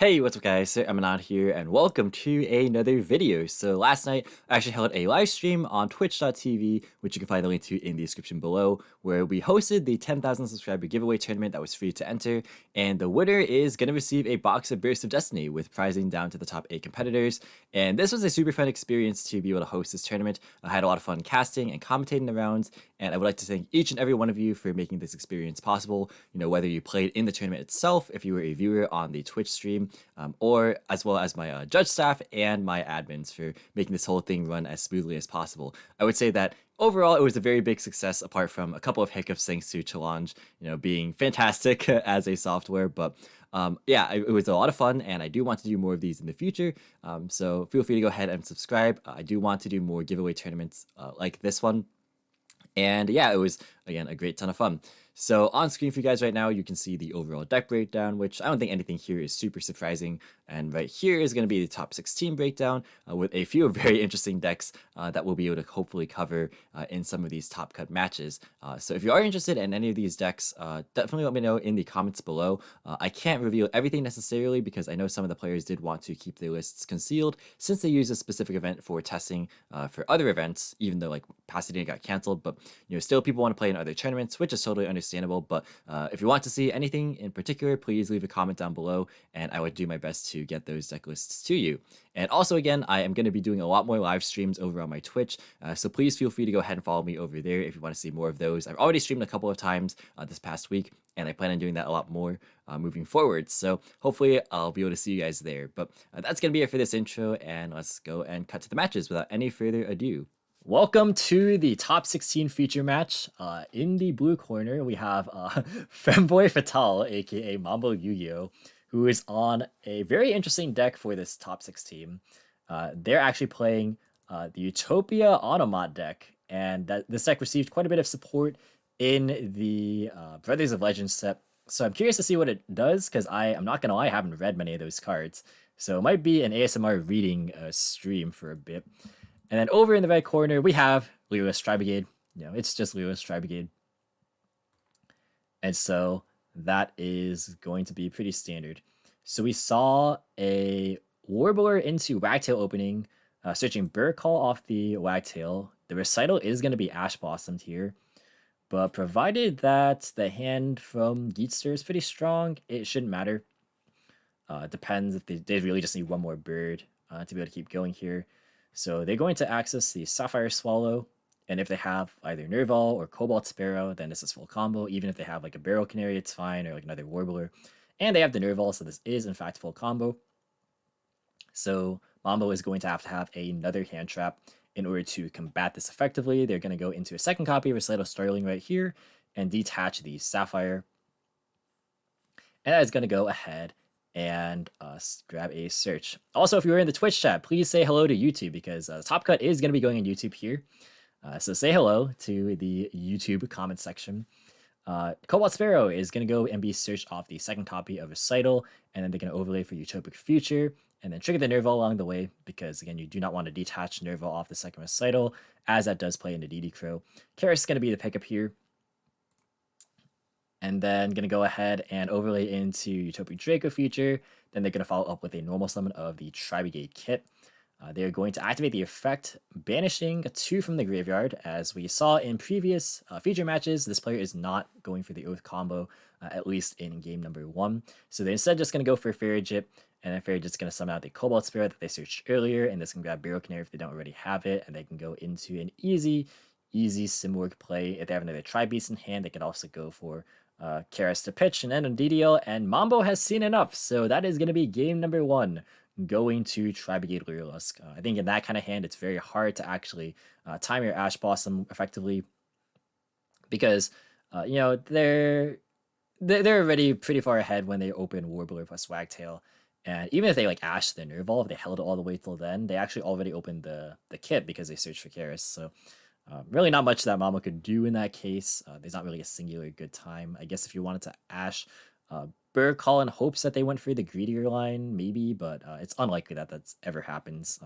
Hey, what's up guys, so Emanon here, and welcome to another video. So last night, I actually held a live stream on twitch.tv, which you can find the link to in the description below, where we hosted the 10,000 subscriber giveaway tournament that was free to enter, and the winner is going to receive a box of Burst of Destiny with prizing down to the top 8 competitors, and this was a super fun experience to be able to host this tournament. I had a lot of fun casting and commentating the rounds, and I would like to thank each and every one of you for making this experience possible, whether you played in the tournament itself, if you were a viewer on the Twitch stream, or as well as my judge staff and my admins for making this whole thing run as smoothly as possible. I would say that overall it was a very big success, apart from a couple of hiccups thanks to Challenge, being fantastic as a software. But yeah, it was a lot of fun, and I do want to do more of these in the future. So feel free to go ahead and subscribe. I do want to do more giveaway tournaments like this one. And yeah, it was, again, a great ton of fun. So on screen for you guys right now, you can see the overall deck breakdown, which I don't think anything here is super surprising. And right here is going to be the top 16 breakdown with a few very interesting decks that we'll be able to hopefully cover in some of these top cut matches. So if you are interested in any of these decks, definitely let me know in the comments below. I can't reveal everything necessarily because I know some of the players did want to keep their lists concealed since they use a specific event for testing for other events, even though like Pasadena got canceled. But still people want to play in other tournaments, which is totally understandable. But if you want to see anything in particular, please leave a comment down below, and I would do my best to get those deck lists to you. And also, again, I am going to be doing a lot more live streams over on my Twitch, so please feel free to go ahead and follow me over there if you want to see more of those. I've already streamed a couple of times this past week, and I plan on doing that a lot more moving forward. So hopefully I'll be able to see you guys there. But that's going to be it for this intro, and let's go and cut to the matches without any further ado. Welcome to the top 16 feature match. In the blue corner, we have Femboy Fatal, aka Mambo Yu-Gi-Oh!, who is on a very interesting deck for this top 16. They're actually playing the Utopia Onomat deck, and this deck received quite a bit of support in the Brothers of Legend set. So I'm curious to see what it does, because I'm not gonna lie, I haven't read many of those cards. So it might be an ASMR reading stream for a bit. And then over in the right corner, we have Lyrilusc Tri-Brigade. It's just Lyrilusc Tri-Brigade. And so that is going to be pretty standard. So we saw a Warbler into Wagtail opening, searching Bird Call off the Wagtail. The recital is going to be Ash Blossomed here. But provided that the hand from Geetster is pretty strong, it shouldn't matter. Depends if they really just need one more bird to be able to keep going here. So they're going to access the Sapphire Swallow, and if they have either Nerval or Cobalt Sparrow, then this is full combo. Even if they have like a Barrel Canary, it's fine, or like another Warbler. And they have the Nerval, so this is in fact full combo. So Mambo is going to have another hand trap in order to combat this effectively. They're going to go into a second copy of Recital Starling right here and detach the Sapphire. And that is going to go ahead and grab a search. Also, if you're in the Twitch chat, please say hello to YouTube, because Top Cut is going to be going on YouTube here. So say hello to the YouTube comment section. Cobalt Sparrow is going to go and be searched off the second copy of Recital, and then they're going to overlay for Utopic Future, and then trigger the Nerval along the way, because again, you do not want to detach Nerval off the second Recital, as that does play into DD Crow. Karis is going to be the pickup here. And then going to go ahead and overlay into Utopic Draco feature. Then they're going to follow up with a normal summon of the Tri-Brigade kit. They're going to activate the effect, banishing 2 from the graveyard. As we saw in previous feature matches, this player is not going for the Oath combo, at least in game number 1. So they're instead just going to go for Farid, and then Farid is going to summon out the Cobalt Spirit that they searched earlier, and this can grab Barrel Canary if they don't already have it, and they can go into an easy Simorgh play. If they have another Tri-Beast in hand, they could also go for Karis to pitch and end on DDL, and Mambo has seen enough. So that is going to be game number 1, going to Tri-Brigade Lyrilusc. I think in that kind of hand, it's very hard to actually time your Ash Blossom effectively, because they're already pretty far ahead when they open Warbler plus Wagtail. And even if they like Ash the Nerval, if they held it all the way till then, they actually already opened the kit because they searched for Karis. So really not much that Mambo could do in that case. There's not really a singular good time. I guess if you wanted to Ash Bird Call in hopes that they went for the greedier line, maybe, but it's unlikely that that's ever happens.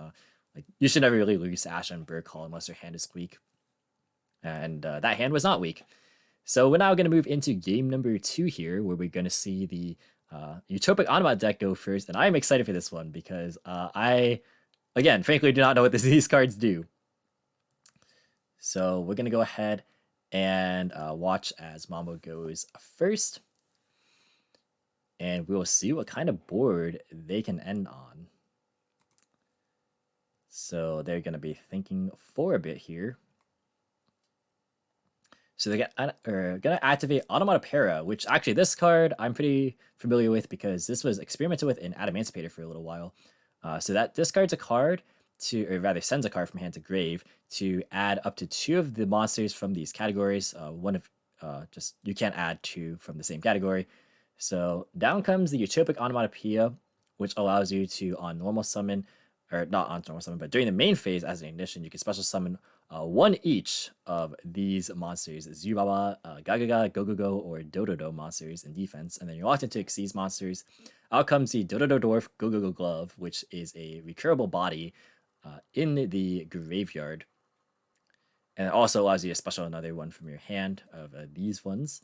Like, you should never really lose Ash on Bird Call unless your hand is weak. And that hand was not weak. So we're now going to move into game number 2 here, where we're going to see the Utopic Onomat deck go first, and I'm excited for this one because again, frankly, do not know what these cards do. So we're gonna go ahead and watch as Mambo goes first, and we will see what kind of board they can end on. So they're gonna be thinking for a bit here. So they're gonna activate Onomatopoeia, which actually this card I'm pretty familiar with because this was experimented with in Adamantipator for a little while. So that discards a card to, or rather sends a card from hand to grave to add up to 2 of the monsters from these categories. One of just you can't add 2 from the same category. So down comes the Utopic Onomatopoeia, which allows you to on normal summon, or not on normal summon, but during the main phase as an ignition, you can special summon 1 each of these monsters: Zubaba, Gagaga, Gogogo, or Dododo monsters in defense, and then you're locked into Xyz monsters. Out comes the Dododo Dwarf Gogogo Glove, which is a recurable body in the graveyard. And it also allows you to special another one from your hand of these ones.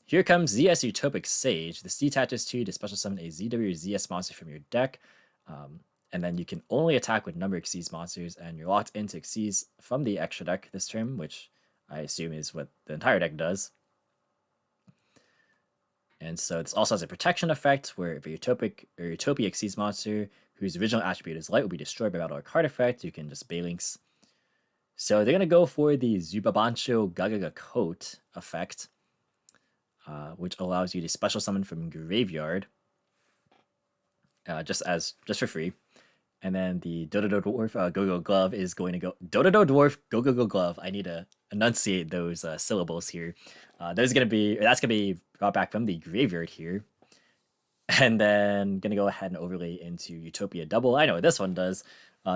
Here comes ZS Utopic Sage. This detaches to special summon a ZW or ZS monster from your deck. And then you can only attack with number Xyz monsters, and you're locked into Xyz from the extra deck this turn, which I assume is what the entire deck does. And so this also has a protection effect, where if a Utopic or Utopia Xyz monster whose original attribute is light will be destroyed by battle or card effect, you can just Balinks. So they're going to go for the Zubabancho Gagaga Coat effect, which allows you to special summon from graveyard, just for free. And then the Dododo Dwarf Go-Go Glove is going to go... Dododo Dwarf Go-Go Glove. I need to enunciate those syllables here. That's going to be brought back from the graveyard here. And then going to go ahead and overlay into Utopia Double. I know what this one does.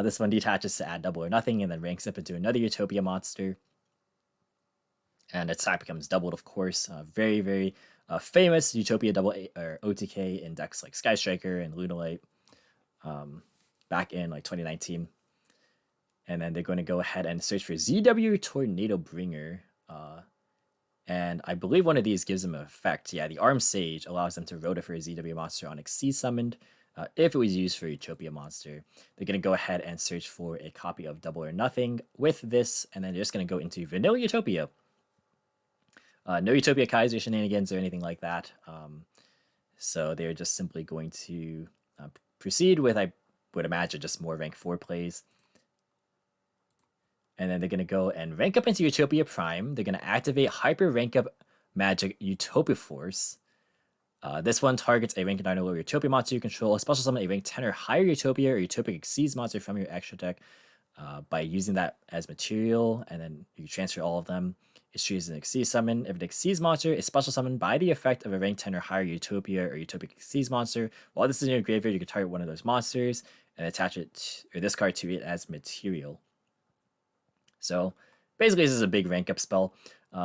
This one detaches to add double or nothing and then ranks up into another Utopia monster. And its attack becomes doubled, of course. Very, very famous Utopia Double or OTK in decks like Sky Striker and Lunalight. Back in like 2019. And then they're going to go ahead and search for ZW Tornado Bringer. And I believe one of these gives them an effect. Yeah, the Armed Sage allows them to rota for a ZW monster on Xyz summoned if it was used for Utopia monster. They're going to go ahead and search for a copy of Double or Nothing with this, and then they're just going to go into Vanilla Utopia. No Utopia Kaiser shenanigans or anything like that. So they're just simply going to proceed with, I would imagine, just more rank 4 plays. And then they're going to go and rank up into Utopia Prime. They're going to activate Hyper Rank Up Magic Utopia Force. This one targets a rank 9 or lower Utopia monster you control. Special summon a rank 10 or higher Utopia or Utopic Xyz monster from your extra deck by using that as material, and then you transfer all of them. It's treated as an Xyz summon. If an Xyz monster is special summoned by the effect of a rank 10 or higher Utopia or Utopic Xyz monster, while this is in your graveyard, you can target one of those monsters and attach it or this card to it as material. So basically, this is a big rank up spell.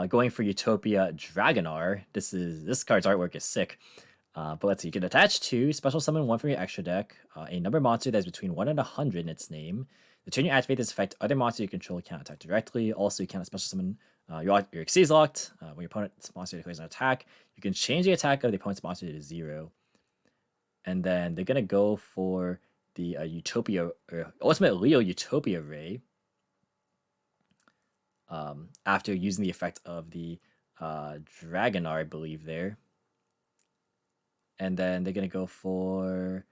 Going for Utopia Dragonar. This card's artwork is sick. But let's see, you can attach 2, special summon 1 from your extra deck, a number monster that's between 1 and 100 in its name. The turn you activate this effect, other monsters you control can't attack directly. Also, you can't special summon your Xyz locked. When your opponent's monster declares an attack, you can change the attack of the opponent's monster to 0. And then they're gonna go for the Utopia or Ultimate Leo Utopia Ray. After using the effect of the Dragonar, I believe there. And then they're gonna go for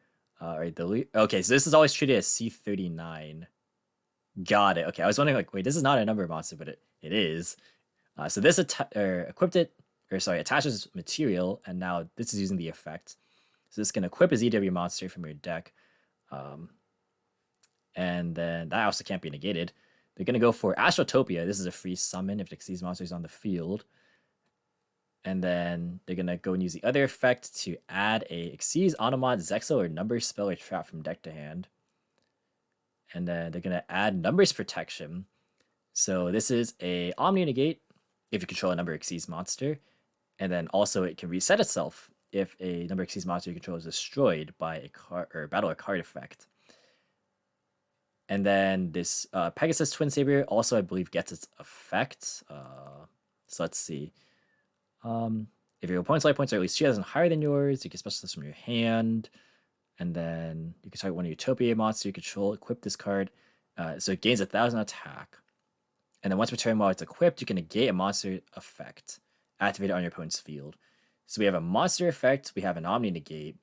okay, so this is always treated as C39. Got it. Okay, I was wondering, like, wait, this is not a number monster, but it is. So this attaches material, and now this is using the effect. So this can equip a ZW monster from your deck. And then that also can't be negated. They're going to go for Astrotopia. This is a free summon if Xyz monster is on the field. And then they're going to go and use the other effect to add a Xyz Onomat, Zexo, or number spell or trap from deck to hand. And then they're going to add Numbers Protection. So this is a Omni Negate if you control a number Xyz monster. And then also it can reset itself if a number Xyz monster you control is destroyed by a card or battle or card effect. And then this Pegasus Twin Saber also, I believe, gets its effect. So let's see. If your opponent's life points are at least 2,000 higher than yours, you can special this from your hand. And then you can target one of Utopia monsters you control, equip this card. So it gains 1,000 attack. And then once per turn while it's equipped, you can negate a monster effect activated on your opponent's field. So we have a monster effect, we have an Omni negate.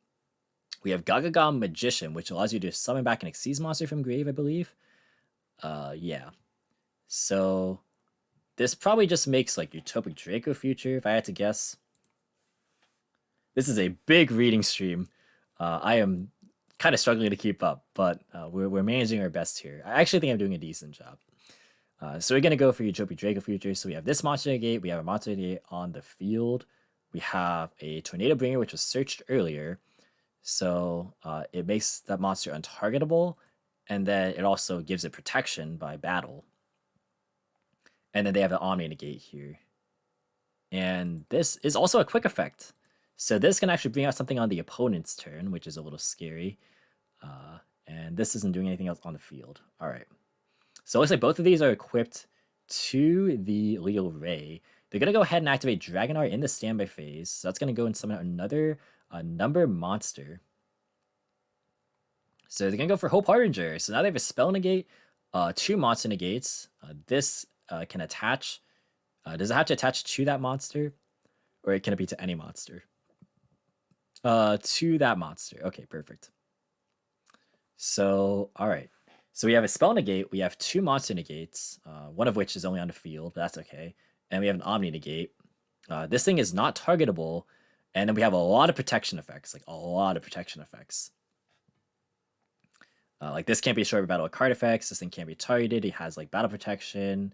We have Gagagam Magician, which allows you to summon back an Xyz monster from grave, I believe. Yeah. So this probably just makes like Utopic Draco future, if I had to guess. This is a big reading stream. I am kind of struggling to keep up, but we're managing our best here. I actually think I'm doing a decent job. So we're going to go for Utopia Draco future. So we have this monster negate. We have a monster negate on the field. We have a Tornado Bringer, which was searched earlier. So it makes that monster untargetable. And then it also gives it protection by battle. And then they have the Omni negate here. And this is also a quick effect. So this can actually bring out something on the opponent's turn, which is a little scary. And this isn't doing anything else on the field. All right. So it looks like both of these are equipped to the Lethal Ray. They're going to go ahead and activate Dragonar in the standby phase. So that's going to go and summon another number monster. So they're going to go for Hope Harbinger. So now they have a spell negate, 2 monster negates. This can attach. Does it have to attach to that monster? Or can it be to any monster? To that monster. Okay, perfect. So, all right. So we have a spell negate. We have 2 monster negates, one of which is only on the field, but that's okay. And we have an Omni negate. This thing is not targetable. And then we have a lot of protection effects, like a lot of protection effects. Like this can't be destroyed by battle with card effects. This thing can't be targeted. It has like battle protection.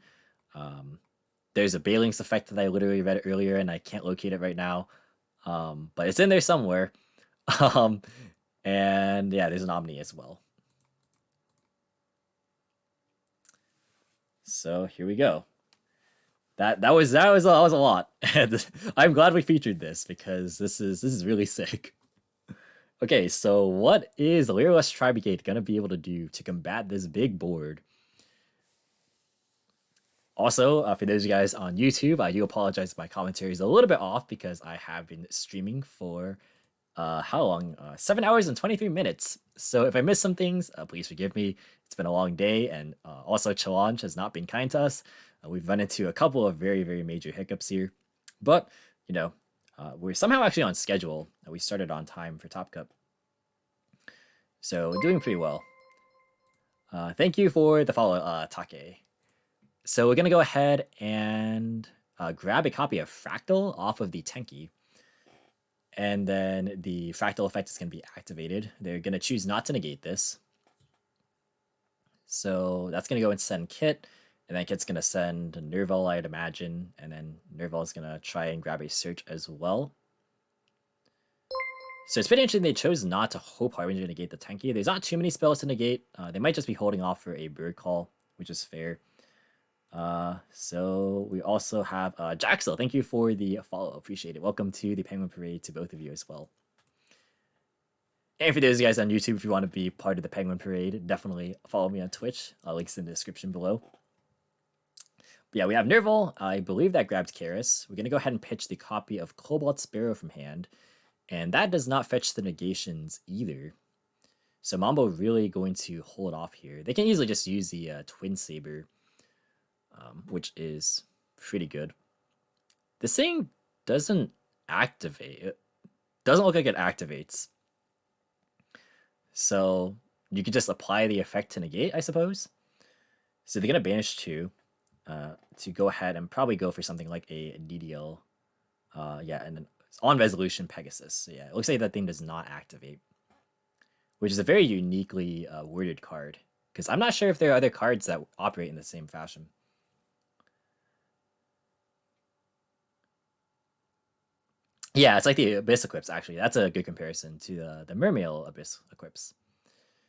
There's a Balinx effect that I literally read earlier and I can't locate it right now. But it's in there somewhere. And yeah, there's an Omni as well. So here we go. That was a lot. And I'm glad we featured this because this is really sick. Okay, so what is Lyrilusc Tri-Brigade gonna be able to do to combat this big board? Also, for those of you guys on YouTube, I do apologize if my commentary is a little bit off because I have been streaming for how long? 7 hours and 23 minutes. So if I missed some things, please forgive me. It's been a long day, and also Challenge has not been kind to us. We've run into a couple of very, very major hiccups here. But, you know, we're somehow actually on schedule. We started on time for Top Cup. So we're doing pretty well. Thank you for the follow, Take. So we're going to go ahead and grab a copy of Fractal off of the Tenyi. And then the Fractal effect is going to be activated. They're going to choose not to negate this. So that's going to go and send Kit. And then Kit's going to send Nerval, I'd imagine. And then Nerval is going to try and grab a search as well. So it's pretty interesting they chose not to Hope Harbinger to negate the Tenyi. There's not too many spells to negate. They might just be holding off for a Bird Call, which is fair. So we also have Jaxel. Thank you for the follow. Appreciate it. Welcome to the Penguin Parade to both of you as well. And for those of you guys on YouTube, if you want to be part of the Penguin Parade, definitely follow me on Twitch. Links in the description below. But yeah, we have Nerval. I believe that grabbed Karis. We're going to go ahead and pitch the copy of Cobalt Sparrow from hand. And that does not fetch the negations either. So Mambo really going to hold off here. They can easily just use the Twin Saber, which is pretty good. This thing doesn't activate. It doesn't look like it activates. So you could just apply the effect to negate, I suppose. So they're going to banish 2 to go ahead and probably go for something like a DDL. Yeah, and then on resolution Pegasus. So yeah, it looks like that thing does not activate, which is a very uniquely worded card. Because I'm not sure if there are other cards that operate in the same fashion. Yeah, it's like the Abyss Equips, actually. That's a good comparison to the Mermail Abyss Equips.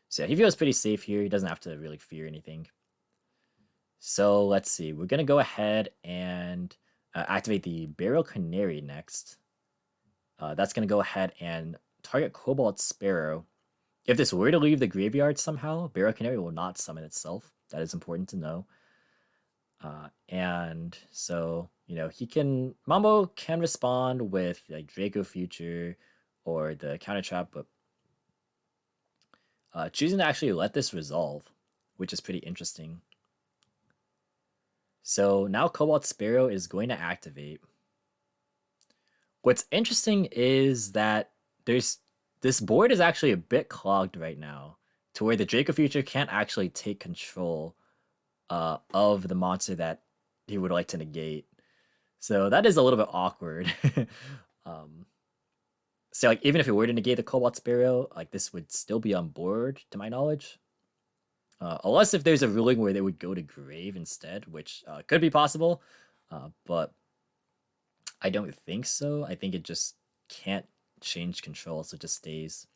So yeah, he feels pretty safe here. He doesn't have to really fear anything. So let's see. We're going to go ahead and activate the Burial Canary next. That's going to go ahead and target Cobalt Sparrow. If this were to leave the graveyard somehow, Burial Canary will not summon itself. That is important to know. And so, Mambo can respond with like Draco Future or the counter trap, but choosing to actually let this resolve, which is pretty interesting. So now Cobalt Sparrow is going to activate. What's interesting is that this board is actually a bit clogged right now, to where the Draco Future can't actually take control of the monster that he would like to negate. So that is a little bit awkward. So like even if it were to negate the Cobalt Sparrow, like this would still be on board to my knowledge. Unless if there's a ruling where they would go to grave instead, which could be possible, but I don't think so. I think it just can't change control, so it just stays.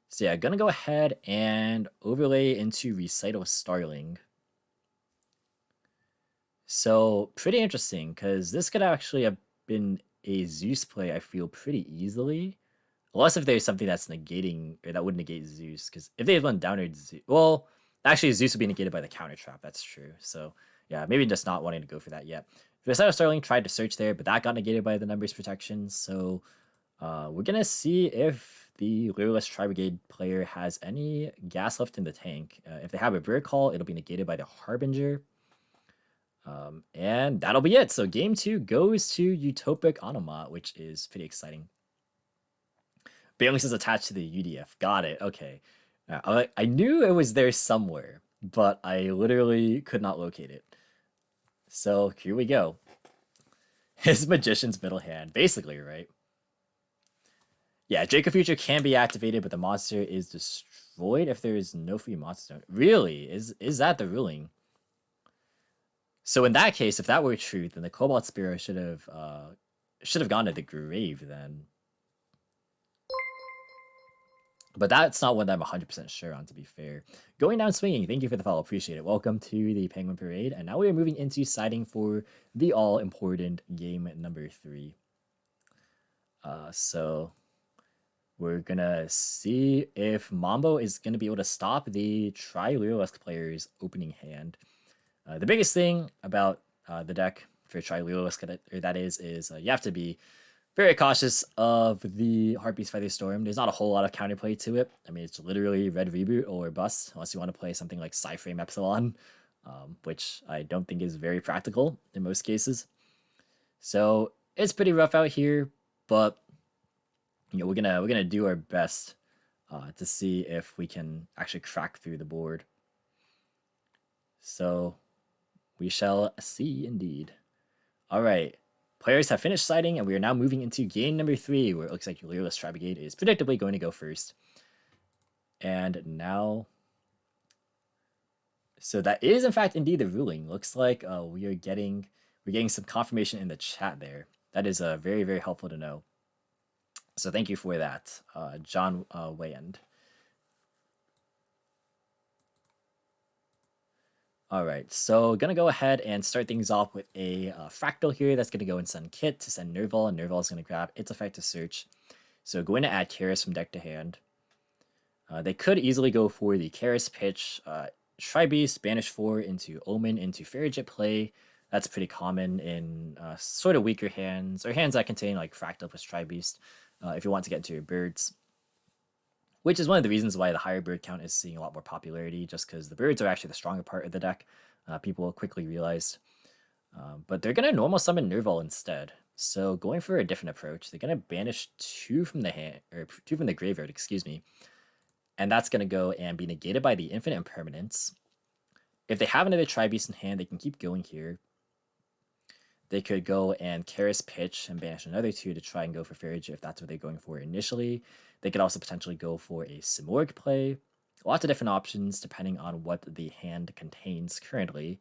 So yeah, gonna go ahead and overlay into Recital Starling. So pretty interesting, because this could actually have been a Zeus play, I feel, pretty easily. Unless if there's something that's negating, or that would negate Zeus, because if they had one downer Zeus, well, actually Zeus would be negated by the counter trap, that's true. So yeah, maybe just not wanting to go for that yet. Recital Starling tried to search there, but that got negated by the numbers protection, so we're gonna see if the Lyrilusc Tri-Brigade player has any gas left in the tank. If they have a Bird Call, it'll be negated by the Harbinger. And that'll be it. So game 2 goes to Utopia Onomat, which is pretty exciting. Bailings is attached to the UDF. Got it. Okay. I knew it was there somewhere, but I literally could not locate it. So here we go. His Magician's middle hand. Basically, right? Yeah, Draco Future can be activated, but the monster is destroyed if there is no free monster stone. Really? Is that the ruling? So in that case, if that were true, then the Cobalt Sparrow should have gone to the grave then. But that's not one that I'm 100% sure on, to be fair. Going down swinging, thank you for the follow, appreciate it. Welcome to the Penguin Parade, and now we are moving into siding for the all-important game number 3. So we're gonna see if Mambo is gonna be able to stop the Lyrilusc player's opening hand. The biggest thing about the deck for Lyrilusc, that is you have to be very cautious of the Heartbeast Feather Storm. There's not a whole lot of counterplay to it. I mean, it's literally red reboot or bust, unless you want to play something like Psyframe Epsilon, which I don't think is very practical in most cases. So it's pretty rough out here, but we're gonna do our best to see if we can actually crack through the board. So we shall see indeed. All right. Players have finished siding, and we are now moving into game number 3, where it looks like Lyrilusc Tri-Brigade is predictably going to go first. And now... So that is, in fact, indeed the ruling. Looks like we're getting some confirmation in the chat there. That is very, very helpful to know. So thank you for that, John Wayand. All right, so gonna go ahead and start things off with a Fractal here that's gonna go and send Kit to send Nerval, and Nerval is gonna grab its effect to search. So going to add Karis from deck to hand. They could easily go for the Karis pitch, Tri-Beast, Banish 4 into Omen into Farid play. That's pretty common in sort of weaker hands, or hands that contain like Fractal plus Tri-Beast, if you want to get into your birds. Which is one of the reasons why the higher bird count is seeing a lot more popularity, just because the birds are actually the stronger part of the deck. People quickly realized. But they're going to normal summon Nerval instead. So going for a different approach, they're going to banish 2 from the hand, or 2 from the graveyard, excuse me. And that's going to go and be negated by the infinite impermanence. If they have another Tri-Beast in hand, they can keep going here. They could go and Karis pitch and banish another 2 to try and go for Farid if that's what they're going for initially. They could also potentially go for a Simorgh play. Lots of different options depending on what the hand contains currently.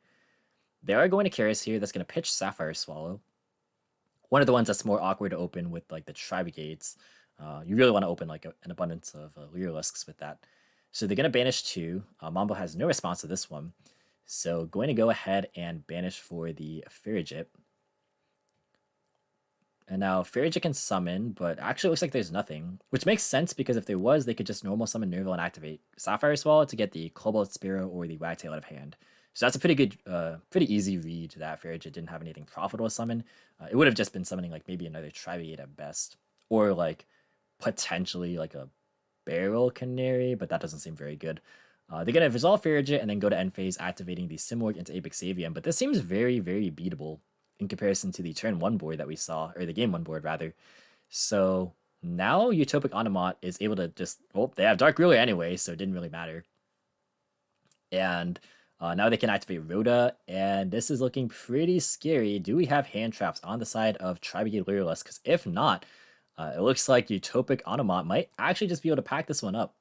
They are going to Karis here. That's going to pitch Sapphire Swallow. One of the ones that's more awkward to open with like the Tri-Brigades. You really want to open like an abundance of Lyriluscs with that. So they're going to banish 2. Mambo has no response to this one. So going to go ahead and banish for the Farid. And now Farid can summon, but actually looks like there's nothing. Which makes sense, because if there was, they could just normal summon Nerval and activate Sapphire Swallow to get the Cobalt Sparrow or the Wagtail out of hand. So that's a pretty good, pretty easy read that Farid didn't have anything profitable to summon. It would have just been summoning like maybe another Tri-Brigade at best, or like potentially like a Barrel Canary, but that doesn't seem very good. They're gonna resolve Farid and then go to end phase, activating the Simorgh into Apex Avian, but this seems very, very beatable in comparison to the turn 1 board that we saw, or the game 1 board rather. So now Utopic Onomat is able to just, well, they have Dark Ruler anyway, so it didn't really matter. And now they can activate Rhoda, and this is looking pretty scary. Do we have hand traps on the side of Tri-Brigade Lyrilusc? Because if not, it looks like Utopic Onomat might actually just be able to pack this one up.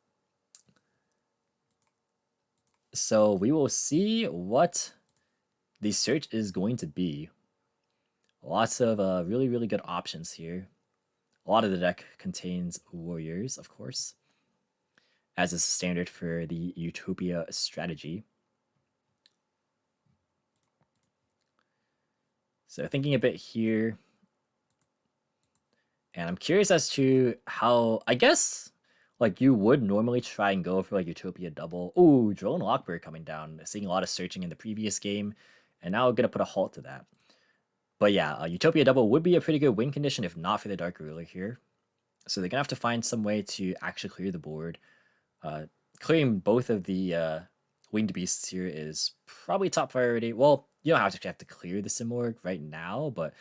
So we will see what the search is going to be. Lots of really, really good options here. A lot of the deck contains warriors, of course, as is standard for the Utopia strategy. So thinking a bit here, and I'm curious as to how, I guess, like you would normally try and go for like Utopia double. Ooh, Drone Lockbird coming down, seeing a lot of searching in the previous game, and now gonna put a halt to that. But yeah, Utopia double would be a pretty good win condition if not for the Dark Ruler here. So they're gonna have to find some way to actually clear the board. Clearing both of the winged beasts here is probably top priority. Well, you don't actually have to clear the Simorgh right now, but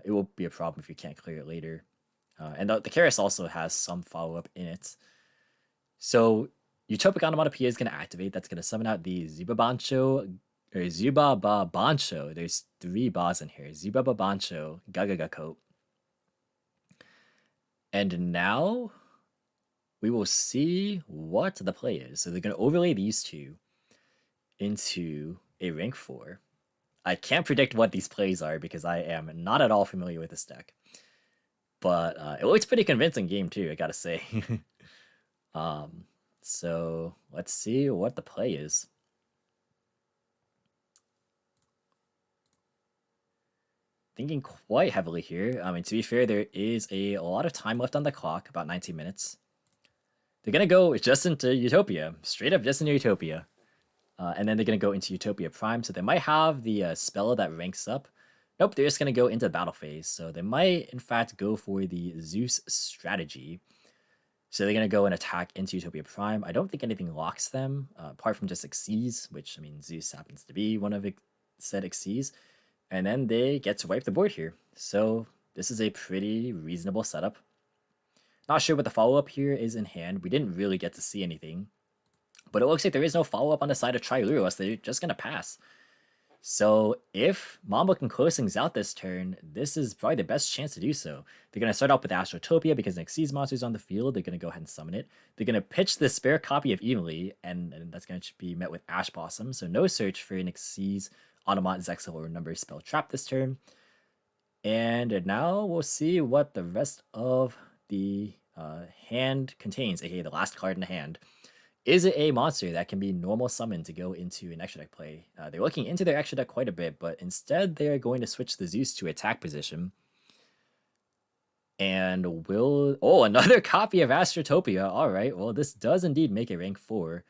it will be a problem if you can't clear it later. And the Karis also has some follow-up in it. So Utopic Onomatopoeia is going to activate. That's going to summon out the Zubabancho, or Zubababancho. There's 3 bas in here. Zubababancho, Gagagakot. And now we will see what the play is. So they're going to overlay these two into a rank 4. I can't predict what these plays are because I am not at all familiar with this deck. But it looks pretty convincing game too, I gotta say. So let's see what the play is. Thinking quite heavily here. I mean, to be fair, there is a lot of time left on the clock, about 19 minutes. They're gonna go just into Utopia, straight up just into Utopia. And then they're gonna go into Utopia Prime, so they might have the spell that ranks up. Nope, they're just going to go into the battle phase. So they might, in fact, go for the Zeus strategy. So they're going to go and attack into Utopia Prime. I don't think anything locks them, apart from just Xyz, which, I mean, Zeus happens to be one of said Xyz. And then they get to wipe the board here. So this is a pretty reasonable setup. Not sure what the follow-up here is in hand. We didn't really get to see anything. But it looks like there is no follow-up on the side of Lyrilusc. They're just going to pass. So if Mambo can close things out this turn, this is probably the best chance to do so. They're going to start off with Astrotopia because the Xyz monster's on the field. They're going to go ahead and summon it. They're going to pitch the spare copy of Evenly, and that's going to be met with Ash Blossom. So no search for an Xyz, Onomat, Zexal, or Number Spell Trap this turn. And now we'll see what the rest of the hand contains, aka the last card in the hand. Is it a monster that can be normal summoned to go into an extra deck play? They're looking into their extra deck quite a bit, but instead they are going to switch the Zeus to attack position. And will... Oh, another copy of Astrotopia. All right, well, this does indeed make a rank 4.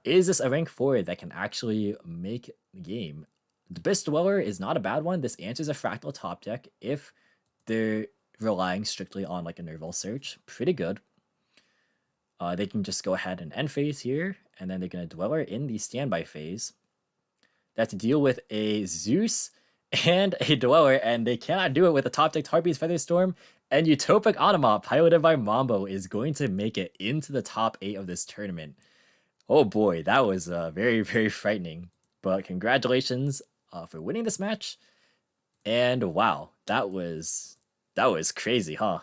Is this a rank 4 that can actually make the game? The Abyss Dweller is not a bad one. This answers a Fractal top deck if they're relying strictly on like a Nerval search. Pretty good. They can just go ahead and end phase here, and then they're going to Dweller in the standby phase. They have to deal with a Zeus and a Dweller, and they cannot do it with a top deck Harpy's Featherstorm. And Utopic Onomat, piloted by Mambo, is going to make it into the top 8 of this tournament. Oh boy, that was very, very frightening. But congratulations for winning this match. And wow, that was crazy, huh?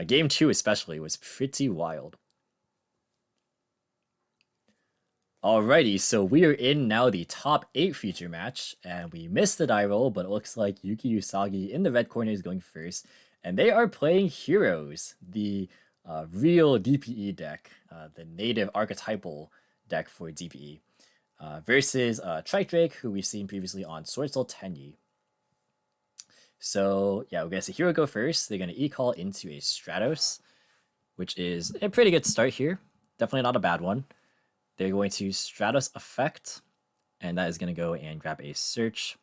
Game 2 especially was pretty wild. Alrighty, so we are in now the top 8 feature match, and we missed the die roll, but it looks like Yuki Usagi in the red corner is going first, and they are playing Heroes, the real DPE deck, the native archetypal deck for DPE, versus Tri-Drake, who we've seen previously on Swordsoul Tenyi. So yeah, we're going to see Hero go first. They're going to E-Call into a Stratos, which is a pretty good start here. Definitely not a bad one. They're going to Stratos Effect And that is going to go and grab a search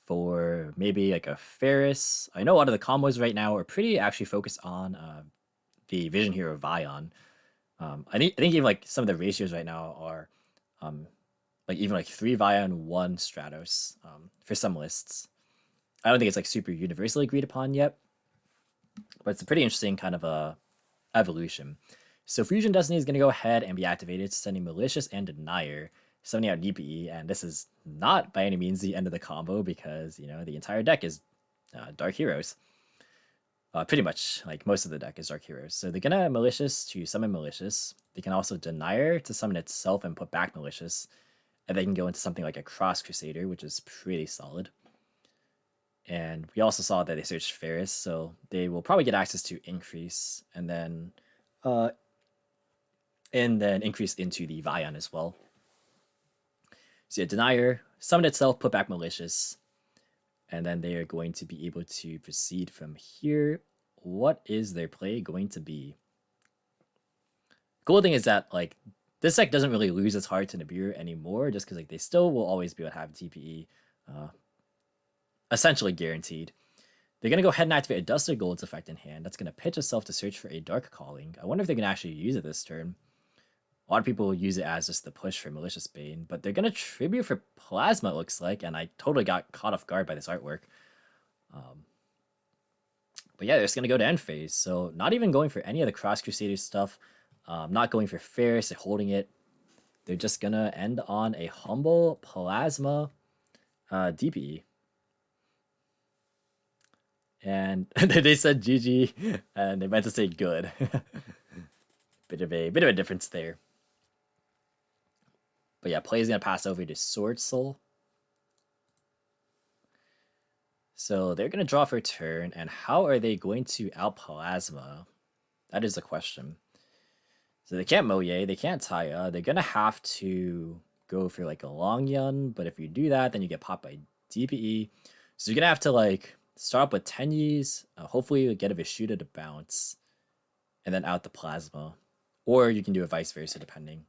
for maybe like a Ferris. I know a lot of the combos right now are pretty actually focused on the Vision Hero Vion. I think even like some of the ratios right now are like even like 3 Vion, 1 Stratos for some lists. I don't think it's like super universally agreed upon yet, but it's a pretty interesting kind of a evolution. So Fusion Destiny is going to go ahead and be activated, sending Malicious and Denier, sending out DPE, and this is not by any means the end of the combo because, you know, the entire deck is Dark Heroes. Pretty much, like, most of the deck is Dark Heroes. So they're going to Malicious to summon Malicious. They can also Denier to summon itself and put back Malicious. And they can go into something like a Cross Crusader, which is pretty solid. And we also saw that they searched Ferris, so they will probably get access to Increase, and then increase into the Vion as well. So yeah, Denier, summon itself, put back Malicious, and then they are going to be able to proceed from here. What is their play going to be? Cool thing is that, like, this deck doesn't really lose its heart to Nibiru anymore, just because like they still will always be able to have TPE essentially guaranteed. They're going to go ahead and activate a Dusted Gold's effect in hand. That's going to pitch itself to search for a Dark Calling. I wonder if they can actually use it this turn. A lot of people use it as just the push for Malicious Bane, but they're going to Tribute for Plasma, it looks like, and I totally got caught off guard by this artwork. But yeah, they're just going to go to end phase, so not even going for any of the Cross Crusader stuff, not going for Ferris, they're holding it. They're just going to end on a humble Plasma DPE. And they said GG, and they meant to say good. bit of a difference there. But yeah, play is gonna pass over to Swordsoul. So they're gonna draw for a turn, and how are they going to out Plasma? That is the question. So they can't Moye, they can't Taya. They're gonna have to go for like a Long Yun, but if you do that, then you get popped by DPE. So you're gonna have to like start up with Tenyis, hopefully get a Vishuda to bounce, and then out the Plasma. Or you can do a vice versa, depending.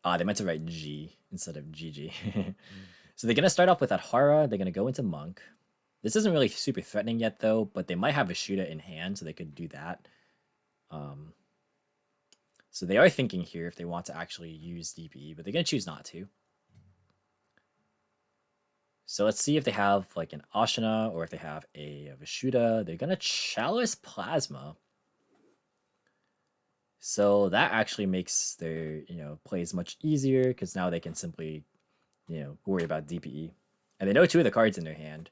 They meant to write G instead of GG. So they're going to start off with Adhara. They're going to go into Monk. This isn't really super threatening yet, though, but they might have Vishuda in hand, so they could do that. So they are thinking here if they want to actually use DPE, but they're going to choose not to. So let's see if they have like an Ashina or if they have a Vishuda. They're going to Chalice Plasma. So that actually makes their, plays much easier because now they can simply, worry about DPE. And they know 2 of the cards in their hand.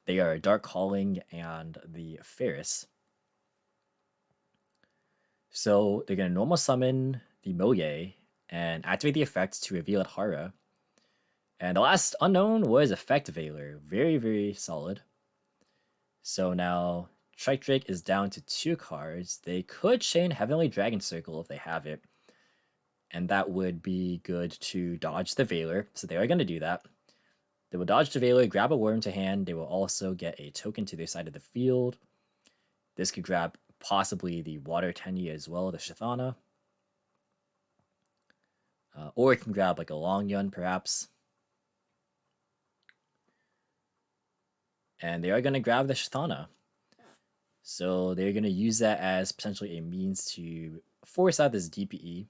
They are Dark Calling and the Ferris. So they're going to normal summon the Moye and activate the effect to reveal Adhara. And the last unknown was Effect Veiler. Very, very solid. So now Trike Drake is down to 2 cards. They could chain Heavenly Dragon Circle if they have it. And that would be good to dodge the Veiler. So they are going to do that. They will dodge the Veiler, grab a Worm to hand. They will also get a token to their side of the field. This could grab possibly the Water Tenyi as well, the Shithana. Or it can grab like a Long Yun perhaps. And they are going to grab the Shithana. So they're going to use that as potentially a means to force out this DPE.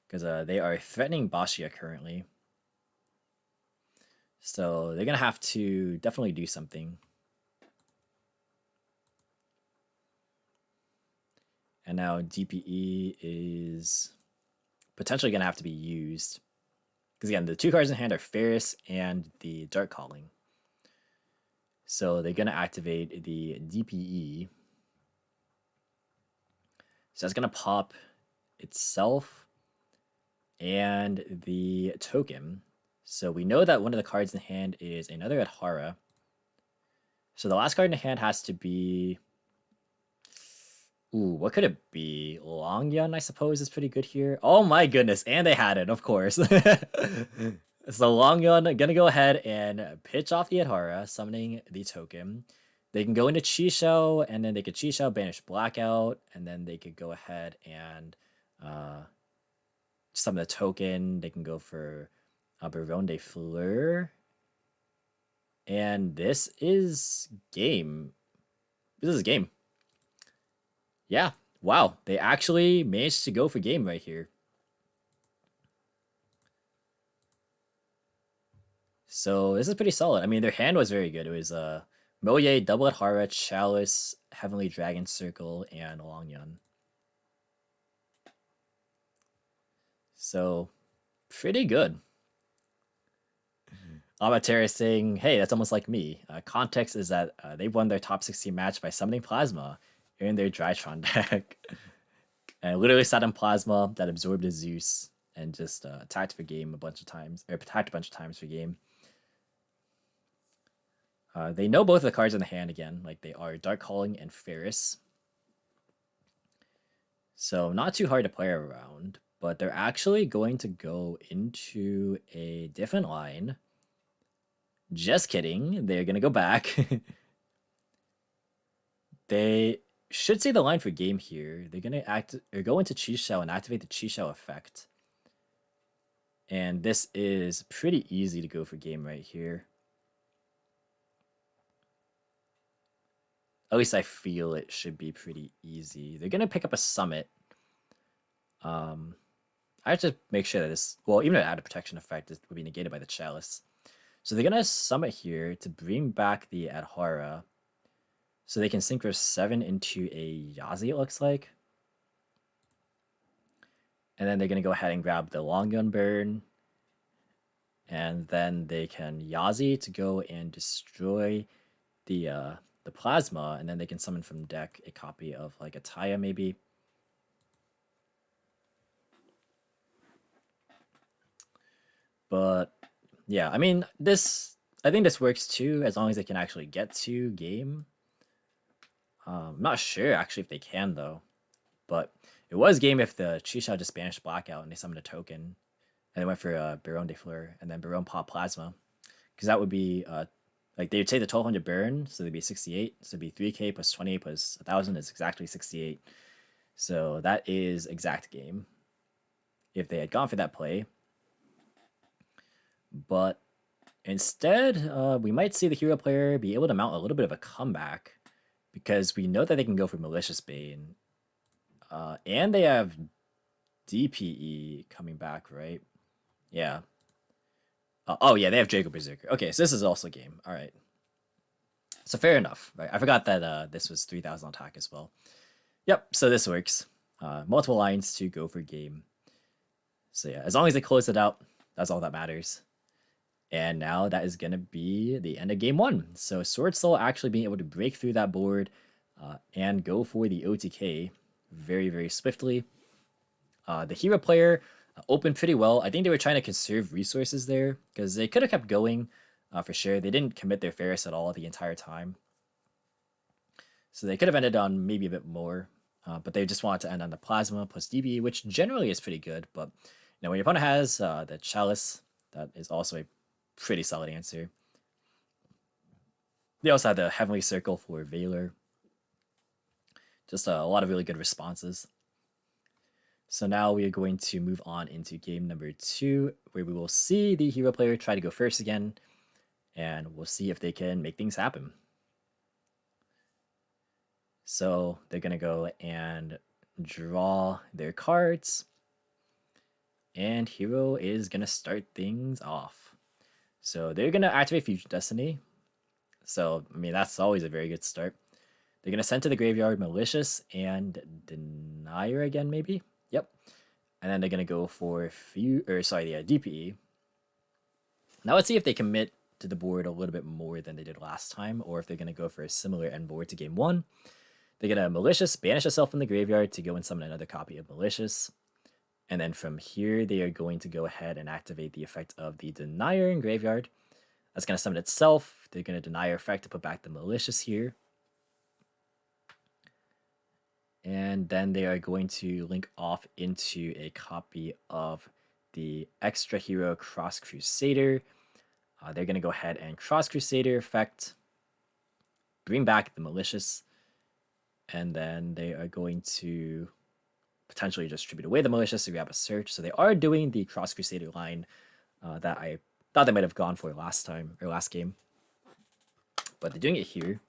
Because they are threatening Bashia currently. So they're going to have to definitely do something. And now DPE is potentially going to have to be used. Because again, the 2 cards in hand are Ferris and the Dark Calling. So they're going to activate the DPE. So that's going to pop itself and the token. So we know that one of the cards in hand is another Adhara. So the last card in hand has to be... Ooh, what could it be? Long Yun, I suppose, is pretty good here. Oh my goodness, and they had it, of course. So Long Yun gonna go ahead and pitch off the Adhara, summoning the token. They can go into Chi-Shell, and then they could Chi-Shell, banish Blackout, and then they could go ahead and summon the token. They can go for Baron de Fleur. And this is game. This is game. Yeah. Wow. They actually managed to go for game right here. So this is pretty solid. I mean, their hand was very good. It was Moye, Double Adhara, Chalice, Heavenly Dragon Circle, and Longyun. So pretty good. Amatera is saying, hey, that's almost like me. Context is that they won their top 16 match by summoning Plasma in their Drytron deck. And literally sat in Plasma that absorbed a Zeus and just attacked for game a bunch of times, or attacked a bunch of times for game. They know both the cards in the hand again, like they are Dark Calling and Ferris. So not too hard to play around, but they're actually going to go into a different line. Just kidding. They're going to go back. They should see the line for game here. They're going to go into Chi Shell and activate the Chi Shell effect. And this is pretty easy to go for game right here. At least I feel it should be pretty easy. They're going to pick up a Summit. I have to make sure that this, well, even an added protection effect would be negated by the Chalice. So they're going to Summit here to bring back the Adhara. So they can Synchro 7 into a Yazi, it looks like. And then they're going to go ahead and grab the Longyun Burn. And then they can Yazi to go and destroy the Plasma. And then they can summon from deck a copy of like a Taya maybe. But yeah, I mean, I think this works too, as long as they can actually get to game. I'm not sure actually if they can though, but it was game if the Chi-Shao just banished Blackout and they summoned a token, and they went for Baron de Fleur and then Baron pop Plasma, because that would be like they would take the 1200 burn, so they'd be 68, so it'd be 3k plus 28 plus 1000 is exactly 68. So that is exact game if they had gone for that play. But instead, we might see the hero player be able to mount a little bit of a comeback, because we know that they can go for Malicious Bane. And they have DPE coming back, right? Yeah. Oh, yeah, they have Jacob Berserker. Okay, so this is also game. All right. So fair enough, right? I forgot that this was 3000 attack as well. Yep, so this works. Multiple lines to go for game. So yeah, as long as they close it out, that's all that matters. And now that is going to be the end of game 1. So Swordsoul actually being able to break through that board and go for the OTK very, very swiftly. The hero player opened pretty well. I think they were trying to conserve resources there, because they could have kept going for sure. They didn't commit their Ferris at all the entire time. So they could have ended on maybe a bit more, but they just wanted to end on the Plasma plus DB, which generally is pretty good. But you know, when your opponent has the Chalice, that is also a pretty solid answer. They also had the Heavenly Circle for Valor. Just a lot of really good responses. So now we are going to move on into game number 2, where we will see the hero player try to go first again, and we'll see if they can make things happen. So they're going to go and draw their cards, and hero is going to start things off. So they're going to activate Future Destiny. So, I mean, that's always a very good start. They're going to send to the graveyard Malicious and Denier again, maybe? Yep. And then they're going to go for DPE. Now let's see if they commit to the board a little bit more than they did last time, or if they're going to go for a similar end board to game 1. They're going to Malicious, banish itself from the graveyard to go and summon another copy of Malicious. And then from here, they are going to go ahead and activate the effect of the Denier in graveyard. That's going to summon itself. They're going to Denier effect to put back the Malicious here. And then they are going to link off into a copy of the extra hero Cross Crusader. They're going to go ahead and Cross Crusader effect, bring back the Malicious, and then they are going to potentially just tribute away the Malicious to grab a search. So they are doing the Cross Crusader line that I thought they might have gone for last game. But they're doing it here.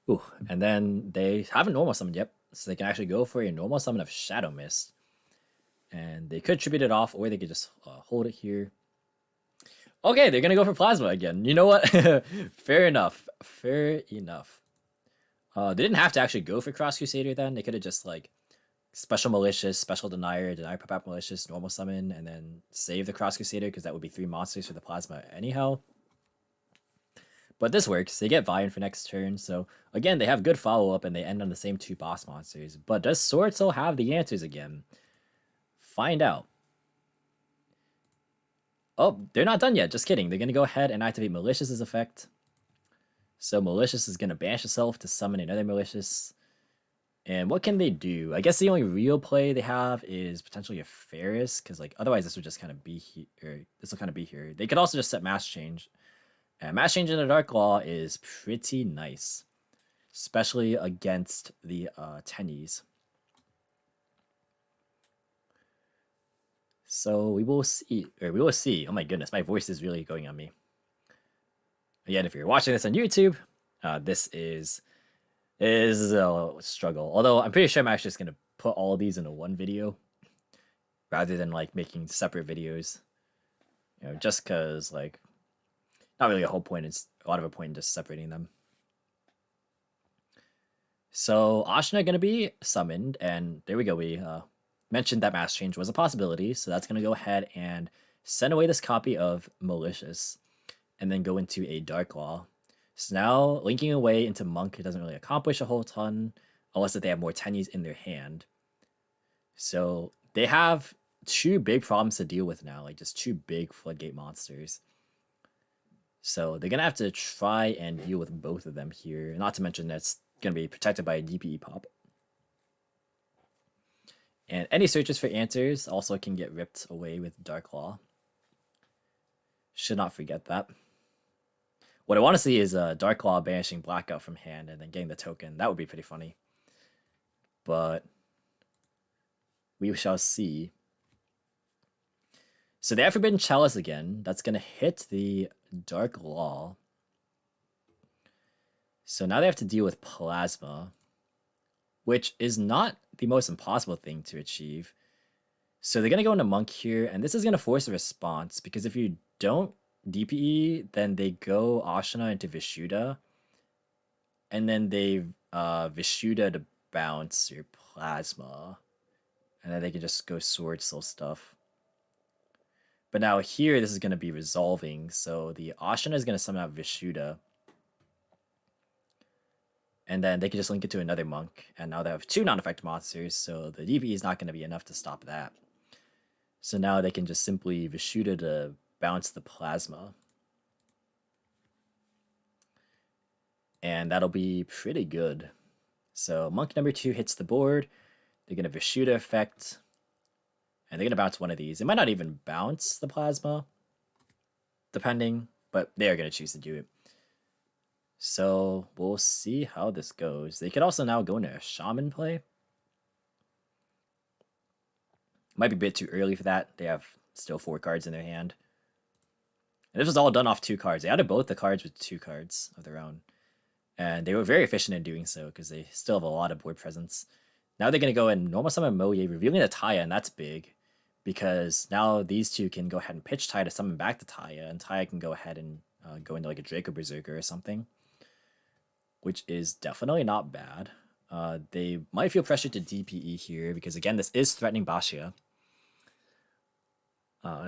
Ooh, and then they haven't normal summoned yet, so they can actually go for a normal summon of Shadow Mist. And they could tribute it off, or they could just hold it here. Okay, they're gonna go for Plasma again. You know what? Fair enough. Fair enough. They didn't have to actually go for Cross Crusader then. They could have just like Special Malicious, Special Denier, Deny Pop Malicious, Normal Summon, and then save the Cross Crusader because that would be 3 monsters for the Plasma anyhow. But this works. They get Vian for next turn. So again, they have good follow-up and they end on the same 2 boss monsters. But does Swordsoul have the answers again? Find out. Oh, they're not done yet. Just kidding. They're going to go ahead and activate Malicious's effect. So Malicious is going to banish itself to summon another Malicious. And what can they do? I guess the only real play they have is potentially a Ferris, because like otherwise this would just kind of be here. This will kind of be here. They could also just set Mass Change. And Mass Change in the Dark Law is pretty nice, especially against the Tenyis. So we will see, Oh my goodness, my voice is really going on me. Again, if you're watching this on YouTube, this is a struggle. Although I'm pretty sure I'm actually just gonna put all of these into one video, rather than like making separate videos. You know, just cause like, not really a whole point. It's a lot of a point in just separating them. So Ashna gonna be summoned, and there we go. We mentioned that Mass Change was a possibility, so that's going to go ahead and send away this copy of Malicious, and then go into a Dark Law. So now, linking away into Monk, it doesn't really accomplish a whole ton, unless that they have more Tenyis in their hand. So they have 2 big problems to deal with now, like just 2 big Floodgate monsters. So they're going to have to try and deal with both of them here, not to mention that's going to be protected by a DPE pop. And any searches for answers also can get ripped away with Dark Law. Should not forget that. What I want to see is Dark Law banishing Blackout from hand and then getting the token. That would be pretty funny. But we shall see. So they have Forbidden Chalice again. That's going to hit the Dark Law. So now they have to deal with Plasma, which is not the most impossible thing to achieve. So they're going to go into Monk here, and this is going to force a response, because if you don't DPE, then they go Ashna into Vishuddha, and then they Vishuddha to bounce your Plasma, and then they can just go Swordsoul stuff. But now here, this is going to be resolving, so the Ashna is going to summon out Vishuddha, and then they can just link it to another Monk, and now they have 2 non-effect monsters, so the DPE is not going to be enough to stop that. So now they can just simply Vishuddha to bounce the Plasma. And that'll be pretty good. So Monk number 2 hits the board, they're going to Vishuddha effect, and they're going to bounce one of these. It might not even bounce the Plasma, depending, but they are going to choose to do it. So we'll see how this goes. They could also now go into a Shaman play. Might be a bit too early for that. They have still 4 cards in their hand. And this was all done off 2 cards. They added both the cards with 2 cards of their own. And they were very efficient in doing so, because they still have a lot of board presence. Now they're going to go and normal summon Moye, revealing the Taya, and that's big. Because now these 2 can go ahead and pitch Taya to summon back the Taya, and Taya can go ahead and go into like a Draco Berserker or something, which is definitely not bad. They might feel pressured to DPE here, because again, this is threatening Bashia.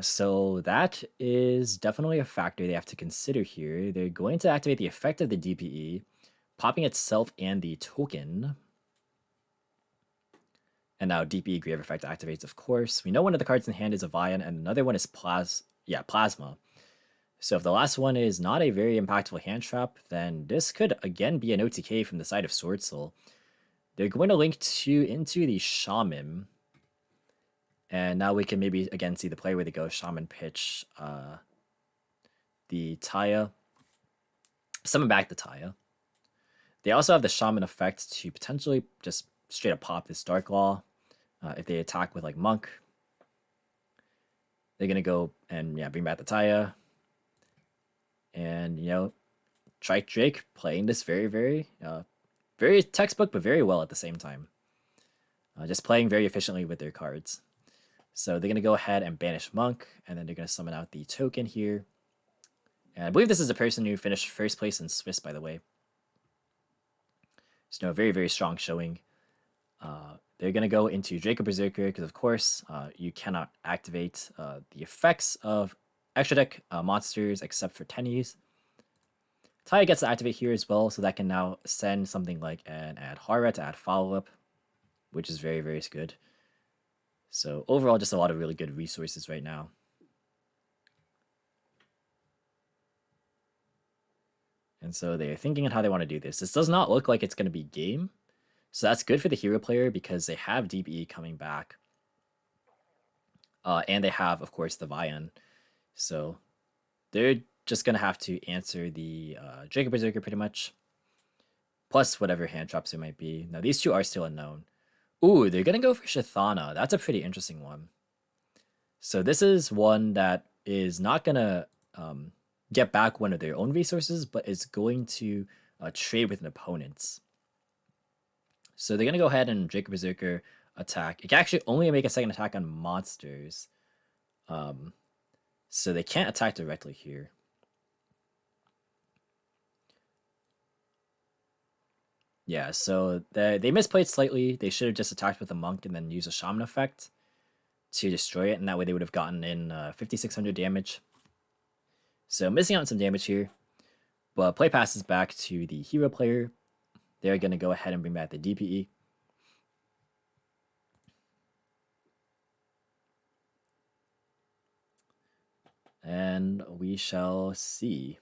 So that is definitely a factor they have to consider here. They're going to activate the effect of the DPE, popping itself and the token. And now DPE Grave Effect activates, of course. We know one of the cards in hand is a Vian, and another one is Plasma. So if the last one is not a very impactful hand trap, then this could again be an OTK from the side of Swordsoul. They're going to link 2 into the Shaman. And now we can maybe again see the play where they go Shaman pitch the Taya. Summon back the Taya. They also have the Shaman effect to potentially just straight up pop this Dark Law. If they attack with like Monk, they're gonna go and bring back the Taya. And Trike Drake playing this very textbook, but very well at the same time. Just playing very efficiently with their cards. So they're gonna go ahead and banish Monk, and then they're gonna summon out the token here. And I believe this is a person who finished first place in Swiss, by the way. So very strong showing. They're going to go into Draco Berserker because, of course, you cannot activate the effects of extra deck monsters except for Tenyis. Taya gets to activate here as well, so that can now send something like an Add Hara to add follow-up, which is very good. So overall, just a lot of really good resources right now. And so they're thinking on how they want to do this. This does not look like it's going to be game. So that's good for the hero player because they have DBE coming back. And they have, of course, the Vian. So they're just going to have to answer the Draco Berserker pretty much. Plus whatever hand traps there might be. Now these two are still unknown. Ooh, they're going to go for Shathana. That's a pretty interesting one. So this is one that is not going to get back one of their own resources, but is going to trade with an opponent's. So they're going to go ahead and Draco Berserker attack. It can actually only make a second attack on monsters. So they can't attack directly here. Yeah, so they misplayed slightly. They should have just attacked with a Monk and then used a Shaman effect to destroy it. And that way they would have gotten in 5,600 damage. So missing out on some damage here. But play passes back to the hero player. They're going to go ahead and bring back the DPE. And we shall see.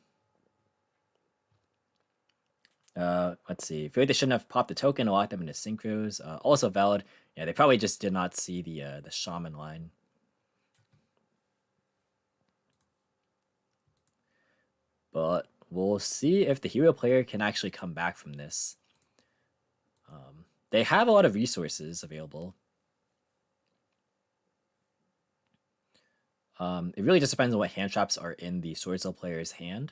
Let's see. I feel like they shouldn't have popped the token, locked them into synchros. Also valid. Yeah, they probably just did not see the Shaman line. But we'll see if the hero player can actually come back from this. They have a lot of resources available. It really just depends on what hand traps are in the Swordsoul player's hand.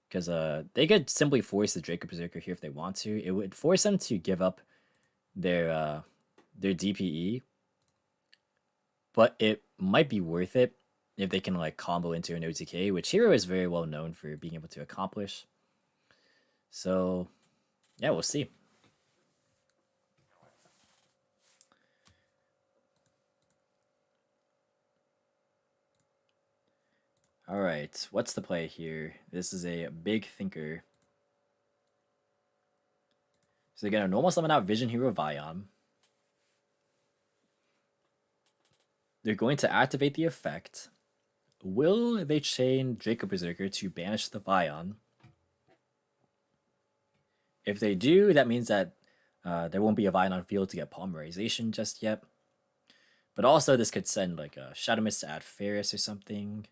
Because they could simply force the Draco Berserker here if they want to. It would force them to give up their DPE. But it might be worth it if they can like combo into an OTK, which Hero is very well known for being able to accomplish. So yeah, we'll see. All right, what's the play here? This is a big thinker. So they're gonna normal summon out Vision Hero Vion. They're going to activate the effect. Will they chain Draco Berserker to banish the Vion? If they do, that means that there won't be a Vion on field to get polymerization just yet. But also, this could send like a Shadow Mist to add Ferris or something.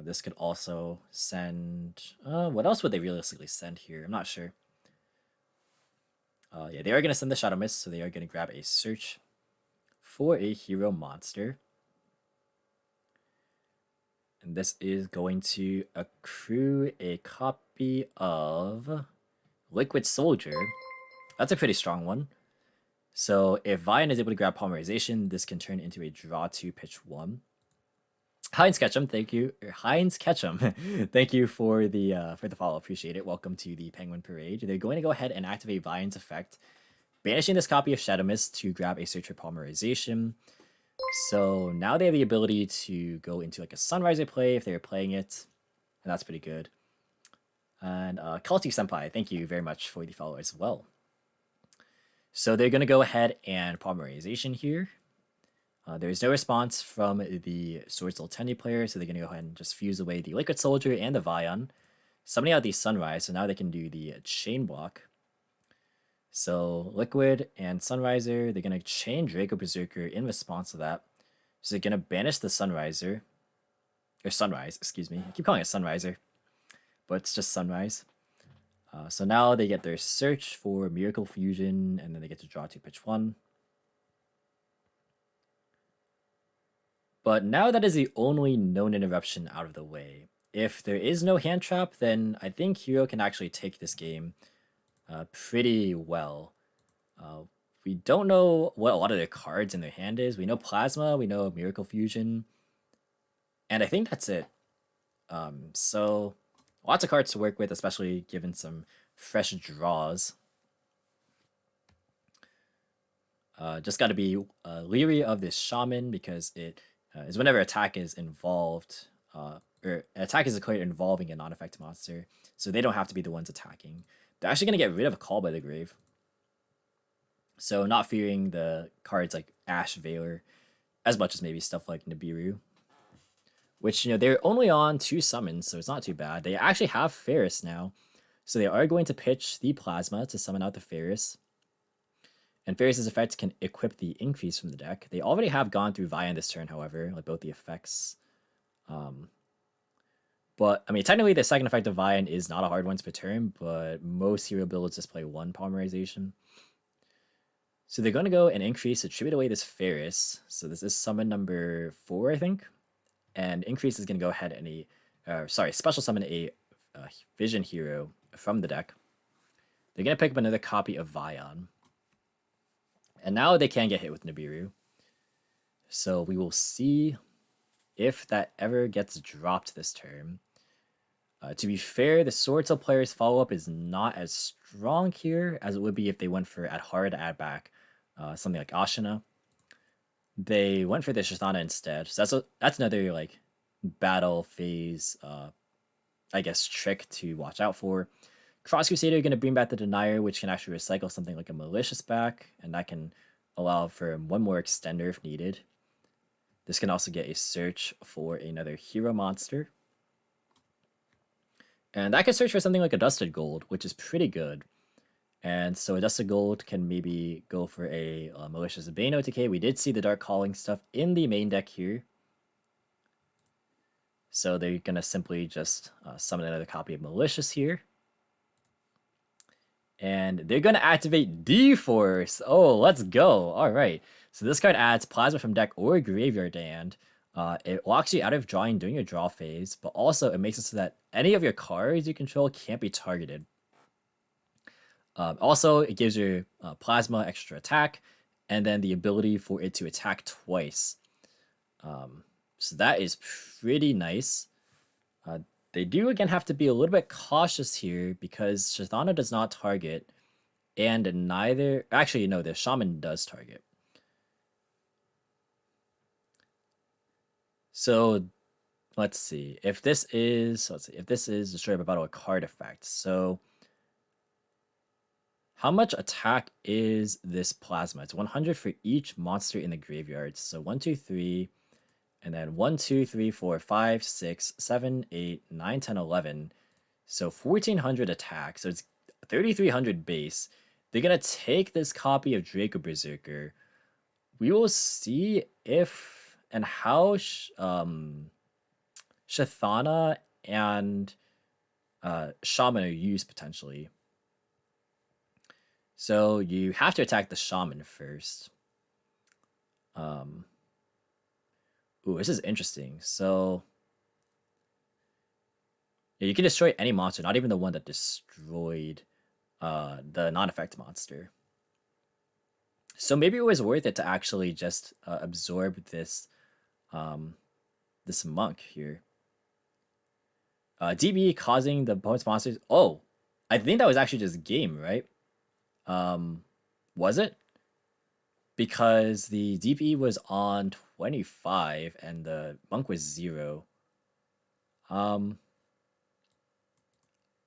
This could also send... what else would they realistically send here? I'm not sure. Yeah, they are going to send the Shadow Mist, so they are going to grab a search for a hero monster. And this is going to accrue a copy of Liquid Soldier. That's a pretty strong one. So if Vion is able to grab polymerization, this can turn into a draw 2 pitch 1. Heinz Ketchum, thank you. Heinz Ketchum, thank you for the follow. Appreciate it. Welcome to the Penguin Parade. They're going to go ahead and activate Vion's effect, banishing this copy of Shadow Mist to grab a search for polymerization. So now they have the ability to go into like a Sunriser play if they're playing it, and that's pretty good. And Kalti Senpai, thank you very much for the follow as well. So they're going to go ahead and polymerization here. There's no response from the Swordsoul Tenyi player, so they're going to go ahead and just fuse away the Liquid Soldier and the Vion. Summoning out the Sunrise, so now they can do the chain block. So Liquid and Sunriser, they're going to chain Draco Berserker in response to that. So they're going to banish the Sunriser. Or Sunrise, excuse me. I keep calling it Sunriser, but it's just Sunrise. So now they get their search for Miracle Fusion, and then they get to draw 2 pitch 1. But now that is the only known interruption out of the way. If there is no hand trap, then I think Hero can actually take this game pretty well. We don't know what a lot of their cards in their hand is. We know Plasma, we know Miracle Fusion, and I think that's it. So lots of cards to work with, especially given some fresh draws. Just got to be leery of this Shaman because it is whenever attack is involved, or attack is declared involving a non-effect monster, so they don't have to be the ones attacking. They're actually going to get rid of a Call by the Grave. So not fearing the cards like Ash Veiler as much as maybe stuff like Nibiru. Which, they're only on 2 summons, so it's not too bad. They actually have Ferris now. So they are going to pitch the Plasma to summon out the Ferris. And Ferris's effects can equip the increase from the deck. They already have gone through Vian this turn, however, like both the effects. But, I mean, technically the second effect of Vian is not a hard once per turn, but most hero builds just play 1 Polymerization. So they're going to go and increase to tribute away this Ferris. So this is summon number 4, I think. And increase is going to go ahead and special summon a Vision hero from the deck. They're going to pick up another copy of Vian. And now they can get hit with Nibiru. So we will see if that ever gets dropped this turn. To be fair, the Swordsoul player's follow-up is not as strong here as it would be if they went for hard to add back something like Ashina. They went for the Shithana instead. So that's another like battle phase, I guess, trick to watch out for. Cross Crusader going to bring back the Denier, which can actually recycle something like a Malicious back, and that can allow for 1 more extender if needed. This can also get a search for another hero monster. And that can search for something like a Dusted Gold, which is pretty good. And so a Dusted Gold can maybe go for a Malicious Bane OTK. We did see the Dark Calling stuff in the main deck here. So they're going to simply just summon another copy of Malicious here. And they're going to activate D-Force. Oh, let's go. All right. So this card adds Plasma from deck or Graveyard Hand. It locks you out of drawing during your draw phase, but also it makes it so that any of your cards you control can't be targeted. Also, it gives your Plasma extra attack, and then the ability for it to attack twice. So that is pretty nice. They do, again, have to be a little bit cautious here because Shithana does not target, and neither... Actually, no, the Shaman does target. So, let's see. If this is destroyed by battle a card effect. So, how much attack is this Plasma? It's 100 for each monster in the graveyard. So 1, 2, 3... And then 1, 2, 3, 4, 5, 6, 7, 8, 9, 10, 11. So 1,400 attack. So it's 3,300 base. They're going to take this copy of Draco Berserker. We will see if and how Shithana and Shaman are used potentially. So you have to attack the Shaman first. Ooh, this is interesting. So, yeah, you can destroy any monster, not even the one that destroyed the non-effect monster. So maybe it was worth it to actually just absorb this this monk here. DB causing the opponent's monsters. Oh, I think that was actually just game, right? Was it? Because the DP was on 25 and the monk was 0.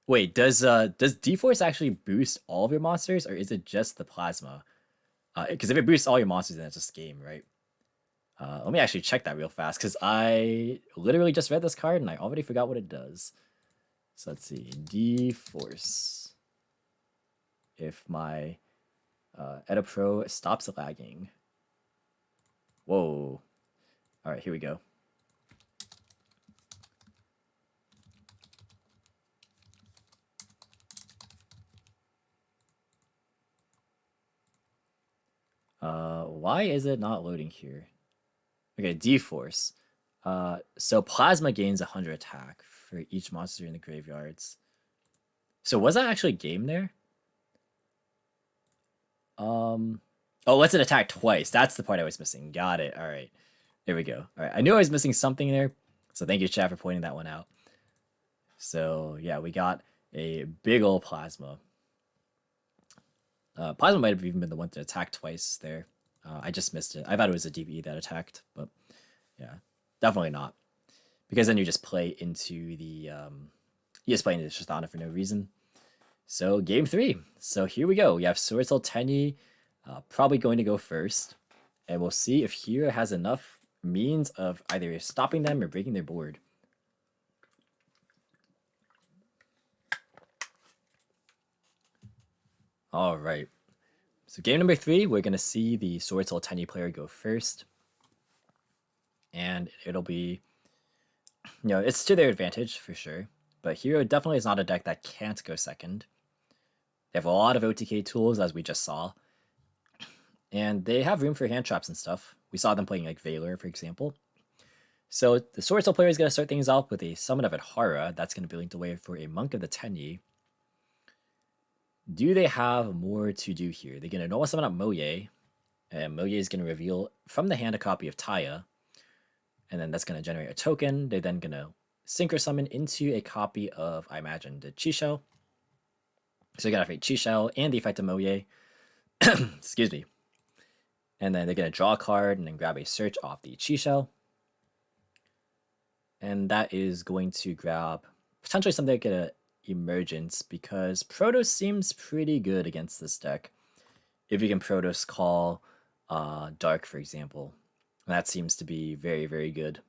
Wait, does D-Force actually boost all of your monsters, or is it just the Plasma? Because if it boosts all your monsters, then it's just game, right? Let me actually check that real fast, because I literally just read this card and I already forgot what it does. So let's see, D-Force. If my Edda Pro stops lagging. Whoa. All right, here we go. Why is it not loading here? Okay, D-Force. So Plasma gains 100 attack for each monster in the graveyards. So was that actually a game there? Oh, let's it attack twice. That's the part I was missing. Got it. All right. There we go. All right. I knew I was missing something there. So thank you, chat, for pointing that one out. So yeah, we got a big old Plasma. Plasma might have even been the one to attack twice there. I just missed it. I thought it was a DBE that attacked, but yeah, definitely not. Because then you just play into the you just play into Shothana for no reason. So game 3. So here we go. We have Swordsoul Tenyi probably going to go first. And we'll see if Hero has enough means of either stopping them or breaking their board. All right. So game number 3, we're going to see the Swordsoul Tenyi player go first. And it'll be, it's to their advantage for sure. But Hero definitely is not a deck that can't go second. They have a lot of OTK tools, as we just saw. And they have room for hand traps and stuff. We saw them playing like Valor, for example. So the Swordsoul player is going to start things off with a Summon of Adhara. That's going to be linked away for a Monk of the Tenyi. Do they have more to do here? They're going to normal summon up Moye. And Moye is going to reveal from the hand a copy of Taya. And then that's going to generate a token. They're then going to synchro summon into a copy of, I imagine, the Chi-Shell. So you got to Chi-Shell and the effect of Moye. Excuse me. And then they're going to draw a card and then grab a search off the Chi-Shell. And that is going to grab potentially something like an Emergence, because Protos seems pretty good against this deck. If you can Protos call Dark, for example. That seems to be very, very good.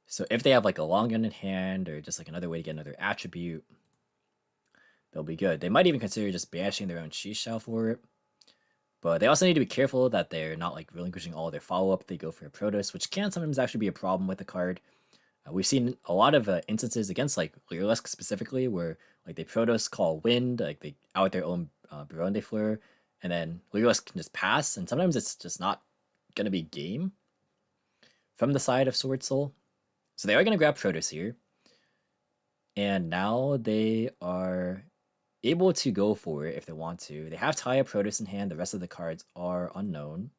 So if they have like a long gun in hand or just like another way to get another attribute, they'll be good. They might even consider just banishing their own Chi-Shell for it. But they also need to be careful that they're not like relinquishing all their follow-up. They go for a Protos, which can sometimes actually be a problem with the card. We've seen a lot of instances against like Lyrilusc specifically where like they Protos call Wind, like they out their own Baronne de Fleur, and then Lyrilusc can just pass, and sometimes it's just not going to be game from the side of Swordsoul. So they are going to grab Protos here. And now they are able to go for it if they want to. They have Taya Protos in hand. The rest of the cards are unknown.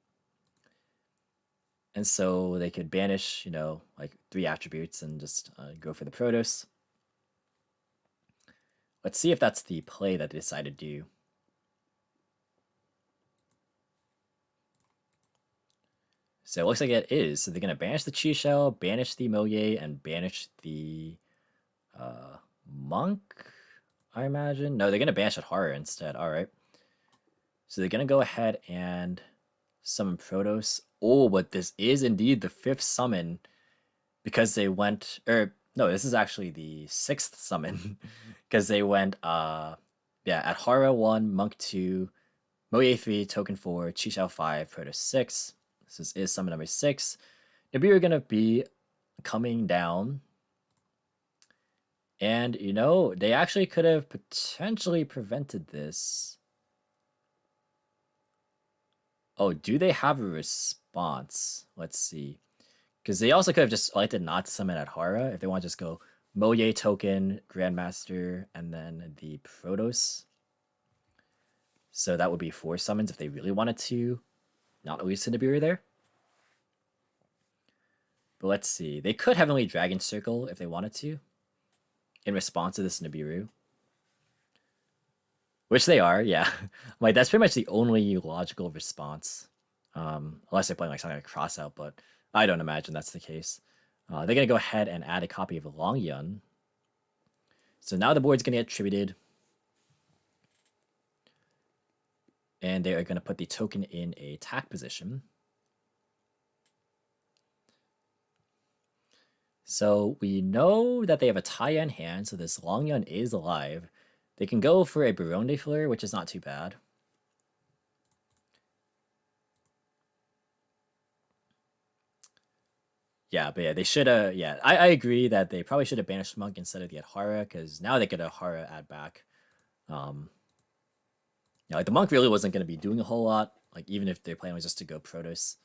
And so they could banish, like 3 attributes and just go for the Protos. Let's see if that's the play that they decided to do. So it looks like it is. So they're going to banish the Chi-Shell, banish the Moye, and banish the Monk, I imagine. No, they're going to banish Adhara instead. All right. So they're going to go ahead and summon Protos. Oh, but this is indeed the 5th summon because they went, no, this is actually the 6th summon because they went, Adhara 1, Monk 2, Moye 3, Token 4, Chi-Shell 5, Protos 6. This is summon number 6. Nibiru are going to be coming down. And, they actually could have potentially prevented this. Oh, do they have a response? Let's see. Because they also could have just elected not to summon Adhara if they want to just go Moye token, Grandmaster, and then the Protos. So that would be 4 summons if they really wanted to not release the Nibiru there. But let's see. They could Heavenly Dragon Circle if they wanted to in response to this Nibiru. Which they are, yeah. Like, that's pretty much the only logical response. Unless they're playing like something like Crossout, but I don't imagine that's the case. They're going to go ahead and add a copy of Long Yun. So now the board's going to get attributed. And they are going to put the token in a attack position. So we know that they have a Taya in hand, so this Long Yun is alive. They can go for a Baronne de Fleur, which is not too bad. Yeah, but yeah, they should have, I agree that they probably should have banished Monk instead of the Adhara, because now they get Adhara add back. Like the monk really wasn't going to be doing a whole lot. Like even if their plan was just to go Protoss.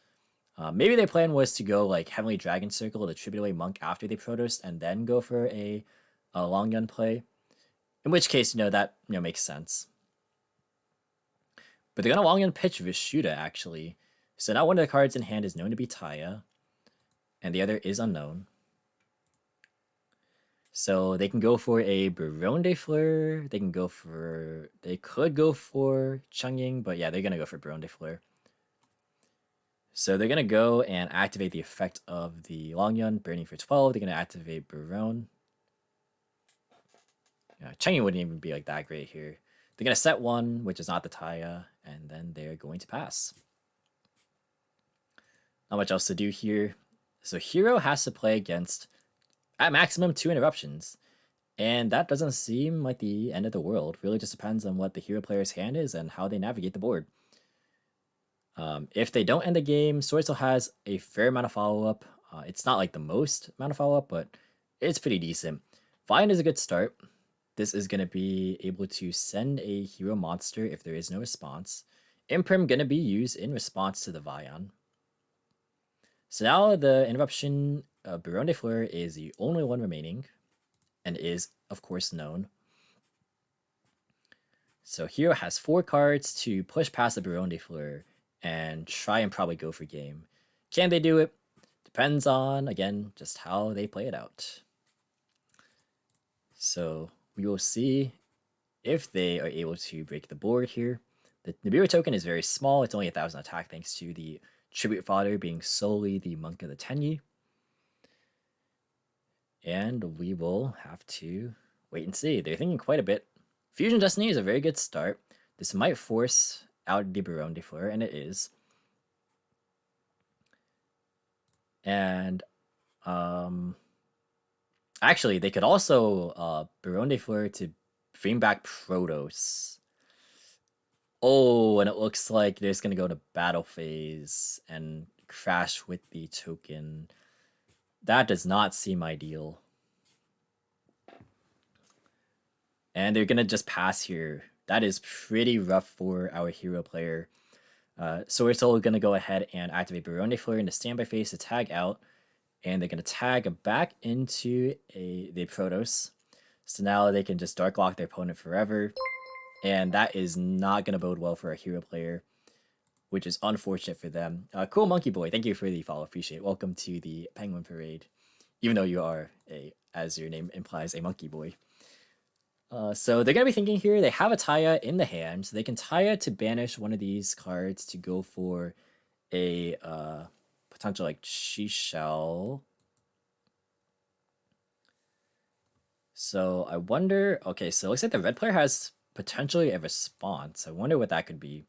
Maybe their plan was to go like Heavenly Dragon Circle to tribute away monk after they Protoss and then go for a long gun play. In which case, that makes sense. But they're gonna long gun pitch Vishuda actually. So now one of the cards in hand is known to be Taya, and the other is unknown. So they can go for a Baronne de Fleur. They could go for Chungying, but yeah, they're gonna go for Baronne de Fleur. So they're gonna go and activate the effect of the Long Yun, burning for 12. They're gonna activate Baronne. Chungying wouldn't even be like that great here. They're gonna set one, which is not the Taya, and then they're going to pass. Not much else to do here. So Hero has to play against, at maximum, 2 interruptions. And that doesn't seem like the end of the world. Really just depends on what the Hero player's hand is and how they navigate the board. If they don't end the game, Swordsoul has a fair amount of follow-up. It's not like the most amount of follow-up, but it's pretty decent. Vine is a good start. This is going to be able to send a hero monster if there is no response. Imprim going to be used in response to the Vion. So now the interruption Baronne de Fleur is the only one remaining and is, of course, known. So Hero has 4 cards to push past the Baronne de Fleur and try and probably go for game. Can they do it? Depends on, again, just how they play it out. So we will see if they are able to break the board here. The Nibiru token is very small. It's only 1,000 attack thanks to the Tribute Fodder being solely the Monk of the Tenyi. And we will have to wait and see. They're thinking quite a bit. Fusion Destiny is a very good start. This might force out the Baronne de Fleur, and it is. And actually, they could also Baronne de Fleur to bring back Protoss. Oh, and it looks like they're just going to go to battle phase and crash with the token. That does not seem ideal. And they're going to just pass here. That is pretty rough for our hero player. Swordsoul is going to go ahead and activate Baronne de Fleur into standby phase to tag out. And they're going to tag back into the Protoss. So now they can just Dark Lock their opponent forever. And that is not going to bode well for a hero player, which is unfortunate for them. Cool Monkey Boy, thank you for the follow. Appreciate it. Welcome to the Penguin Parade. Even though you are, as your name implies, a Monkey Boy. So they're going to be thinking here, they have a Taya in the hand, so they can Taya to banish one of these cards to go for a potential like Shishel. So I wonder, okay, so it looks like the red player has potentially a response. I wonder what that could be.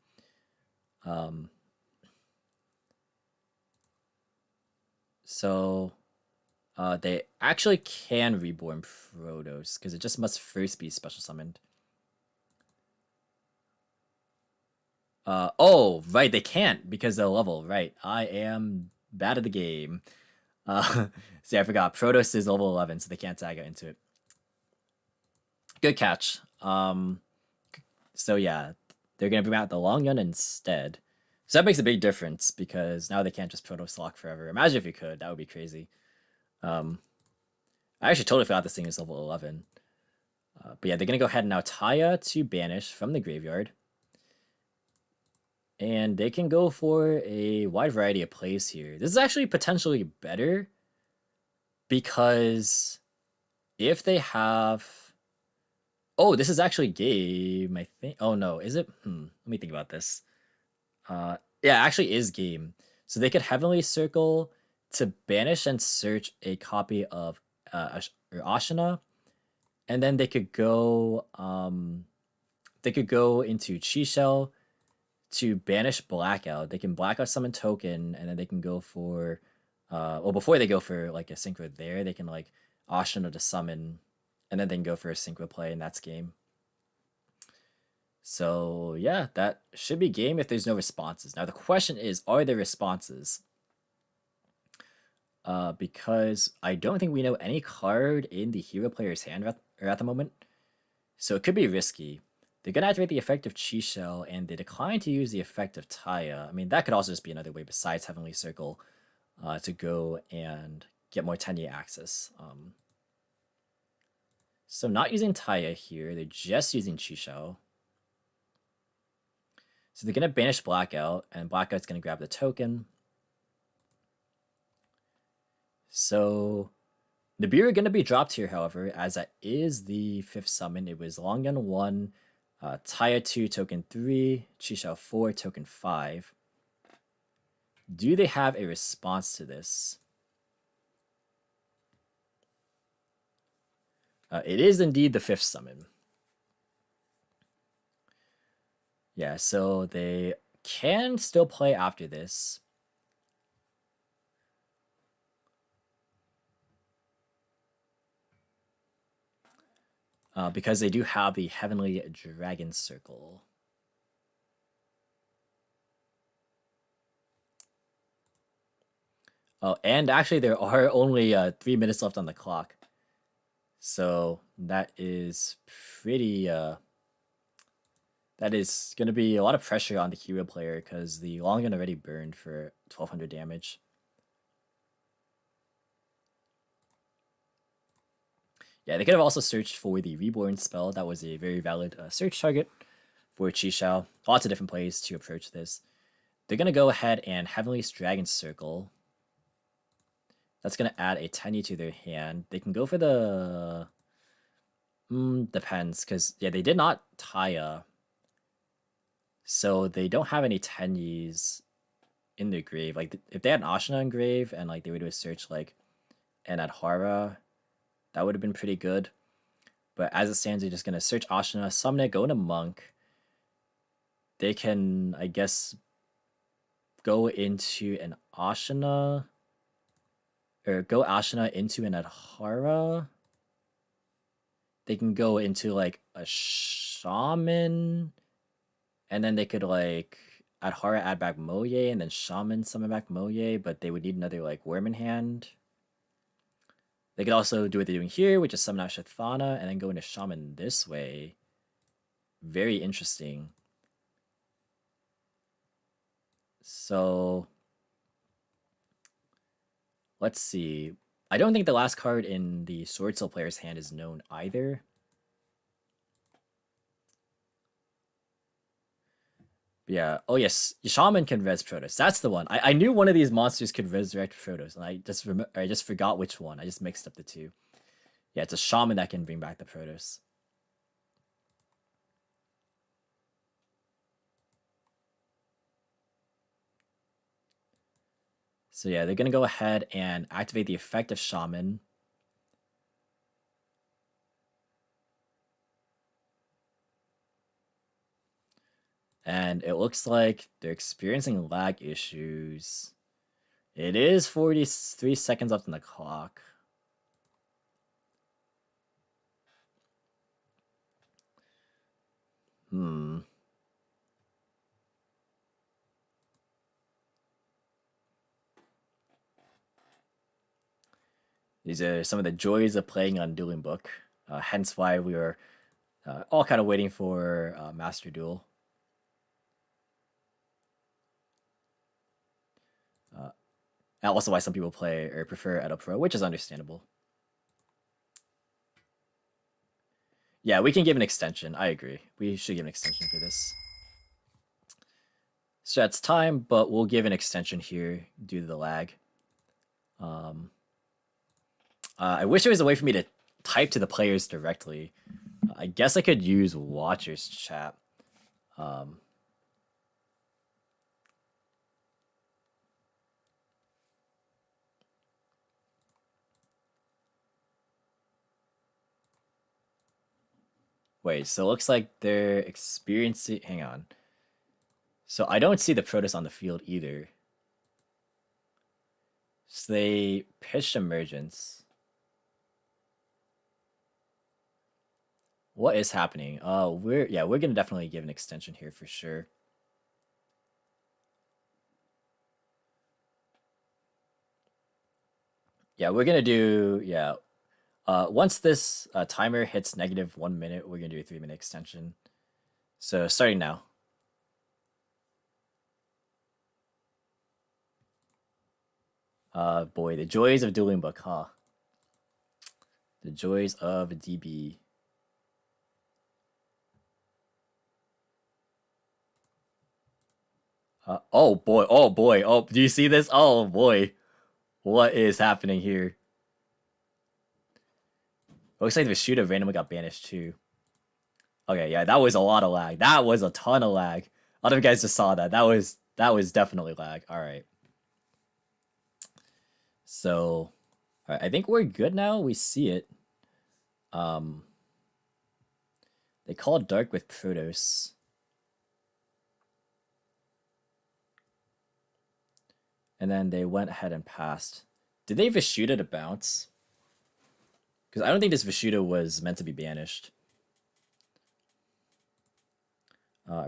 So they actually can reborn Protoss because it just must first be special summoned. Oh, right, they can't because they'll level. Right, I am bad at the game. See, I forgot. Protoss is level 11, so they can't tag it into it. Good catch. So yeah, they're gonna bring out the Long Gun instead. So that makes a big difference because now they can't just Protoss lock forever. Imagine if you could. That would be crazy. I actually totally forgot this thing is level 11. But yeah, they're going to go ahead and now Taya to banish from the graveyard. And they can go for a wide variety of plays here. This is actually potentially better because if they have... Oh, this is actually game, I think. Oh, no. Is it? Let me think about this. Yeah, it actually is game. So they could Heavenly Circle to banish and search a copy of Ashina, and then they could go into Chi Shell to banish Blackout. They can Blackout summon token, and then they can go for well, before they go for like a synchro there, they can like Ashina to summon, and then they can go for a synchro play, and that's game. So yeah, that should be game if there's no responses. Now the question is, are there responses? Because I don't think we know any card in the hero player's hand at the moment. So it could be risky. They're gonna activate the effect of Chi Shell, and they decline to use the effect of Taya. I mean, that could also just be another way besides Heavenly Circle to go and get more Tenyi access. So not using Taya here, they're just using Chi Shell. So they're gonna banish Blackout, and Blackout's gonna grab the token. So Nibiru gonna be dropped here, however, as that is the 5th summon. It was Long Gun 1, Taya 2, token 3, Chi Shell 4, token 5. Do they have a response to this? It is indeed the 5th summon. Yeah, so they can still play after this. Because they do have the Heavenly Dragon Circle. Oh, and actually there are only 3 minutes left on the clock. So that is pretty... that is going to be a lot of pressure on the hero player because the long gun already burned for 1200 damage. Yeah, they could have also searched for the Reborn spell. That was a very valid search target for Chi Shao. Lots of different plays to approach this. They're going to go ahead and Heavenly Dragon Circle. That's going to add a Tenyi to their hand. They can go for the... depends, because, yeah, they did not Taya. So they don't have any Tenyis in their grave. Like, if they had an Ashina in grave and, like, they would do a search, like, an Adhara, that would have been pretty good. But as it stands, they're just going to search Ashina, summon it, go into Monk. They can, I guess, go into an Ashina, or go Ashina into an Adhara. They can go into, like, a Shaman, and then they could, like, Adhara add back Moye, and then Shaman summon back Moye, but they would need another, like, Worm in hand. They could also do what they're doing here, which is summon out Shathana, and then go into Shaman this way. Very interesting. So, let's see. I don't think the last card in the Swordsoul player's hand is known either. Yeah. Oh yes, Shaman can res Protoss. That's the one. I knew one of these monsters could resurrect Protoss, and I just forgot which one. I just mixed up the two. Yeah, it's a Shaman that can bring back the Protoss. So yeah, they're gonna go ahead and activate the effect of Shaman. And it looks like they're experiencing lag issues. It is 43 seconds left on the clock. These are some of the joys of playing on Dueling Book. Hence why we were all kind of waiting for Master Duel. And also why some people play or prefer Edo Pro, which is understandable. Yeah, we can give an extension. I agree. We should give an extension for this. So that's time, but we'll give an extension here due to the lag. I wish there was a way for me to type to the players directly. I guess I could use Watcher's chat. Wait, so it looks like they're experiencing... Hang on. So I don't see the Protoss on the field either. So they pitched Emergence. What is happening? We're gonna definitely give an extension here for sure. Yeah, we're gonna do once this timer hits -1 minute, we're gonna do a 3-minute extension. So starting now. Boy, the joys of dueling book, huh? The joys of DB. Oh boy, oh boy, oh, do you see this? Oh boy. What is happening here? Looks like the shooter randomly got banished too. Okay, yeah, that was a lot of lag. That was a ton of lag. A lot of you guys just saw that. That was definitely lag. Alright. So alright, I think we're good now. We see it. They called Dark with Protos. And then they went ahead and passed. Did they Vishuda to bounce? Because I don't think this Vishuda was meant to be banished.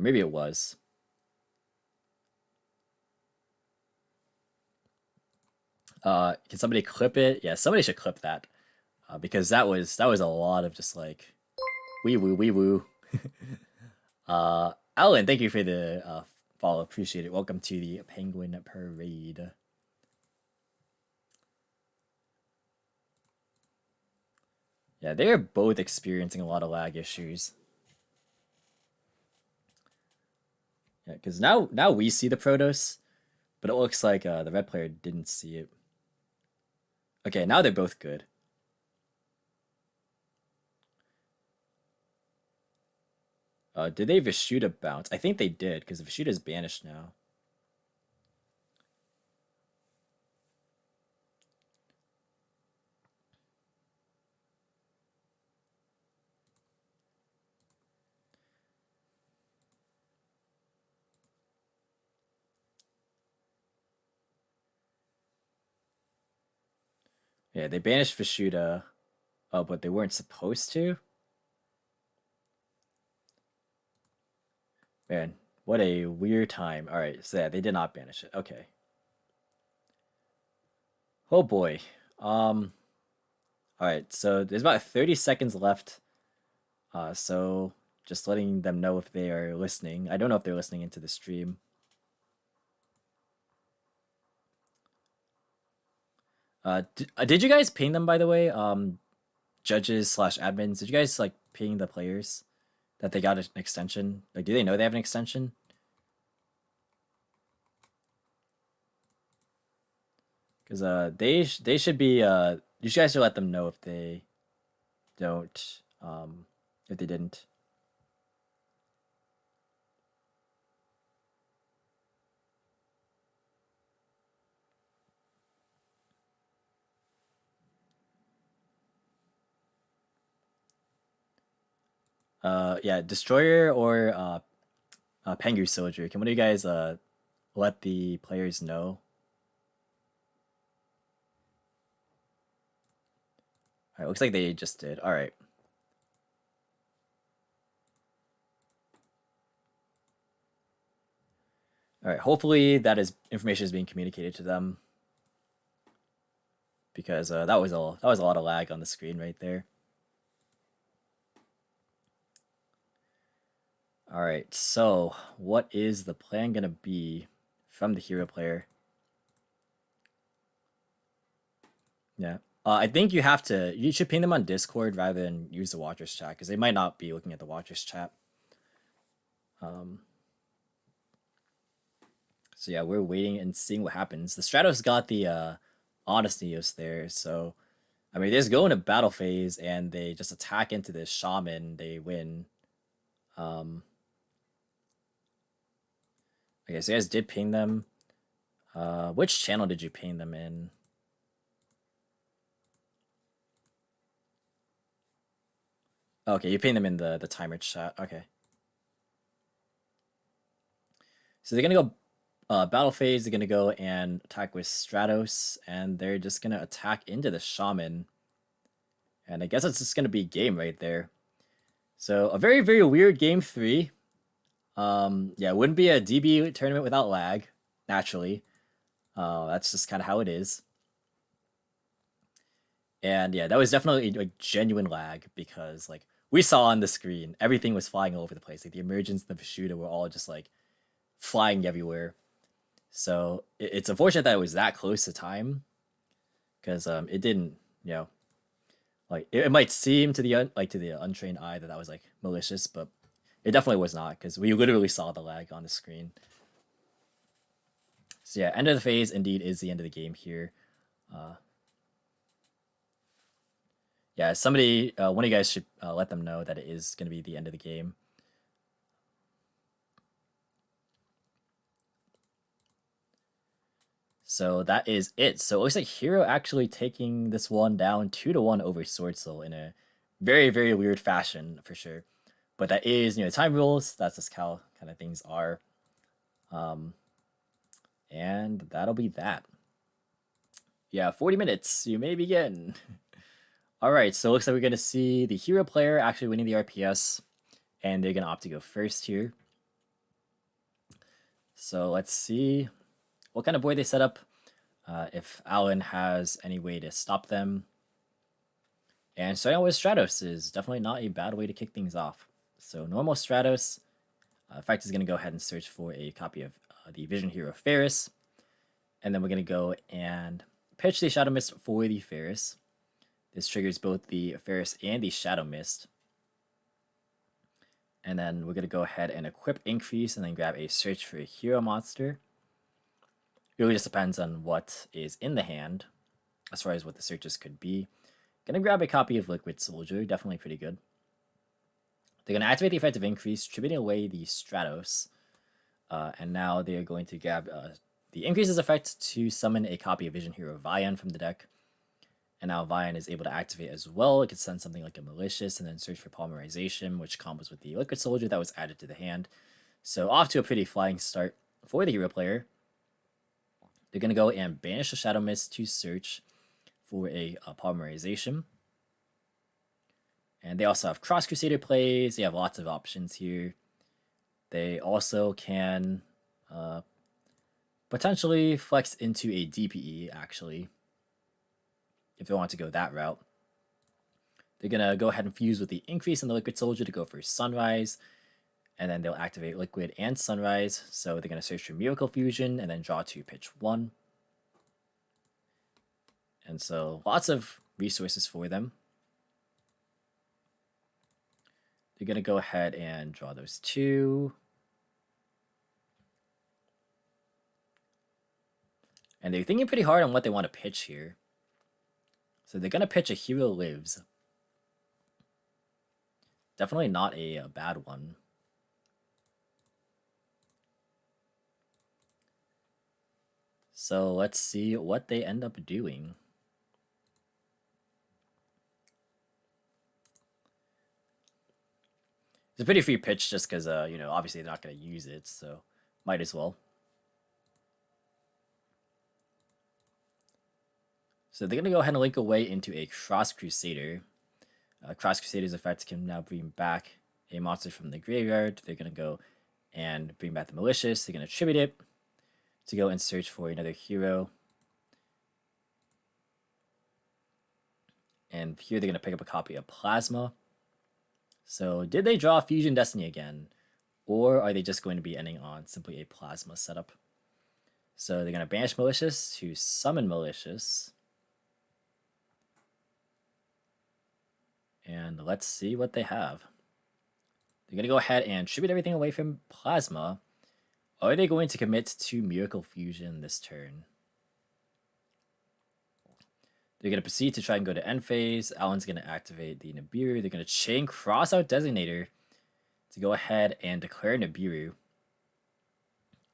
Maybe it was. Can somebody clip it? Yeah, somebody should clip that. Because that was a lot of just like wee woo wee woo. Alan, thank you for the follow. Appreciate it. Welcome to the Penguin Parade. Yeah, they are both experiencing a lot of lag issues. Yeah, because now we see the Protoss, but it looks like the red player didn't see it. Okay, now they're both good. Did they Vishuda bounce? I think they did, because Vishuda is banished now. Yeah, they banished Vishuda. Oh, but they weren't supposed to? Man, what a weird time. Alright, so yeah, they did not banish it. Okay. Oh boy. Alright, so there's about 30 seconds left. So just letting them know if they are listening. I don't know if they're listening into the stream. Did you guys ping them, by the way? Judges / admins, did you guys like ping the players that they got an extension? Like, do they know they have an extension? Because they should be you guys should let them know if they don't if they didn't. Yeah, Destroyer or Pengu Soldier. Can one of you guys let the players know? Alright, looks like they just did. Alright. Alright, hopefully that information is being communicated to them. Because that was a lot of lag on the screen right there. Alright, so what is the plan gonna be from the hero player? Yeah. I think you should ping them on Discord rather than use the Watchers chat, because they might not be looking at the Watchers chat. So yeah, we're waiting and seeing what happens. The Stratos got the Honest Neos there, so I mean, they just go into battle phase and they just attack into this Shaman, they win. Okay, so you guys did ping them. Which channel did you ping them in? Okay, you pinged them in the timer chat. Okay. So they're gonna go battle phase. They're gonna go and attack with Stratos, and they're just gonna attack into the Shaman. And I guess it's just gonna be game right there. So a very, very weird game 3. Yeah, it wouldn't be a DB tournament without lag, naturally. That's just kind of how it is. And yeah, that was definitely like genuine lag, because like we saw on the screen, everything was flying all over the place. Like the emergence and the Vishuda were all just like flying everywhere. So it's unfortunate that it was that close to time, because it didn't, you know, like it might seem to the untrained eye that was like malicious, but it definitely was not, because we literally saw the lag on the screen. So yeah, end of the phase indeed is the end of the game here. Yeah, somebody, one of you guys should let them know that it is going to be the end of the game. So that is it. So it looks like Hero actually taking this one down 2-1 over Swordsoul in a very, very weird fashion for sure. But that is, time rules. That's just how kind of things are. And that'll be that. Yeah, 40 minutes. You may begin. All right, so it looks like we're going to see the Hero player actually winning the RPS. And they're going to opt to go first here. So let's see what kind of board they set up. If Alan has any way to stop them. And starting out with Stratos is definitely not a bad way to kick things off. So normal Stratos, in fact, is going to go ahead and search for a copy of the Vision Hero Ferris. And then we're going to go and pitch the Shadow Mist for the Ferris. This triggers both the Ferris and the Shadow Mist. And then we're going to go ahead and equip Increase and then grab a search for a hero monster. It really just depends on what is in the hand as far as what the searches could be. Gonna grab a copy of Liquid Soldier, definitely pretty good. They're gonna activate the effect of Increase, tributing away the Stratos. And now they are going to grab the Increase's effect to summon a copy of Vision Hero Vian from the deck. And now Vian is able to activate as well. It could send something like a Malicious and then search for Polymerization, which combos with the Liquid Soldier that was added to the hand. So off to a pretty flying start for the hero player. They're going to go and banish the Shadow Mist to search for a Polymerization. And they also have Cross Crusader plays. They have lots of options here. They also can potentially flex into a DPE, actually, if they want to go that route. They're going to go ahead and fuse with the Increase in the Liquid Soldier to go for Sunrise. And then they'll activate Liquid and Sunrise. So they're going to search for Miracle Fusion and then draw to pitch 1. And so lots of resources for them. They're going to go ahead and draw those 2. And they're thinking pretty hard on what they want to pitch here. So they're going to pitch a Hero Lives. Definitely not a bad one. So let's see what they end up doing. It's a pretty free pitch just because, obviously they're not going to use it, so might as well. So they're going to go ahead and link away into a Cross Crusader. Cross Crusader's effect can now bring back a monster from the graveyard. They're going to go and bring back the Malicious. They're going to tribute it to go and search for another hero. And here they're going to pick up a copy of Plasma. So did they draw Fusion Destiny again? Or are they just going to be ending on simply a Plasma setup? So they're going to banish Malicious to summon Malicious. And let's see what they have. They're going to go ahead and tribute everything away from Plasma. Are they going to commit to Miracle Fusion this turn? They're going to proceed to try and go to end phase. Alan's going to activate the Nibiru. They're going to chain Crossout Designator to go ahead and declare Nibiru.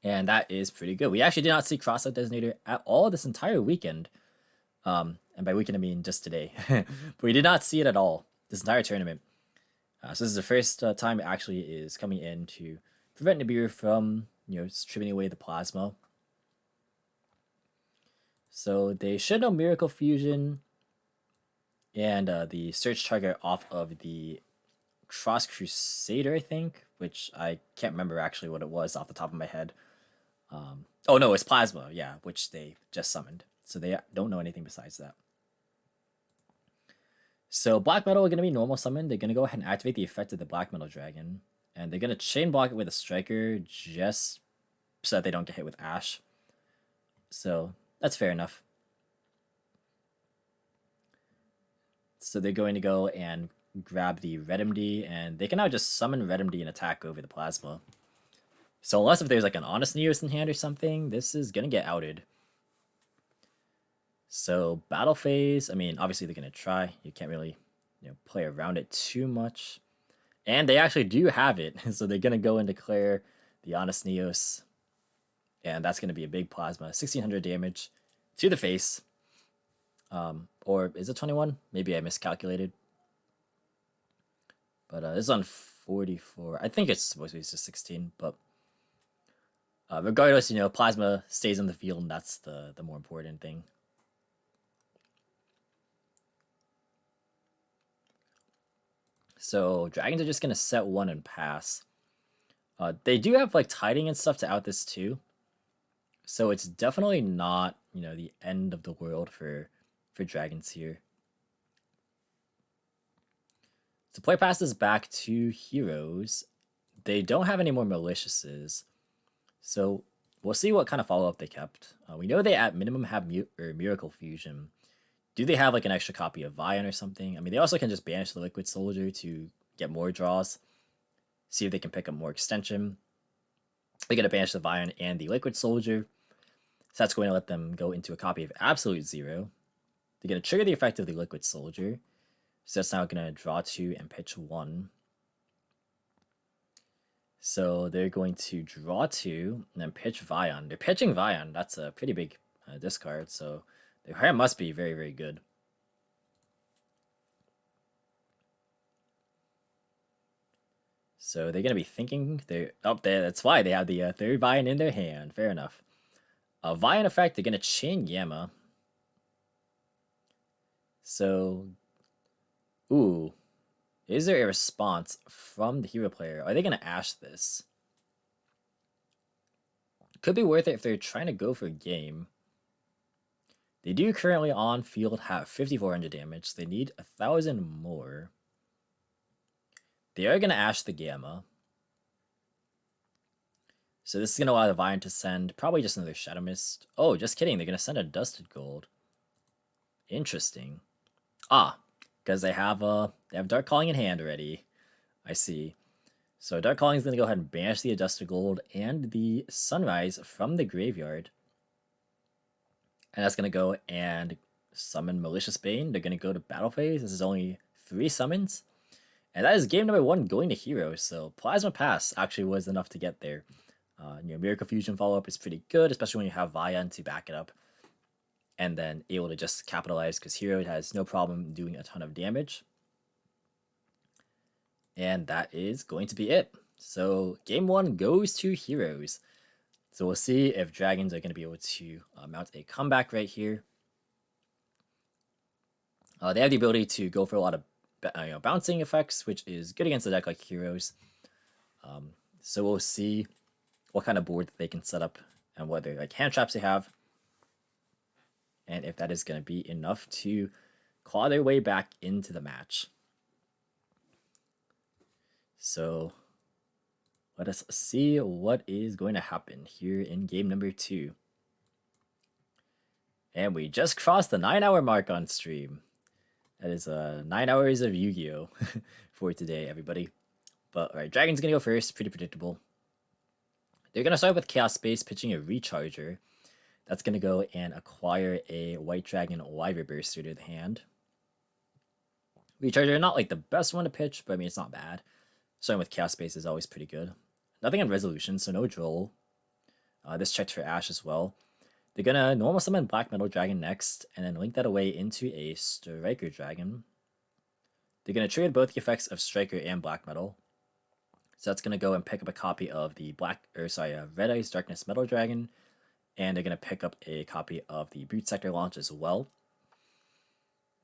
And that is pretty good. We actually did not see Crossout Designator at all this entire weekend. And by weekend, I mean just today. But we did not see it at all this entire tournament. So this is the first time it actually is coming in to prevent Nibiru from, tributing away the Plasma. So they should know Miracle Fusion and the search target off of the Cross Crusader, I think, which I can't remember actually what it was off the top of my head. Oh no, it's Plasma, yeah, which they just summoned. So they don't know anything besides that. So black metal are going to be normal summon. They're going to go ahead and activate the effect of the black metal dragon. And they're going to chain block it with a striker just so that they don't get hit with Ash. So that's fair enough. So they're going to go and grab the Red MD, and they can now just summon Red MD and attack over the Plasma. So unless if there's like an Honest Neos in hand or something, this is going to get outed. So battle phase, I mean, obviously they're going to try. You can't really, play around it too much. And they actually do have it. So they're going to go and declare the Honest Neos. And that's going to be a big Plasma. 1600 damage to the face. Or is it 21? Maybe I miscalculated. But this is on 44. I think it's supposed to be just 16. But regardless, Plasma stays on the field, and that's the more important thing. So dragons are just going to set 1 and pass. They do have like tiding and stuff to out this too. So it's definitely not, the end of the world for dragons here. So play passes back to heroes. They don't have any more maliciouses. So we'll see what kind of follow-up they kept. We know they at minimum have Miracle Fusion. Do they have like an extra copy of Vion or something? I mean, they also can just banish the Liquid Soldier to get more draws. See if they can pick up more extension. They're going to banish the Vion and the Liquid Soldier. So that's going to let them go into a copy of Absolute Zero. They're going to trigger the effect of the Liquid Soldier. So that's now going to draw 2 and pitch 1. So they're going to draw 2 and then pitch Vion. They're pitching Vion. That's a pretty big discard. So their hand must be very, very good. So they're going to be thinking they're up there. That's why they have the third Vion in their hand. Fair enough. Vion effect, they're going to chain Gamma. So, ooh, is there a response from the hero player? Are they going to Ash this? Could be worth it if they're trying to go for a game. They do currently on field have 5,400 damage. They need 1,000 more. They are going to Ash the Gamma. So this is going to allow the Vion to send probably just another Shadow Mist. Oh, just kidding. They're going to send a Dusted Gold. Interesting. Because they have Dark Calling in hand already. I see. So Dark Calling is going to go ahead and banish the Dusted Gold and the Sunrise from the graveyard. And that's going to go and summon Malicious Bane. They're going to go to battle phase. This is only 3 summons. And that is game number 1 going to hero. So Plasma Pass actually was enough to get there. Miracle Fusion follow-up is pretty good, especially when you have Vion to back it up. And then able to just capitalize because hero has no problem doing a ton of damage. And that is going to be it. So game 1 goes to heroes. So we'll see if dragons are going to be able to mount a comeback right here. They have the ability to go for a lot of bouncing effects, which is good against a deck like heroes. So we'll see what kind of board they can set up and what their hand traps they have. And if that is going to be enough to claw their way back into the match. So let us see what is going to happen here in game number 2. And we just crossed the 9-hour mark on stream. That is 9 hours of Yu-Gi-Oh! For today, everybody. But alright, Dragon's going to go first. Pretty predictable. They're going to start with Chaos Space, pitching a Recharger. That's going to go and acquire a White Dragon Wyver Burster to the hand. Recharger, not like the best one to pitch, but I mean, it's not bad. Starting with Chaos Space is always pretty good. Nothing on Resolution, so no Droll. This checked for Ash as well. They're going to normal summon Black Metal Dragon next, and then link that away into a Striker Dragon. They're going to trigger both the effects of Striker and Black Metal. So that's going to go and pick up a copy of the Red Eyes Darkness Metal Dragon, and they're going to pick up a copy of the Boot Sector launch as well.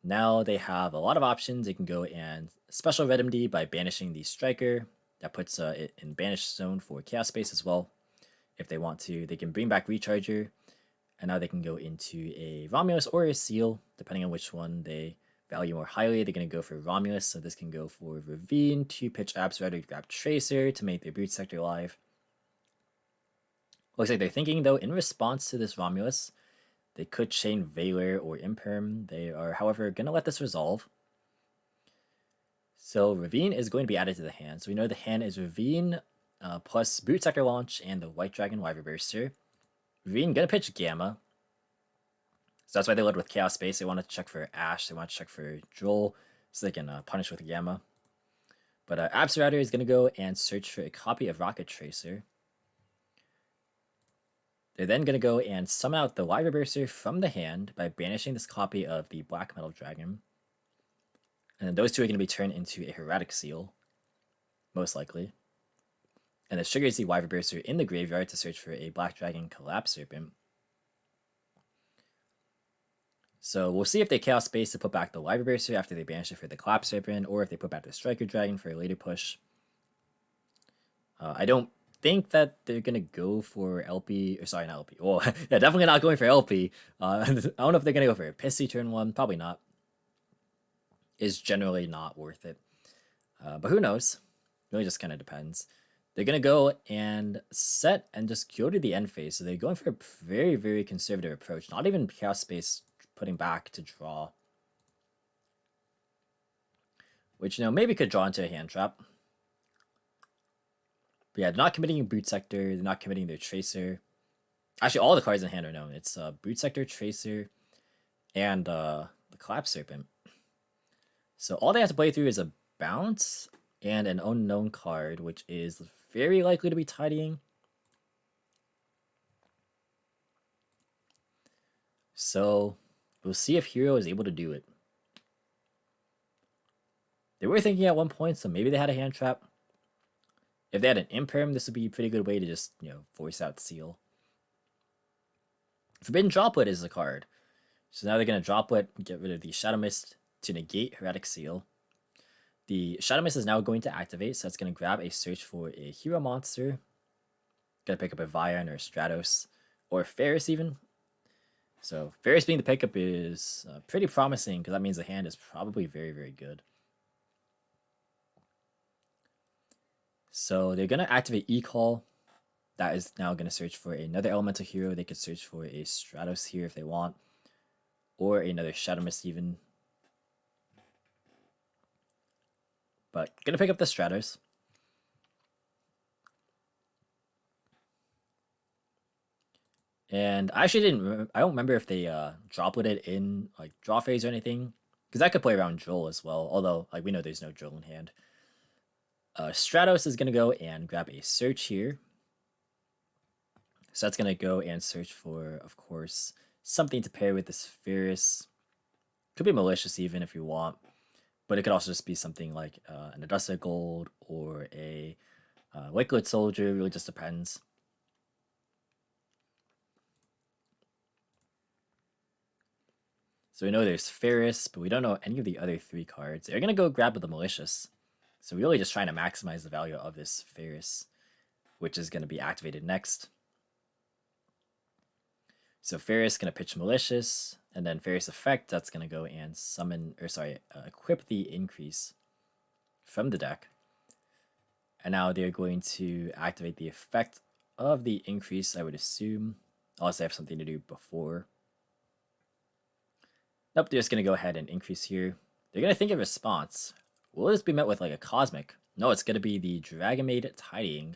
Now they have a lot of options. They can go and special Red MD by banishing the Striker. That puts it in Banished Zone for Chaos Space as well. If they want to, they can bring back Recharger. And now they can go into a Romulus or a Seal, depending on which one they value more highly, they're going to go for Romulus, so this can go for Ravine to pitch Absorber to grab Tracer to make their Boot Sector live. Looks like they're thinking, though, in response to this Romulus, they could chain Valor or Imperm. They are, however, going to let this resolve. So Ravine is going to be added to the hand. So we know the hand is Ravine plus Boot Sector Launch and the White Dragon Wyvern Burster. Ravine going to pitch Gamma. So that's why they led with Chaos Space. They want to check for Ash. They want to check for Droll so they can punish with Gamma. But Absorber is going to go and search for a copy of Rocket Tracer. They're then going to go and summon out the Wyvern Burster from the hand by banishing this copy of the Black Metal Dragon. And then those two are going to be turned into a Heretic Seal, most likely. And this triggers the Wyvern Burster in the graveyard to search for a Black Dragon Collapse Serpent. So we'll see if they Chaos Space to put back the Wyvern Burster after they banish it for the Collapse Serpent, or if they put back the Striker Dragon for a later push. I don't think that they're going to go for LP, or sorry, not LP. Well, yeah, definitely not going for LP. I don't know if they're going to go for a Pissy turn 1, probably not. Is generally not worth it. But who knows? Really just kind of depends. They're going to go and set and just go to the end phase. So they're going for a very, very conservative approach. Not even Chaos Space putting back to draw. Which, maybe could draw into a hand trap. But yeah, they're not committing Boot Sector. They're not committing their Tracer. Actually, all the cards in hand are known. It's Boot Sector, Tracer, and the Collapse Serpent. So all they have to play through is a bounce and an unknown card, which is very likely to be Tidying. So we'll see if Hero is able to do it. They were thinking at one point, so maybe they had a hand trap. If they had an Imperm, this would be a pretty good way to just, force out Seal. Forbidden Droplet is a card. So now they're going to Droplet, get rid of the Shadow Mist to negate Heretic Seal. The Shadow Mist is now going to activate, so it's going to grab a search for a hero monster. Going to pick up a Vion or a Stratos, or a Ferris even. So Ferris being the pickup is pretty promising, because that means the hand is probably very, very good. So they're going to activate E-Call. That is now going to search for another elemental hero. They could search for a Stratos here if they want, or another Shadow Mist even. But gonna pick up the Stratos. And I actually I don't remember if they dropleted in like draw phase or anything, because that could play around Droll as well. Although we know there's no Droll in hand. Stratos is gonna go and grab a search here. So that's gonna go and search for, of course, something to pair with this Ferris. Could be Malicious even if you want. But it could also just be something like an Adusted Gold or a Liquid Soldier. It really just depends. So we know there's Ferris, but we don't know any of the other 3 cards. They're going to go grab with the Malicious. So we're really just trying to maximize the value of this Ferris, which is going to be activated next. So Ferris is going to pitch Malicious. And then Ferris Effect, that's going to go and equip the Increase from the deck. And now they're going to activate the effect of the Increase, I would assume. Unless they have something to do before. Nope, they're just going to go ahead and Increase here. They're going to think of response. Will this be met with like a Cosmic? No, it's going to be the Dragon Maid Tidying.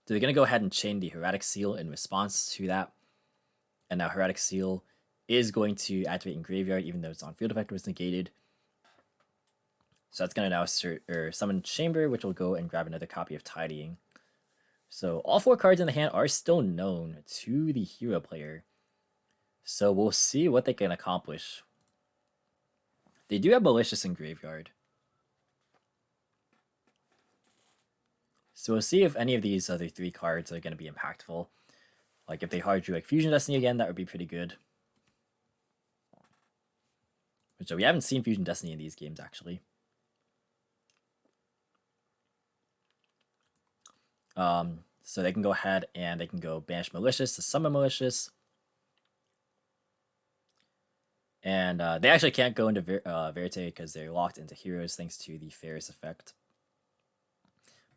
So they're going to go ahead and chain the Heretic Seal in response to that. And now Heretic Seal is going to activate in Graveyard, even though its on-field effect was negated. So that's going to now summon Chamber, which will go and grab another copy of Tidying. So all 4 cards in the hand are still known to the hero player. So we'll see what they can accomplish. They do have Malicious in Graveyard. So we'll see if any of these other 3 cards are going to be impactful. Like if they hard drew like Fusion Destiny again, that would be pretty good. Which we haven't seen Fusion Destiny in these games actually. So they can go ahead and they can go banish Malicious to summon Malicious. And they actually can't go into Verite because they're locked into heroes thanks to the Ferris effect.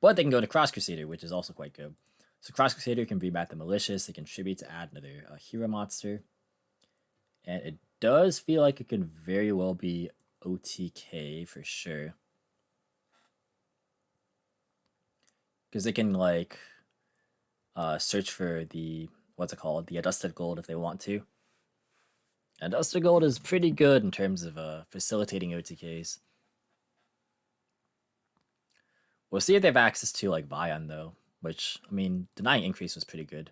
But they can go to Cross Crusader, which is also quite good. So Cross Crusader can bring back the Malicious. They can tribute to add another hero monster. And it does feel like it can very well be OTK for sure. Because they can like search for the, what's it called? The Adusted Gold if they want to. And Adusted Gold is pretty good in terms of facilitating OTKs. We'll see if they have access to like Vion though, which, I mean, denying increase was pretty good.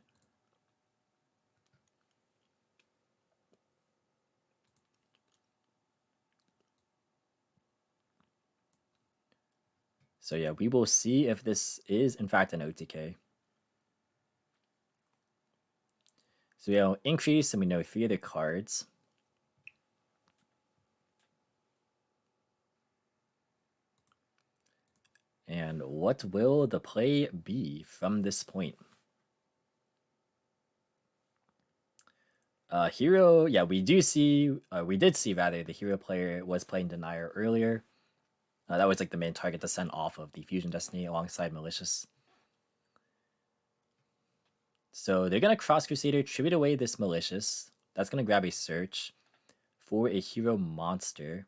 So yeah, we will see if this is in fact an OTK. So we know increase and we know 3 other cards. And what will the play be from this point? Hero, yeah, we did see rather the hero player was playing Denier earlier. That was like the main target to send off of the Fusion Destiny alongside Malicious. So they're gonna Cross Crusader, tribute away this Malicious. That's gonna grab a search for a hero monster.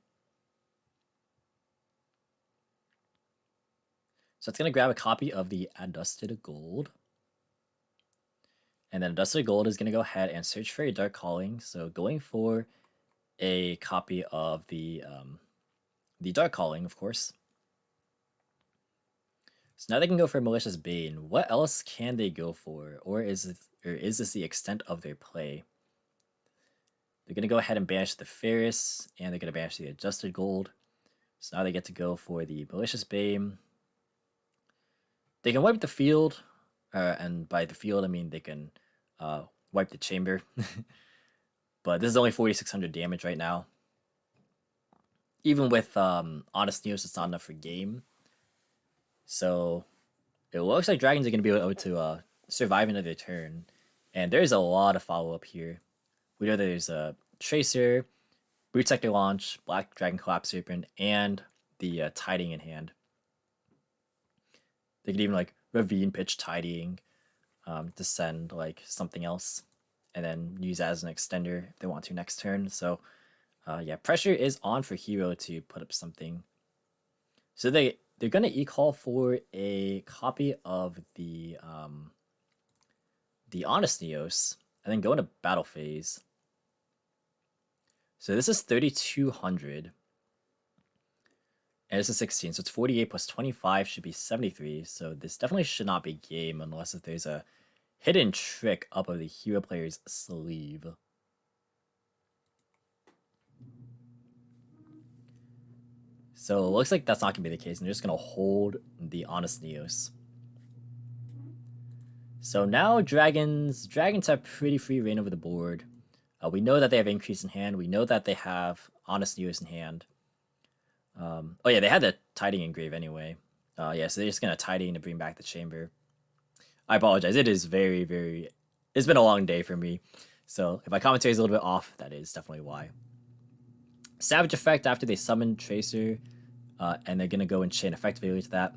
So it's gonna grab a copy of the Adusted Gold. And then Adusted Gold is gonna go ahead and search for a Dark Calling. So going for a copy of the Dark Calling, of course. So now they can go for Malicious Bane. What else can they go for? Or is this the extent of their play? They're gonna go ahead and banish the Ferris, and they're gonna banish the Adusted Gold. So now they get to go for the Malicious Bane. They can wipe the field, and by the field I mean they can wipe the chamber. But this is only 4,600 damage right now. Even with Honest News, it's not enough for game. So it looks like dragons are going to be able to survive another turn. And there's a lot of follow-up here. We know there's a Tracer, Brute Sector Launch, Black Dragon Collapse Serpent, and the Tiding in hand. They could even like Ravine Pitch Tidying to send like something else. And then use that as an extender if they want to next turn. So yeah, pressure is on for Hero to put up something. So they're gonna e-call for a copy of the Honest Neos and then go into battle phase. So this is 3,200. And this is 16, so it's 48 plus 25 should be 73. So this definitely should not be game unless if there's a hidden trick up of the hero player's sleeve. So it looks like that's not going to be the case, and they're just going to hold the Honest Neos. So now dragons have pretty free reign over the board. We know that they have increase in hand. We know that they have Honest Neos in hand. Oh yeah, they had the Tiding engrave anyway. Yeah, so they're just going to Tiding to bring back the chamber. I apologize. It is very, very... It's been a long day for me. So if my commentary is a little bit off, that is definitely why. Savage effect after they summon Tracer. And they're going to go and chain effect value to that.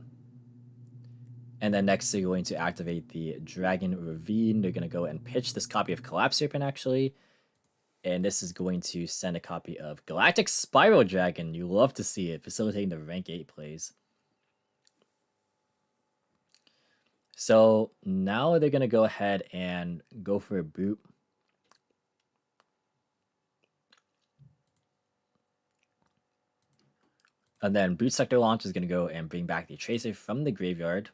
And then next they're going to activate the Dragon Ravine. They're going to go and pitch this copy of Collapse Serpent actually. And this is going to send a copy of Galactic Spiral Dragon. You love to see it, facilitating the rank 8 plays. So now they're going to go ahead and go for a boot. And then Boot Sector Launch is going to go and bring back the Tracer from the graveyard.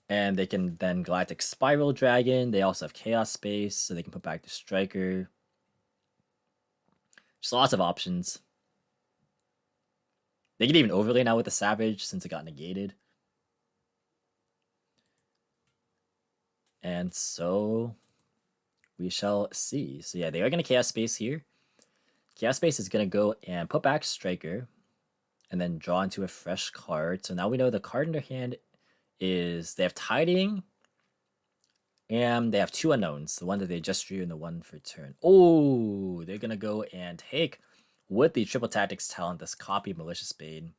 And they can then Galactic Spiral Dragon. They also have Chaos Space, so they can put back the Striker. Just lots of options. They can even overlay now with the Savage since it got negated. And so we shall see. So yeah, they are going to Chaos Space here. Chaos Space is going to go and put back Striker and then draw into a fresh card. So now we know the card in their hand is they have Tiding And they have two unknowns, the one that they just drew and the one for turn. Oh, they're going to go and take, with the triple tactics talent, this copy Malicious Bane.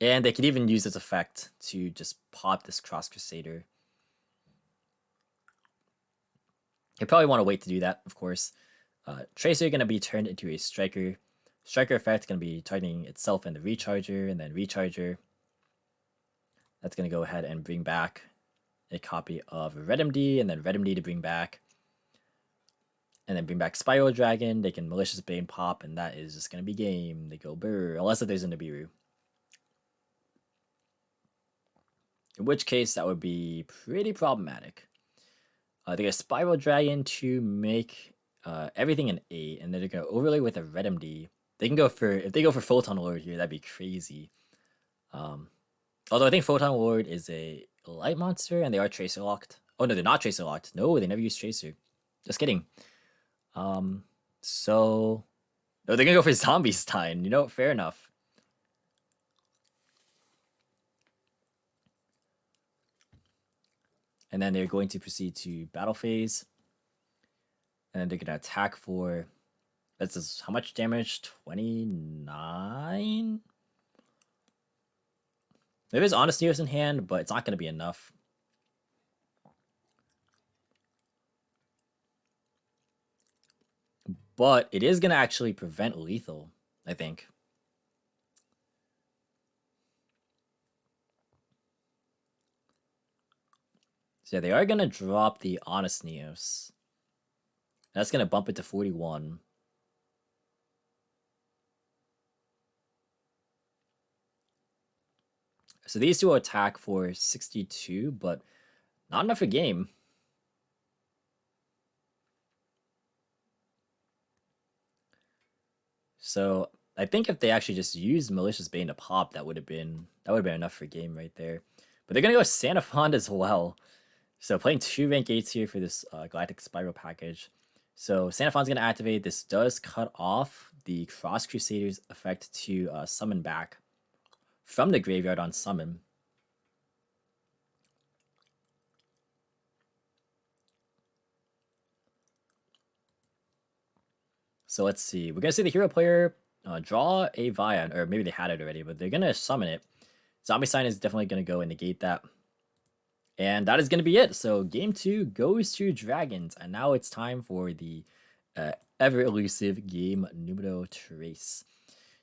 And they could even use this effect to just pop this Cross Crusader. You probably want to wait to do that, of course. Tracer going to be turned into a Striker. Striker effect going to be targeting itself and the Recharger, and then Recharger. That's going to go ahead and bring back a copy of Red MD, and then Red MD to bring back. And then bring back Spiral Dragon. They can Malicious Bane pop, and that is just going to be game. They go brr, unless if there's a Nibiru. In which case, that would be pretty problematic. They get Spiral Dragon to make everything an 8, and then they're going to overlay with a Red MD. They can go for, if they go for Photon Lord here, that'd be crazy. Although I think Photon Lord is a light monster, and they are Tracer locked. Oh no, they're not Tracer locked. No, they never use Tracer. Just kidding. So, no, they're gonna go for Zombie Stein. You know, fair enough. And then they're going to proceed to battle phase. And then they're going to attack for, that's just how much damage? 29? There is Honest Neos in hand, but it's not going to be enough. But it is going to actually prevent lethal, I think. So yeah, they are going to drop the Honest Neos. That's going to bump it to 41. So these two will attack for 62, but not enough for game. So I think if they actually just used Malicious Bane to pop, that would have been enough for game right there. But they're gonna go Santa Fond as well. So playing 2 rank 8s here for this Galactic Spiral package. So Santa Fond's gonna activate. This does cut off the Cross Crusaders effect to summon back from the graveyard on summon. So let's see. We're gonna see the hero player draw a Vion, or maybe they had it already, but they're gonna summon it. Zombie Sign is definitely gonna go and negate that. And that is going to be it. So game 2 goes to Dragons. And now it's time for the ever elusive game numero tres.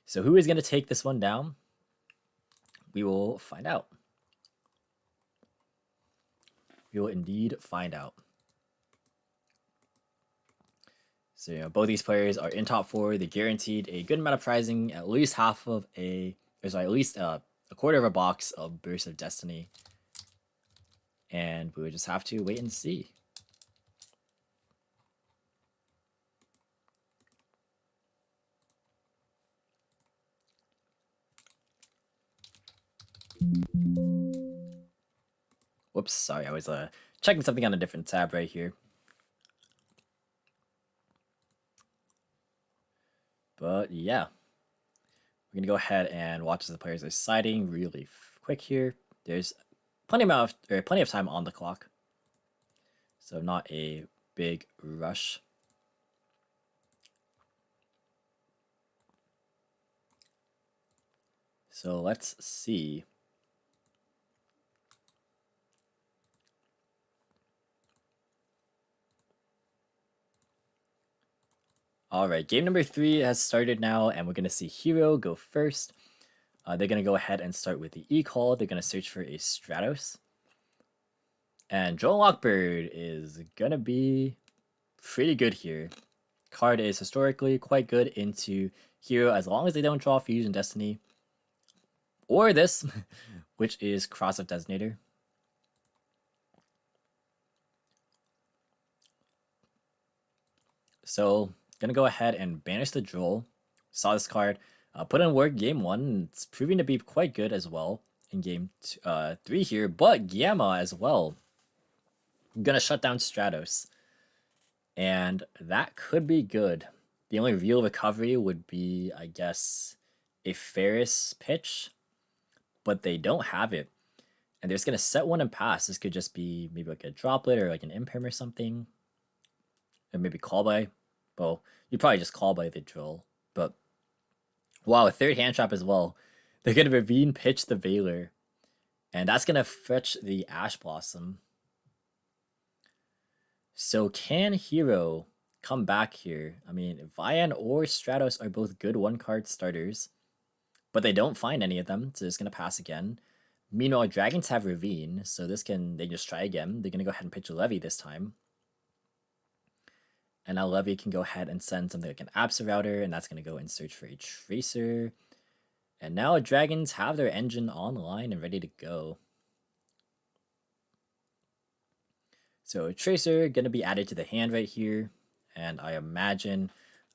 So who is going to take this one down? We will find out. We will indeed find out. So, you know, both these players are in top 4. They guaranteed a good amount of prizing, at least half of a, or sorry, at least a quarter of a box of Burst of Destiny. And we would just have to wait and see. Whoops, sorry, I was checking something on a different tab right here. But yeah, we're gonna go ahead and watch as the players are siding really quick here. There's plenty of time on the clock, so not a big rush. So let's see. All right, game number 3 has started now, and we're gonna see Hero go first. They're gonna go ahead and start with the E-Call. They're gonna search for a Stratos. And Joel Lockbird is gonna be pretty good here. Card is historically quite good into Hero as long as they don't draw Fusion Destiny. Or this, which is Cross of Designator. So, gonna go ahead and banish the Droll. Saw this card. Put in work game 1. It's proving to be quite good as well in game 3 here. But Gamma as well. I'm gonna shut down Stratos. And that could be good. The only real recovery would be, I guess, a Ferris pitch. But they don't have it. And they're just gonna set one and pass. This could just be maybe like a droplet or like an imperm or something. And maybe call by. Well, you probably just call by the drill. But wow, a third hand trap as well. They're gonna ravine pitch the Veiler. And that's gonna fetch the Ash Blossom. So can Hero come back here? I mean, Vian or Stratos are both good one-card starters, but they don't find any of them, so it's gonna pass again. Meanwhile, Dragons have Ravine, so they just try again. They're gonna go ahead and pitch a Levy this time. And now Levy can go ahead and send something like an Absa Router, and that's gonna go and search for a Tracer. And now Dragons have their engine online and ready to go. So Tracer gonna be added to the hand right here, and I imagine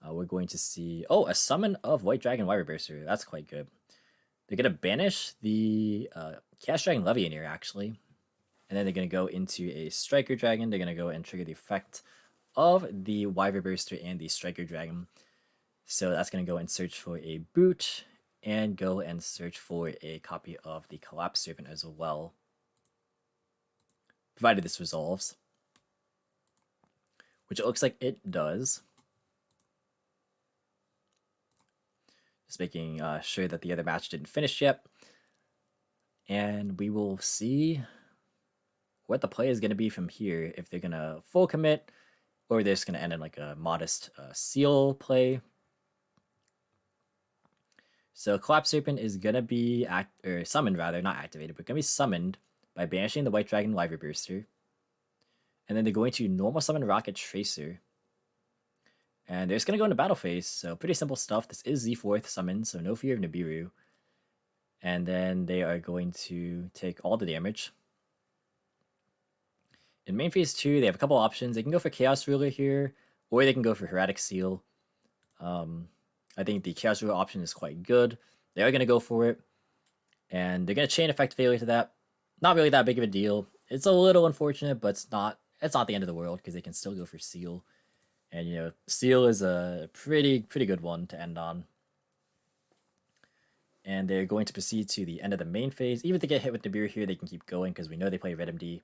we're going to see a summon of White Dragon Wyvern Burster. That's quite good. They're gonna banish the Chaos Dragon Levy in here actually, and then they're gonna go into a Striker Dragon. They're gonna go and trigger the effect of the Wyvern Burster and the Striker Dragon. So that's gonna go and search for a boot and go and search for a copy of the Collapse Serpent as well, provided this resolves, which it looks like it does. Just making sure that the other match didn't finish yet. And we will see what the play is going to be from here. If they're going to full commit, or they're just going to end in like a modest seal play. So Collapse Serpent is going to be summoned rather, not activated, but going to be summoned by banishing the White Dragon Wyvern Burster. And then they're going to normal summon Rocket Tracer. And they're just going to go into battle phase, so pretty simple stuff. This is Z4th summon, so no fear of Nibiru. And then they are going to take all the damage. In main phase 2, they have a couple options. They can go for Chaos Ruler here, or they can go for Heretic Seal. I think the Chaos Ruler option is quite good. They are going to go for it. And they're going to chain effect failure to that. Not really that big of a deal. It's a little unfortunate, but it's not the end of the world, because they can still go for Seal. And, you know, Seal is a pretty good one to end on. And they're going to proceed to the end of the main phase. Even if they get hit with Nibiru here, they can keep going, because we know they play Red MD.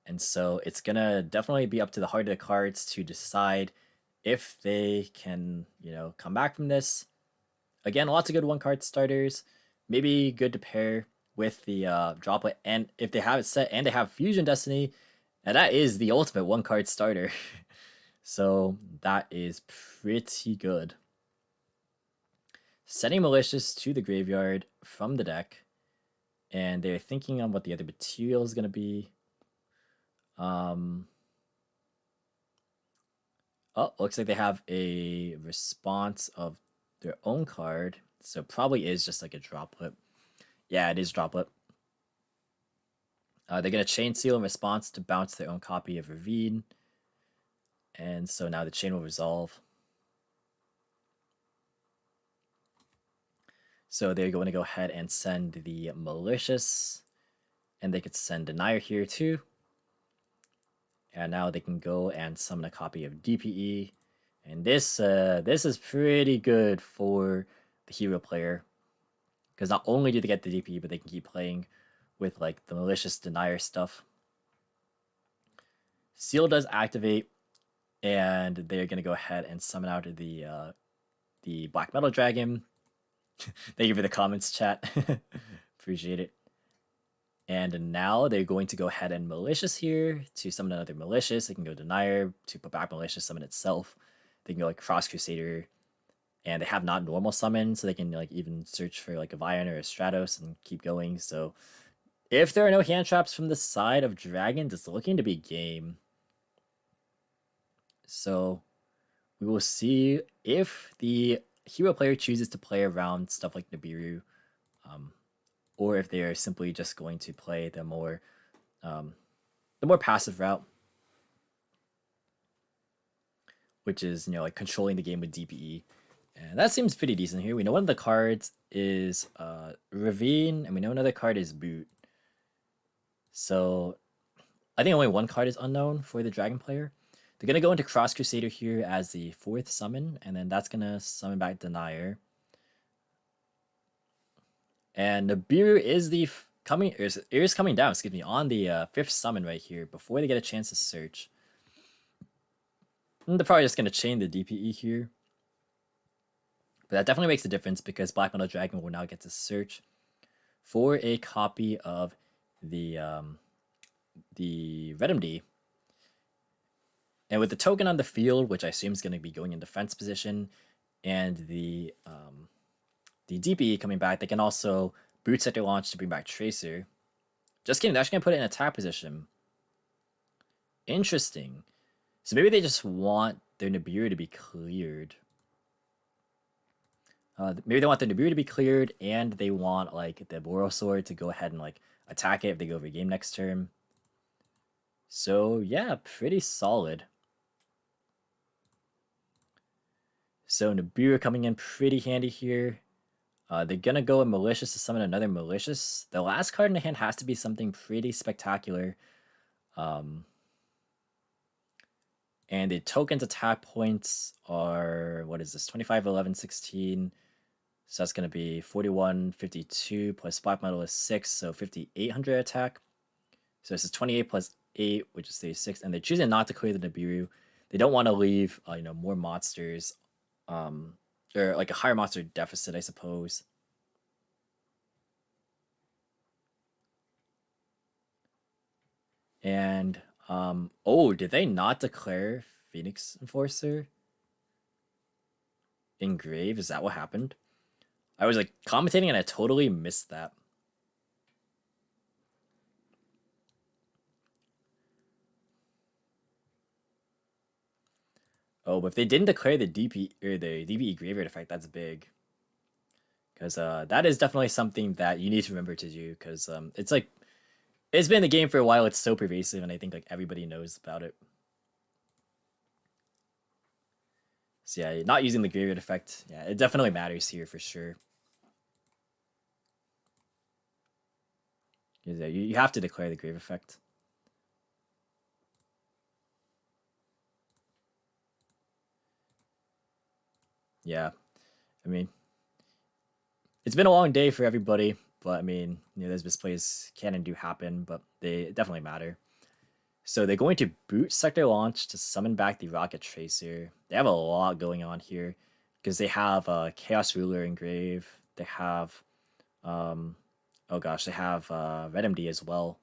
And so it's going to definitely be up to the heart of the cards to decide if they can, you know, come back from this. Again, lots of good one-card starters. Maybe good to pair with the Droplet. And if they have it set and they have Fusion Destiny, and that is the ultimate one-card starter. So that is pretty good. Sending Malicious to the graveyard from the deck. And they're thinking on what the other material is going to be. Looks like they have a response of their own card. So probably is just like a droplet. Yeah, it is droplet. They're going to chain seal in response to bounce their own copy of Ravine. And so now the chain will resolve. So they're going to go ahead and send the Malicious. And they could send Denier here too. And now they can go and summon a copy of DPE. And this is pretty good for the hero player. Because not only do they get the DPE, but they can keep playing with like the Malicious Denier stuff. Seal does activate. And they're going to go ahead and summon out the Black Metal Dragon. Thank you for the comments, chat. Appreciate it. And now they're going to go ahead and Malicious here to summon another Malicious. They can go Denier to put back Malicious, summon itself. They can go like Cross Crusader. And they have not normal summon, so they can like even search for like a Vion or a Stratos and keep going. So if there are no hand traps from the side of Dragons, it's looking to be game. So we will see if the hero player chooses to play around stuff like Nibiru, or if they are simply just going to play the more passive route, which is, you know, like controlling the game with DPE. And that seems pretty decent here. We know one of the cards is Ravine, and we know another card is Boot. So I think only one card is unknown for the Dragon player. They're going to go into Cross Crusader here as the 4th summon, and then that's going to summon back Denier. And Nibiru is the is coming down, excuse me, on the 5th summon right here before they get a chance to search. And they're probably just going to chain the DPE here. But that definitely makes a difference because Black Metal Dragon will now get to search for a copy of the Redmd. And with the token on the field, which I assume is going to be going in defense position, and the DPE coming back, they can also boot sector launch to bring back Tracer. Just kidding, they're actually going to put it in attack position. Interesting. So maybe they just want their Nibiru to be cleared. Maybe they want the Nibiru to be cleared, and they want like the Boral Sword to go ahead and like attack it if they go over game next turn. So yeah, pretty solid. So Nibiru coming in pretty handy here. They're gonna go with Malicious to summon another Malicious. The last card in the hand has to be something pretty spectacular. And the token's attack points are, what is this, 25, 11, 16. So that's going to be 41, 52 plus Black Metal is 6, so 5,800 attack. So this is 28 plus 8, which is 36. And they're choosing not to clear the Nibiru. They don't want to leave, more monsters, or like a higher monster deficit, I suppose. And oh, did they not declare Phoenix Enforcer in grave? Is that what happened? I was like commentating and I totally missed that. Oh, but if they didn't declare the DP or the DBE graveyard effect, that's big. Because that is definitely something that you need to remember to do. Because it's like, it's been in the game for a while. It's so pervasive, and I think like everybody knows about it. So yeah, not using the graveyard effect, yeah, it definitely matters here for sure. Yeah, you have to declare the grave effect. Yeah, I mean, it's been a long day for everybody, but I mean, those misplays can and do happen, but they definitely matter. So they're going to boot sector launch to summon back the Rocket Tracer. They have a lot going on here because they have Chaos Ruler in grave. They have, oh gosh, they have Redmd as well.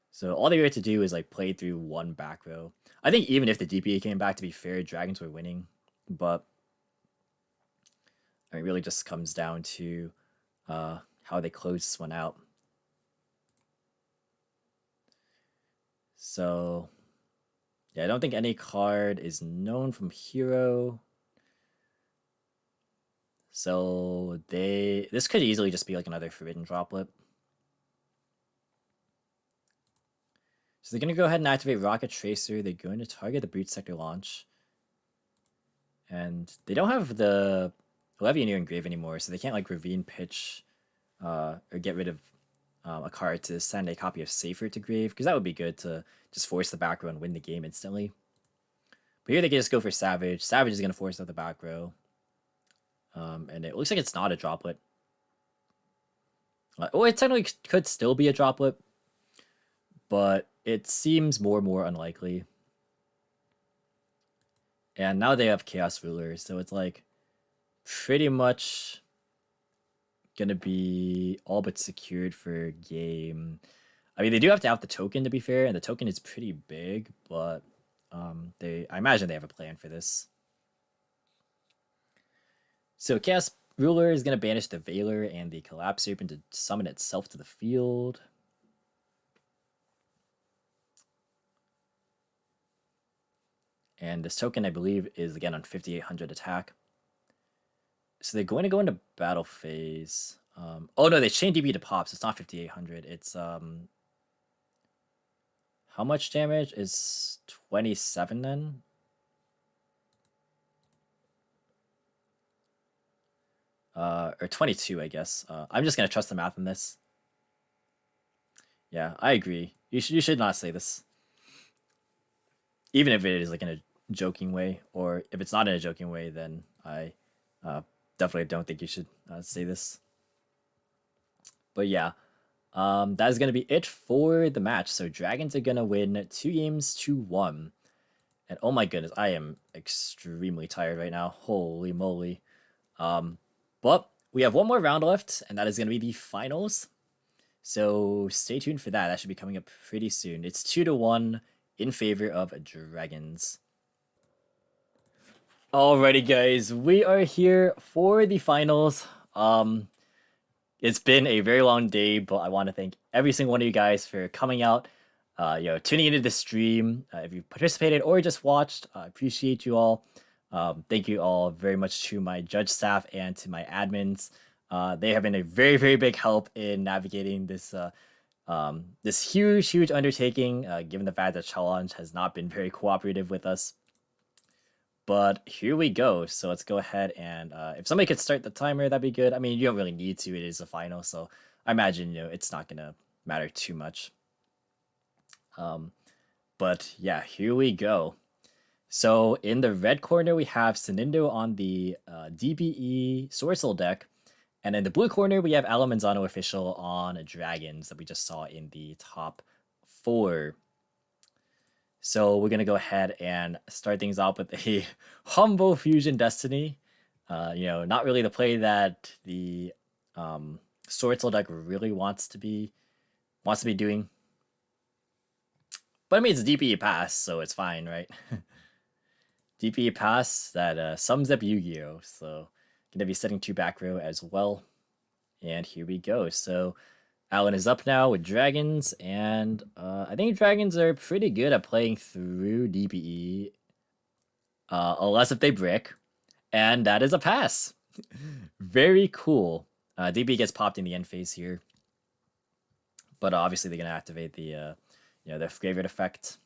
So all they have to do is like play through one back row. I think even if the DPA came back, to be fair, Dragons were winning, but it really just comes down to how they close this one out. So yeah, I don't think any card is known from Hero. So this could easily just be like another Forbidden Droplet. So they're going to go ahead and activate Rocket Tracer. They're going to target the boot sector launch. And they don't have the Levianeer in grave anymore, so they can't like Ravine Pitch or get rid of a card to send a copy of Safer to grave, because that would be good to just force the back row and win the game instantly. But here they can just go for Savage. Savage is going to force out the back row. And it looks like it's not a droplet. Oh, it technically could still be a droplet, but it seems more and more unlikely. And now they have Chaos Ruler, so it's like pretty much gonna be all but secured for game. I mean, they do have to have the token, to be fair, and the token is pretty big, but I imagine they have a plan for this. So Chaos Ruler is gonna banish the Veiler and the Collapse Serpent to summon itself to the field. And this token, I believe, is again on 5,800 attack. So they're going to go into battle phase. Oh no, they chained DB to pop, so it's not 5,800. It's how much damage is 27 then? Or 22, I guess. I'm just gonna trust the math on this. Yeah, I agree. You should not say this, even if it is like in a joking way, or if it's not in a joking way, then I definitely don't think you should say this. But yeah, that is gonna be it for the match. So Dragons are gonna win 2 games to 1. And oh my goodness, I am extremely tired right now. Holy moly. But we have one more round left, and that is gonna be the finals. So stay tuned for that. That should be coming up pretty soon. It's 2-1 in favor of Dragons. Alrighty, guys, we are here for the finals. It's been a very long day, but I want to thank every single one of you guys for coming out, tuning into the stream. If you participated or just watched, I appreciate you all. Thank you all very much to my judge staff and to my admins. They have been a very, very big help in navigating this this huge undertaking, given the fact that Challenge has not been very cooperative with us. But here we go. So let's go ahead and if somebody could start the timer, that'd be good. I mean, you don't really need to. It is a final, so I imagine it's not gonna matter too much. But yeah, here we go. So in the red corner, we have Sinindo on the DBE Swordsoul deck. And in the blue corner, we have Alamanzano official on Dragons that we just saw in the top 4. So we're going to go ahead and start things off with a Humble Fusion Destiny. Not really the play that the Swordsoul deck really wants to be doing. But I mean, it's DPE pass, so it's fine, right? DPE pass that sums up Yu-Gi-Oh! So gonna be setting 2 back row as well. And here we go. So Alan is up now with Dragons, and I think Dragons are pretty good at playing through DPE, unless if they brick, and that is a pass. Very cool. DPE gets popped in the end phase here, but obviously they're gonna activate the the graveyard effect.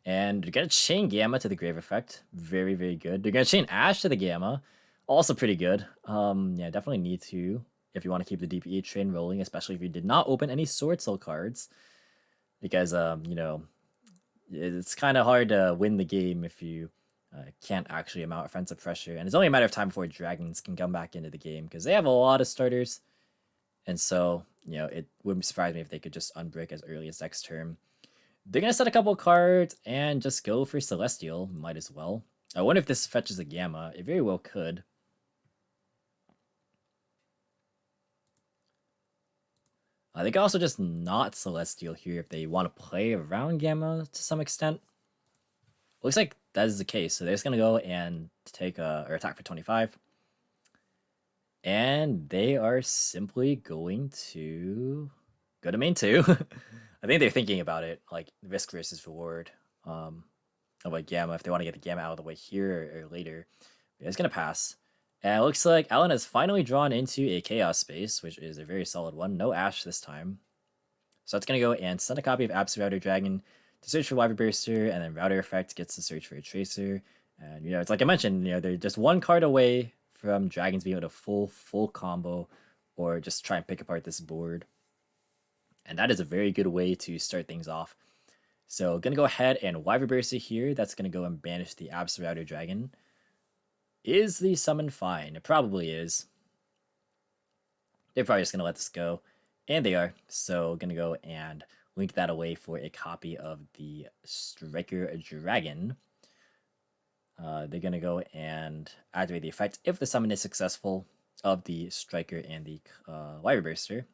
And they're going to chain Gamma to the Grave effect. Very, very good. They're going to chain Ash to the Gamma. Also pretty good. Yeah, definitely need to if you want to keep the DPE train rolling, especially if you did not open any Swordsoul cards. Because, it's kind of hard to win the game if you can't actually mount offensive pressure. And it's only a matter of time before Dragons can come back into the game because they have a lot of starters. And so, it wouldn't surprise me if they could just unbrick as early as next turn. They're going to set a couple cards and just go for Celestial. Might as well. I wonder if this fetches a Gamma. It very well could. They can also just not Celestial here if they want to play around Gamma to some extent. Looks like that is the case. So they're just going to go and take or attack for 25. And they are simply going to go to main 2. I think they're thinking about it, like risk versus reward. Of like Gamma, if they want to get the Gamma out of the way here or later. It's going to pass. And it looks like Alan has finally drawn into a Chaos Space, which is a very solid one. No Ash this time. So that's going to go and send a copy of Absolute Router Dragon to search for Wyvern Burster, and then Router Effect gets to search for a Tracer. And, it's like I mentioned, they're just one card away from Dragons being able to full combo or just try and pick apart this board. And that is a very good way to start things off. So going to go ahead and Wyvern Burster here. That's going to go and banish the Absolute Router Dragon. Is the summon fine? It probably is. They're probably just going to let this go. And they are. So going to go and link that away for a copy of the Striker Dragon. They're going to go and activate the effect if the summon is successful of the Striker and the Wyvern Burster.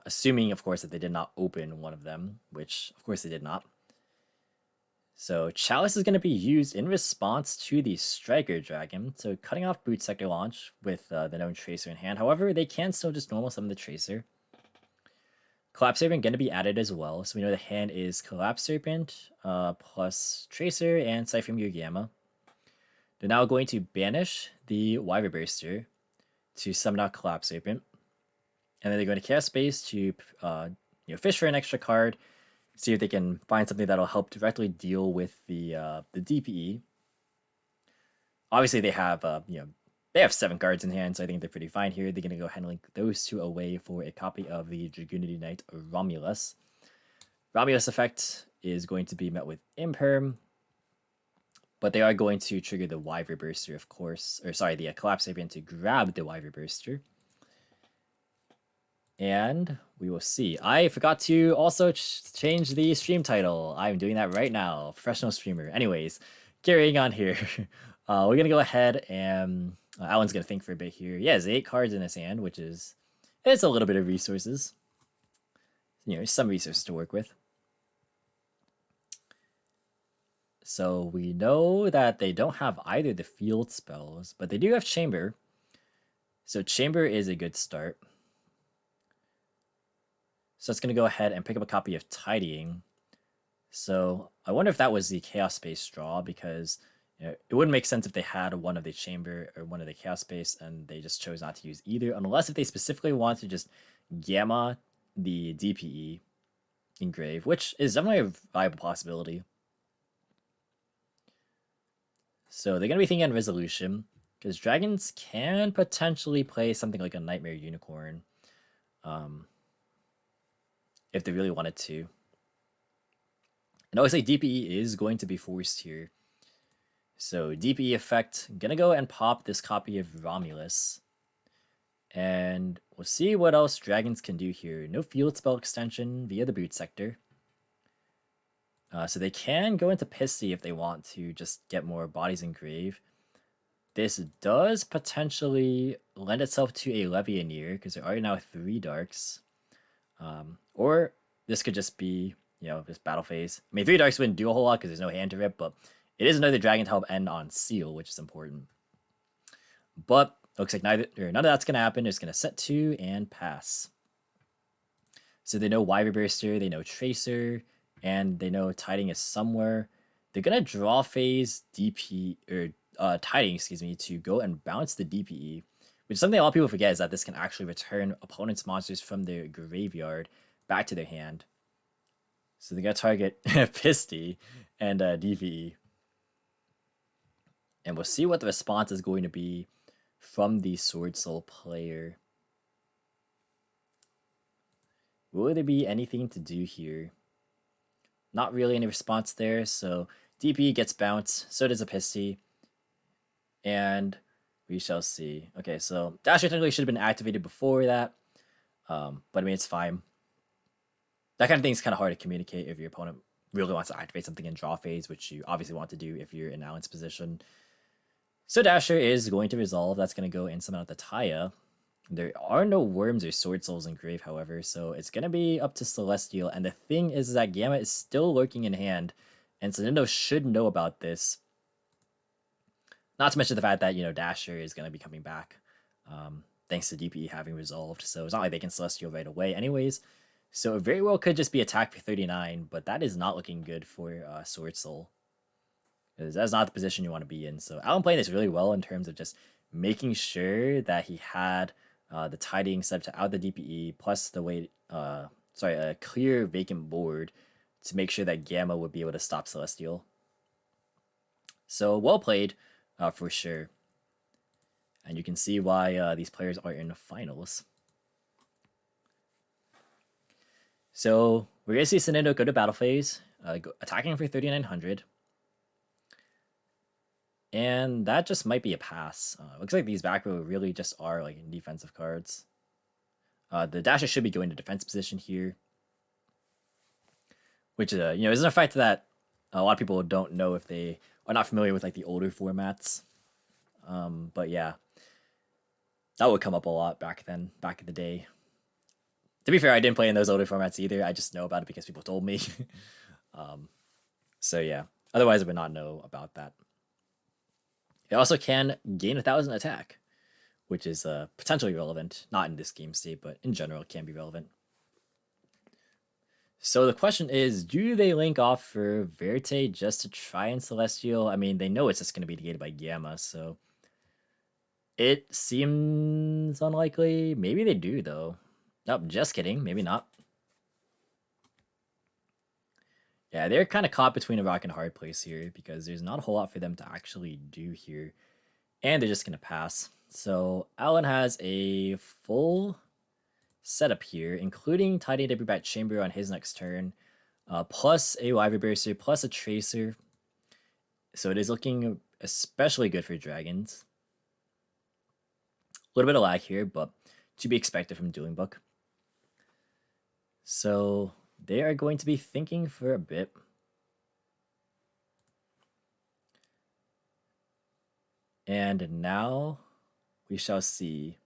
Assuming, of course, that they did not open one of them, which, of course, they did not. So Chalice is going to be used in response to the Striker Dragon, so cutting off Boot Sector Launch with the known Tracer in hand. However, they can still just normal summon the Tracer. Collapse Serpent going to be added as well, so we know the hand is Collapse Serpent plus Tracer and Cypher Mew Gamma. They're now going to banish the Wyvern Burster to summon out Collapse Serpent. And then they're going to Chaos Space to fish for an extra card, see if they can find something that'll help directly deal with the DPE. Obviously, they have they have 7 cards in hand, so I think they're pretty fine here. They're going to go ahead and link those 2 away for a copy of the Dragoonity Knight Romulus. Romulus effect is going to be met with Imperm, But they are going to trigger the Wyver Burster, of course. Or sorry, the Collapse Avian to grab the Wyver Burster. And we will see. I forgot to also change the stream title. I'm doing that right now. Professional streamer. Anyways, carrying on here. We're going to go ahead and Alan's going to think for a bit here. He has 8 cards in his hand, which is... It's a little bit of resources. You know, some resources to work with. So we know that they don't have either the field spells, but they do have Chamber. So Chamber is a good start. So it's going to go ahead and pick up a copy of Tidying. So I wonder if that was the Chaos Space draw, because you know, it wouldn't make sense if they had one of the Chamber or one of the Chaos Space and they just chose not to use either, unless if they specifically want to just Gamma the DPE Engrave, which is definitely a viable possibility. So they're going to be thinking on Resolution, because dragons can potentially play something like a Nightmare Unicorn if they really wanted to. And obviously DPE is going to be forced here. So DPE effect, going to go and pop this copy of Romulus. And we'll see what else dragons can do here. No field spell extension via the boot sector. So they can go into Pissy if they want to just get more bodies in grave. This does potentially lend itself to a Levianeer, because there are now 3 darks. Or this could just be, you know, this battle phase. I mean, 3 darks wouldn't do a whole lot because there's no hand to rip, but it is another dragon to help end on Seal, which is important. But looks like none of that's going to happen. It's going to set 2 and pass. So they know Wyver Burster, they know Tracer, and they know Tiding is somewhere. They're going to draw phase DP, or Tiding, excuse me, to go and bounce the DPE, which is something a lot of people forget, is that this can actually return opponent's monsters from their graveyard back to their hand. So they're going to target Pisty and DPE. And we'll see what the response is going to be from the Swordsoul player. Will there be anything to do here? Not really any response there, so DP gets bounced, so does a Pisty. And we shall see. Okay, so Dasher technically should have been activated before that, but I mean, it's fine. That kind of thing is kind of hard to communicate if your opponent really wants to activate something in draw phase, which you obviously want to do if you're in Alan's position. So Dasher is going to resolve. That's going to go and summon out the Taya. There are no Worms or Sword Souls in grave, however, so it's going to be up to Celestial. And the thing is that Gamma is still lurking in hand, and Nintendo should know about this. Not to mention the fact that, you know, Dasher is going to be coming back, thanks to DPE having resolved. So it's not like they can Celestial right away anyways. So it very well could just be attack for 39, but that is not looking good for Swordsoul, because that's not the position you want to be in. So Alan playing this really well in terms of just making sure that he had the Tiding set to out the DPE, plus the way, a clear vacant board to make sure that Gamma would be able to stop Celestial. So well played, for sure. And you can see why these players are in the finals. So we're going to see Nintendo go to battle phase, attacking for 3,900. And that just might be a pass. Looks like these back row really just are like defensive cards. The Dasher should be going to defense position here, which is a fact that a lot of people don't know if they are not familiar with like the older formats. But yeah, that would come up a lot back in the day. To be fair, I didn't play in those older formats either. I just know about it because people told me. So yeah, otherwise I would not know about that. It also can gain 1,000 attack, which is potentially relevant. Not in this game state, but in general it can be relevant. So the question is, do they link off for Verte just to try and Celestial? I mean, they know it's just going to be negated by Gamma, so it seems unlikely. Maybe they do, though. Nope, just kidding. Maybe not. Yeah, they're kind of caught between a rock and a hard place here, because there's not a whole lot for them to actually do here. And they're just going to pass. So Alan has a full setup here, including Tidy W Bat Chamber on his next turn, plus a Wyver Burster, plus a Tracer. So it is looking especially good for dragons. A little bit of lag here, but to be expected from Dueling Book. So they are going to be thinking for a bit. And now we shall see.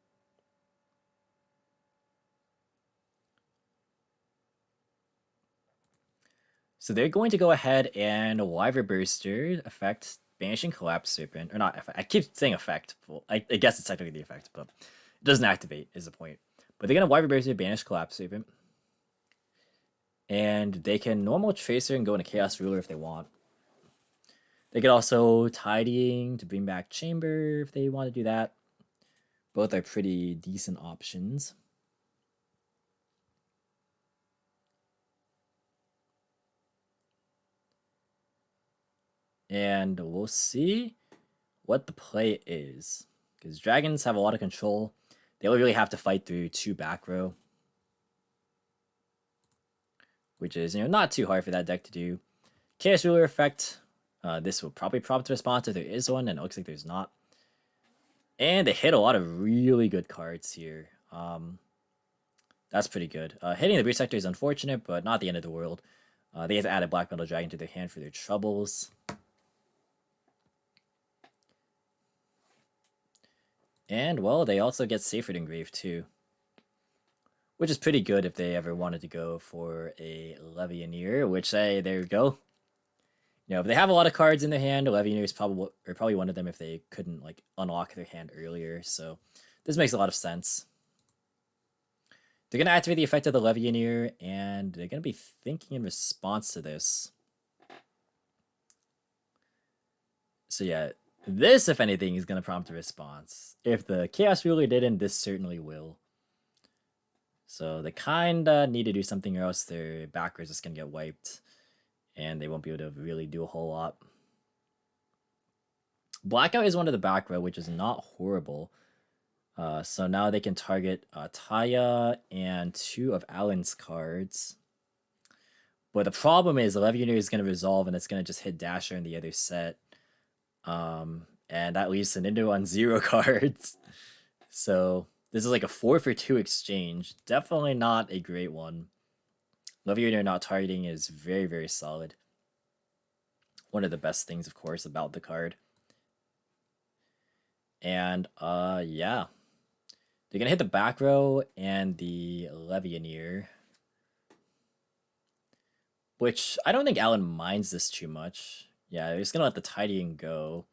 So they're going to go ahead and Wyver Burster effect Banishing Collapse Serpent, or not effect. I keep saying effect. Well, I guess it's technically the effect, but it doesn't activate is the point. But they're gonna Wyver Burster, Banish Collapse Serpent, and they can normal Tracer and go into Chaos Ruler if they want. They could also Tidying to bring back Chamber if they want to do that. Both are pretty decent options. And we'll see what the play is. Because dragons have a lot of control. They only really have to fight through 2 back row. Which is, not too hard for that deck to do. Chaos Ruler effect. This will probably prompt a response if there is one, and it looks like there's not. And they hit a lot of really good cards here. That's pretty good. Hitting the Breach Sector is unfortunate, but not the end of the world. They have to add a Black Metal Dragon to their hand for their troubles. And, well, they also get Sacred Engrave, too. Which is pretty good if they ever wanted to go for a Levianeer, which, there you go. If they have a lot of cards in their hand, Levianeer is probably one of them if they couldn't, like, unlock their hand earlier. So, this makes a lot of sense. They're going to activate the effect of the Levianeer, and they're going to be thinking in response to this. So, yeah. This, if anything, is going to prompt a response. If the Chaos Ruler didn't, this certainly will. So they kind of need to do something or else their backers is going to get wiped. And they won't be able to really do a whole lot. Blackout is one of the back row, which is not horrible. So now they can target Taya and 2 of Alan's cards. But the problem is the Levianeer is going to resolve and it's going to just hit Dasher in the other set. And that leaves Nintendo on 0 cards. So this is like a 4-for-2 exchange. Definitely not a great one. Levianeer not targeting is very, very solid. One of the best things, of course, about the card. And, yeah. They're gonna hit the back row and the Levianeer. Which, I don't think Alan minds this too much. Yeah, they're just gonna let the Tidying go.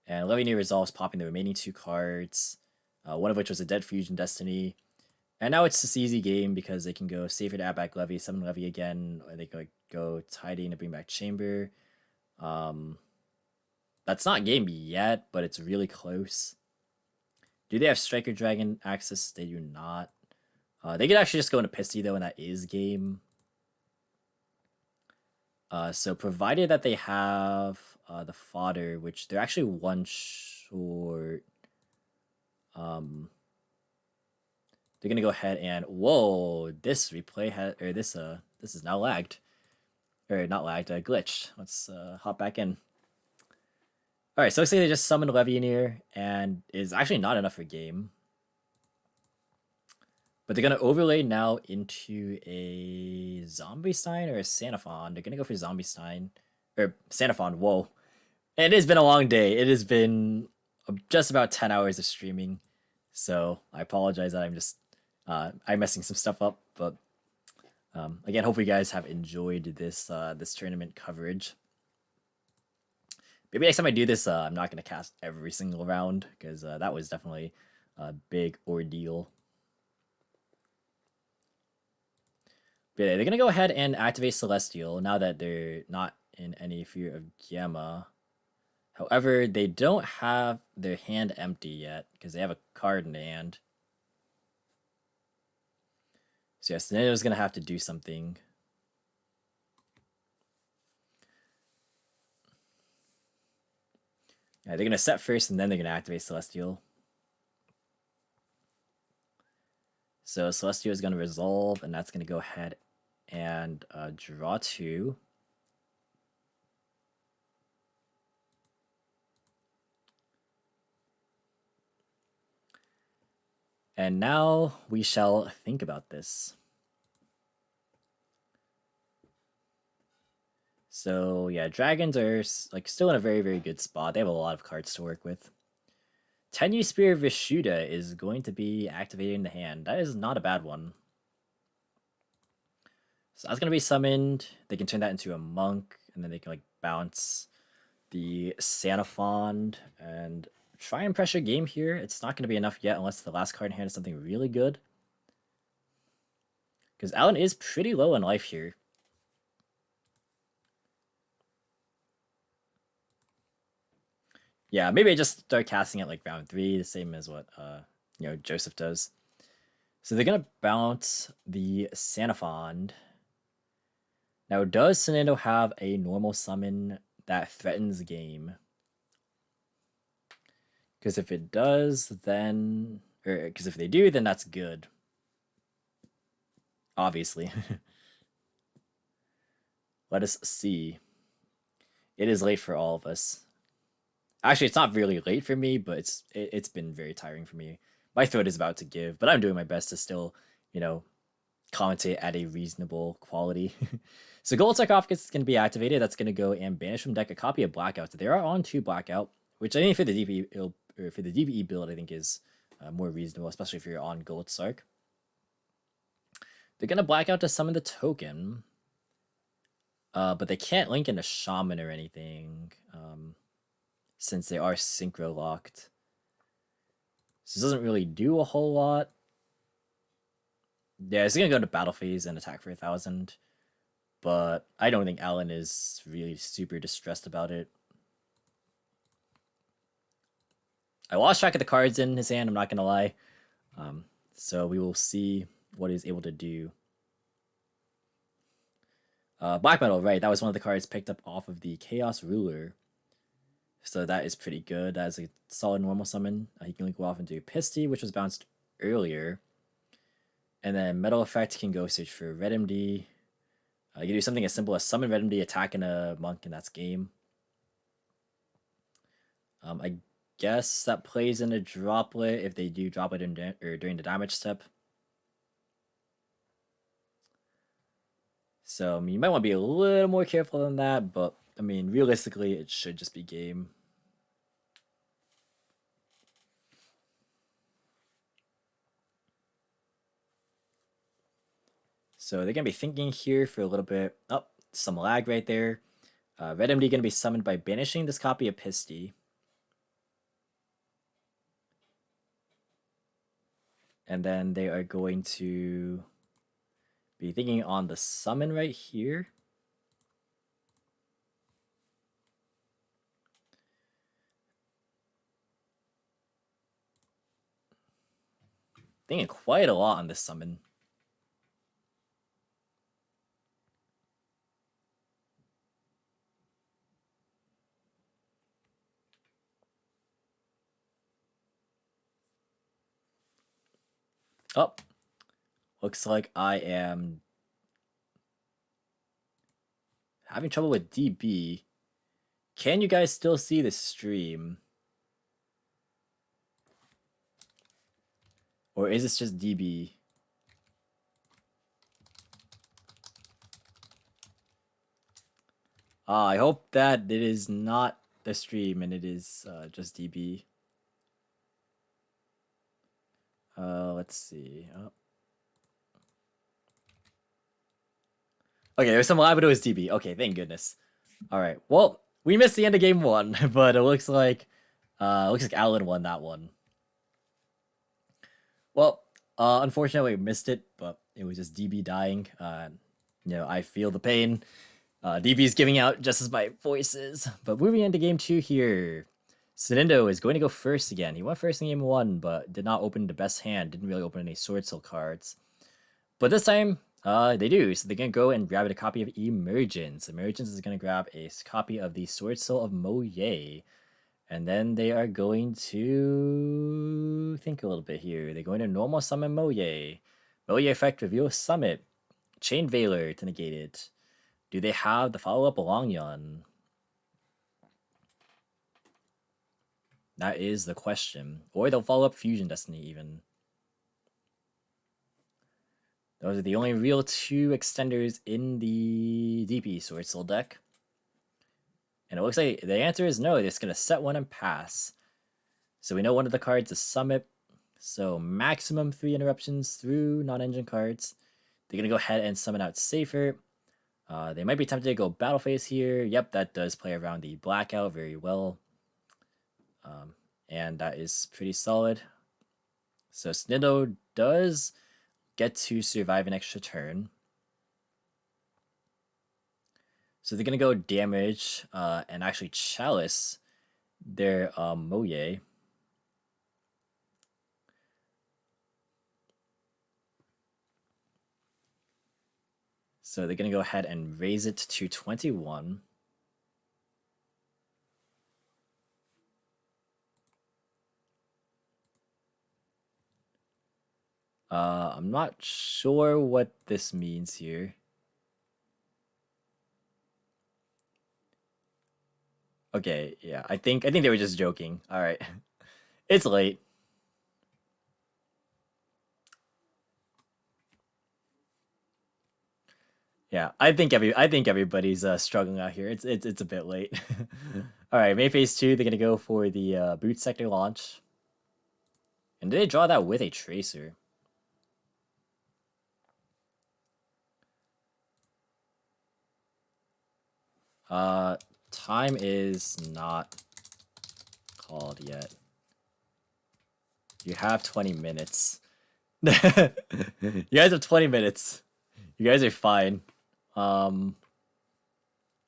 And Levianeer resolves popping the remaining 2 cards. One of which was a Dead Fusion Destiny. And now it's this easy game because they can go Safer to add back Levy, summon Levy again, or they could go Tidying to bring back Chamber. That's not game yet, but it's really close. Do they have Striker Dragon access? They do not. They could actually just go into Pisty though, and that is game. So provided that they have the fodder, which they're actually 1 short. They're gonna go ahead and whoa, this replay has this is now lagged, or not lagged, glitched. Let's hop back in. All right, so let's say they just summoned Levianeer and is actually not enough for game. But they're gonna overlay now into a Zombie Stein or a Sanafon. They're gonna go for Zombie Stein or Sanafon. Whoa, and it has been a long day. It has been just about 10 hours of streaming, so I apologize that I'm messing some stuff up. But again, hope you guys have enjoyed this this tournament coverage. Maybe next time I do this, I'm not gonna cast every single round because that was definitely a big ordeal. But yeah, they're gonna go ahead and activate Celestial now that they're not in any fear of Gamma. However, they don't have their hand empty yet because they have a card in the hand. So yes, Nintendo's gonna have to do something. Yeah, they're gonna set first and then they're gonna activate Celestial. So Celestial is gonna resolve, and that's gonna go ahead and draw 2. And now we shall think about this. So yeah, dragons are like still in a very, very good spot. They have a lot of cards to work with. Tenyi Spear Vishuddha is going to be activated in the hand. That is not a bad one. So that's going to be summoned. They can turn that into a monk, and then they can like bounce the Sanafond and try and pressure game here. It's not going to be enough yet unless the last card in hand is something really good. Because Alan is pretty low in life here. Yeah, maybe I just start casting it like round 3, the same as what Joseph does. So they're gonna bounce the Sanafond. Now, does Nintendo have a normal summon that threatens game? Because if it does, then because if they do, then that's good. Obviously. Let us see. It is late for all of us. Actually, it's not really late for me, but it's been very tiring for me. My throat is about to give, but I'm doing my best to still, commentate at a reasonable quality. So Gold Sarcophagus is going to be activated. That's going to go and banish from deck a copy of Blackout. They are on 2 Blackout, which I think for the DPE build, I think is more reasonable, especially if you're on Gold Sark. They're going to Blackout to summon the token, but they can't link into Shaman or anything. Since they are synchro locked. So this doesn't really do a whole lot. Yeah, it's gonna go to battle phase and attack for 1,000. But I don't think Alan is really super distressed about it. I lost track of the cards in his hand, I'm not gonna lie. So we will see what he's able to do. Black Metal, right, that was one of the cards picked up off of the Chaos Ruler. So that is pretty good. That is a solid normal summon. He can go off and do Pisty, which was bounced earlier. And then Metal Effect can go search for Red MD. You can do something as simple as summon Red MD, attacking a monk, and that's game. I guess that plays in a droplet if they do drop it during the damage step. So you might want to be a little more careful than that, but I mean, realistically, it should just be game. So they're going to be thinking here for a little bit. Oh, some lag right there. Red MD going to be summoned by banishing this copy of Pisty. And then they are going to be thinking on the summon right here. Thinking quite a lot on this summon. Oh, looks like I am having trouble with DB. Can you guys still see the stream? Or is this just DB? I hope that it is not the stream and it is just DB. Let's see. Oh. Okay, there's some lag, but it was DB. Okay, thank goodness. All right. Well, we missed the end of game 1, but it looks like Alan won that one. Well, unfortunately, we missed it, but it was just DB dying. I feel the pain. DB is giving out just as my voice is. But moving into game 2 here. Nintendo is going to go first again. He went first in game 1, but did not open the best hand. Didn't really open any Swordsoul cards. But this time, they do. So they're going to go and grab a copy of Emergence. Emergence is going to grab a copy of the Swordsoul of Moye. And then they are going to think a little bit here. They're going to normal summon Moye. Moye effect reveal summit. Chain Veiler to negate it. Do they have the follow-up Longyon? That is the question. Or they'll follow up Fusion Destiny even. Those are the only real 2 extenders in the DP Swordsoul deck. And it looks like the answer is no, they're just going to set one and pass. So we know one of the cards is Summit. So maximum 3 interruptions through non-engine cards. They're going to go ahead and summon out Safer. They might be tempted to go Battle Phase here. Yep, that does play around the Blackout very well. And that is pretty solid. So Snido does get to survive an extra turn. So they're going to go damage and actually Chalice their Moye. So they're going to go ahead and raise it to 21. I'm not sure what this means here. Okay, yeah, I think they were just joking. All right, it's late. Yeah, I think everybody's struggling out here. It's a bit late. All right, May phase 2. They're gonna go for the boot sector launch, and did they draw that with a tracer? Time is not called yet. You have 20 minutes. You guys have 20 minutes. You guys are fine. Yeah,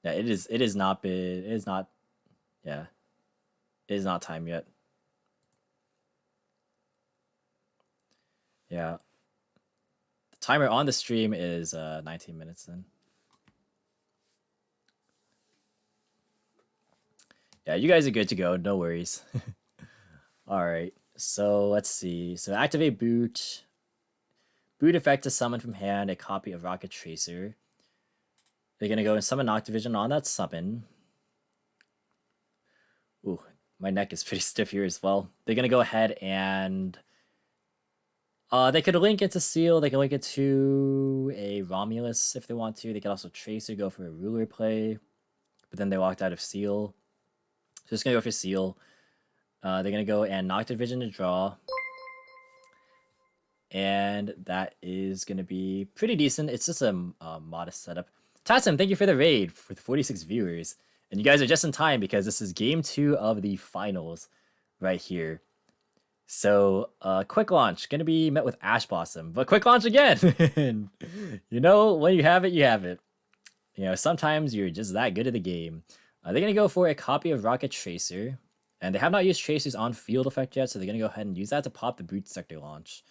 it is not yeah. It is not time yet. Yeah. The timer on the stream is 19 minutes then. Yeah, you guys are good to go. No worries. All right. So let's see. So activate boot. Boot effect to summon from hand a copy of Rocket Tracer. They're going to go and summon Noctivision on that summon. Ooh, my neck is pretty stiff here as well. They're going to go ahead and... they could link it to Seal. They can link it to a Romulus if they want to. They could also Tracer, go for a Ruler play. But then they walked out of Seal. So just going to go for Seal. They're going to go and Noctivision to draw. And that is going to be pretty decent. It's just a modest setup. Tassim, thank you for the raid for the 46 viewers. And you guys are just in time because this is game 2 of the finals right here. So, quick launch, going to be met with Ash Blossom, but quick launch again. You know, when you have it, you have it. You know, sometimes you're just that good at the game. They're going to go for a copy of Rocket Tracer, and they have not used Tracers on field effect yet, so they're going to go ahead and use that to pop the boot sector launch.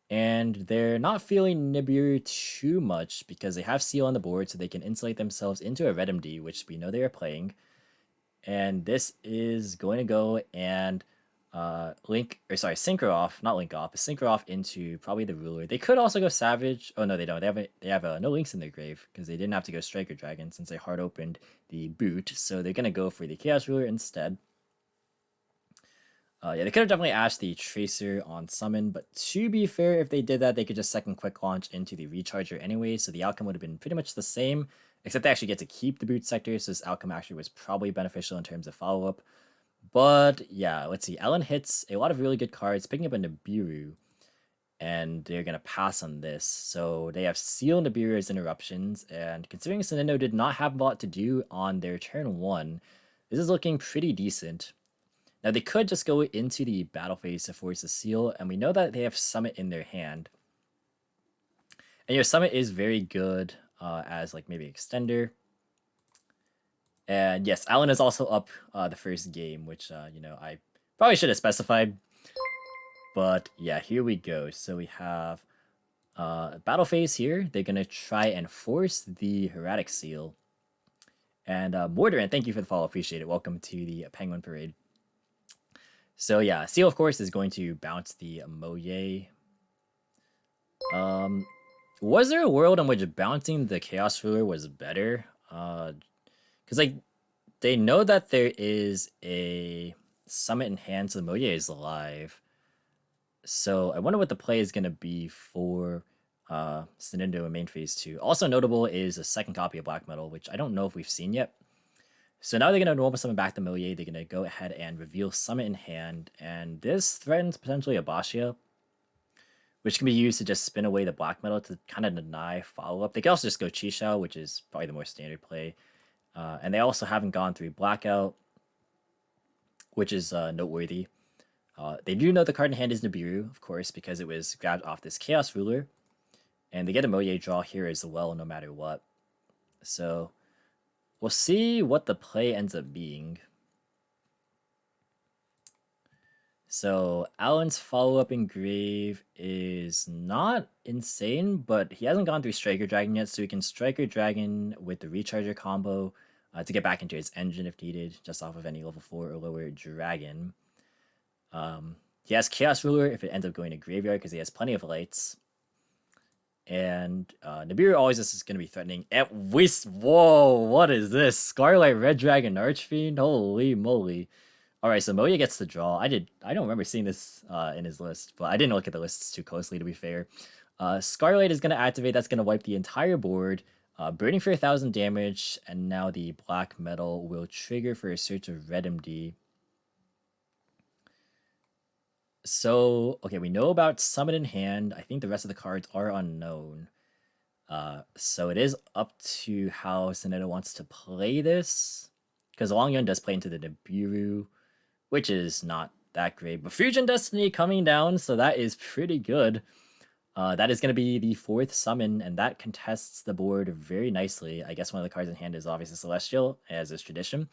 And they're not feeling Nibiru too much because they have Seal on the board, so they can insulate themselves into a Red MD, which we know they are playing. And this is going to go and synchro off into probably the Ruler. They could also go Savage. Oh no, they don't. They have no links in their grave because they didn't have to go Striker Dragon since they hard opened the boot. So they're gonna go for the Chaos Ruler instead. Yeah, they could have definitely asked the Tracer on Summon, but to be fair, if they did that, they could just second Quick Launch into the Recharger anyway, so the outcome would have been pretty much the same, except they actually get to keep the boot sector, so this outcome actually was probably beneficial in terms of follow-up. But yeah, let's see. Ellen hits a lot of really good cards, picking up a Nibiru, and they're going to pass on this. So they have Seal Nibiru as interruptions, and considering Sinendo did not have a lot to do on their turn 1, this is looking pretty decent. Now, they could just go into the battle phase to force a Seal, and we know that they have Summit in their hand. And your Summit is very good as, like, maybe Extender. And yes, Alan is also up the first game, which, you know, I probably should have specified. But yeah, here we go. So we have battle phase here. They're going to try and force the Heradic Seal. And Morderin, thank you for the follow. Appreciate it. Welcome to the Penguin Parade. So yeah, Seal, of course, is going to bounce the Moye. Was there a world in which bouncing the Chaos Ruler was better? Because, like, they know that there is a Summit in hand, so the Moye is alive. So I wonder what the play is going to be for Nintendo in main phase 2. Also notable is a second copy of Black Metal, which I don't know if we've seen yet. So now they're going to normal summon back the Millier. They're going to go ahead and reveal Summit in hand. And this threatens potentially a Bashia, which can be used to just spin away the Black Metal to kind of deny follow-up. They can also just go Chisao, which is probably the more standard play. And they also haven't gone through Blackout, which is noteworthy. They do know the card in hand is Nibiru, of course, because it was grabbed off this Chaos Ruler. And they get a Millier draw here as well, no matter what. So we'll see what the play ends up being. So Alan's follow-up engrave is not insane, but he hasn't gone through Striker Dragon yet, so he can Striker Dragon with the Recharger combo to get back into his engine if needed, just off of any level 4 or lower dragon. He has Chaos Ruler if it ends up going to Graveyard because he has plenty of lights. And Nibiru always is going to be threatening. Whoa, what is this? Scarlet Red Dragon Archfiend? Holy moly. Alright, so Moya gets the draw. I don't remember seeing this in his list, but I didn't look at the lists too closely, to be fair. Scarlet is going to activate. That's going to wipe the entire board. Burning for 1,000 damage, and now the Black Metal will trigger for a search of Red MD. So, okay, we know about Summit in hand. I think the rest of the cards are unknown. So it is up to how Sonetta wants to play this. Because Longyun does play into the Nibiru, which is not that great. But Fusion Destiny coming down, so that is pretty good. That is going to be the 4th summon, and that contests the board very nicely. I guess one of the cards in hand is obviously Celestial, as is tradition.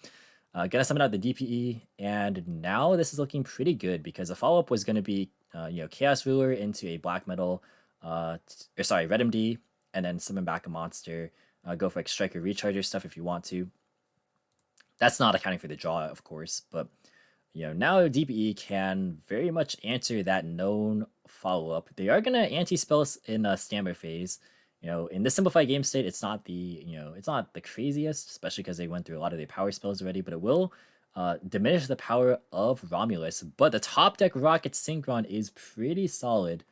Gonna summon out the DPE, and now this is looking pretty good because the follow-up was going to be, Chaos Ruler into a Black Metal, Red MD, and then summon back a monster. Go for like Striker Recharger stuff if you want to. That's not accounting for the draw, of course, but now DPE can very much answer that known follow-up. They are gonna anti-spell in a standard phase. In this simplified game state, it's not the it's not the craziest, especially because they went through a lot of their power spells already. But it will diminish the power of Romulus. But the top deck Rocket Synchron is pretty solid.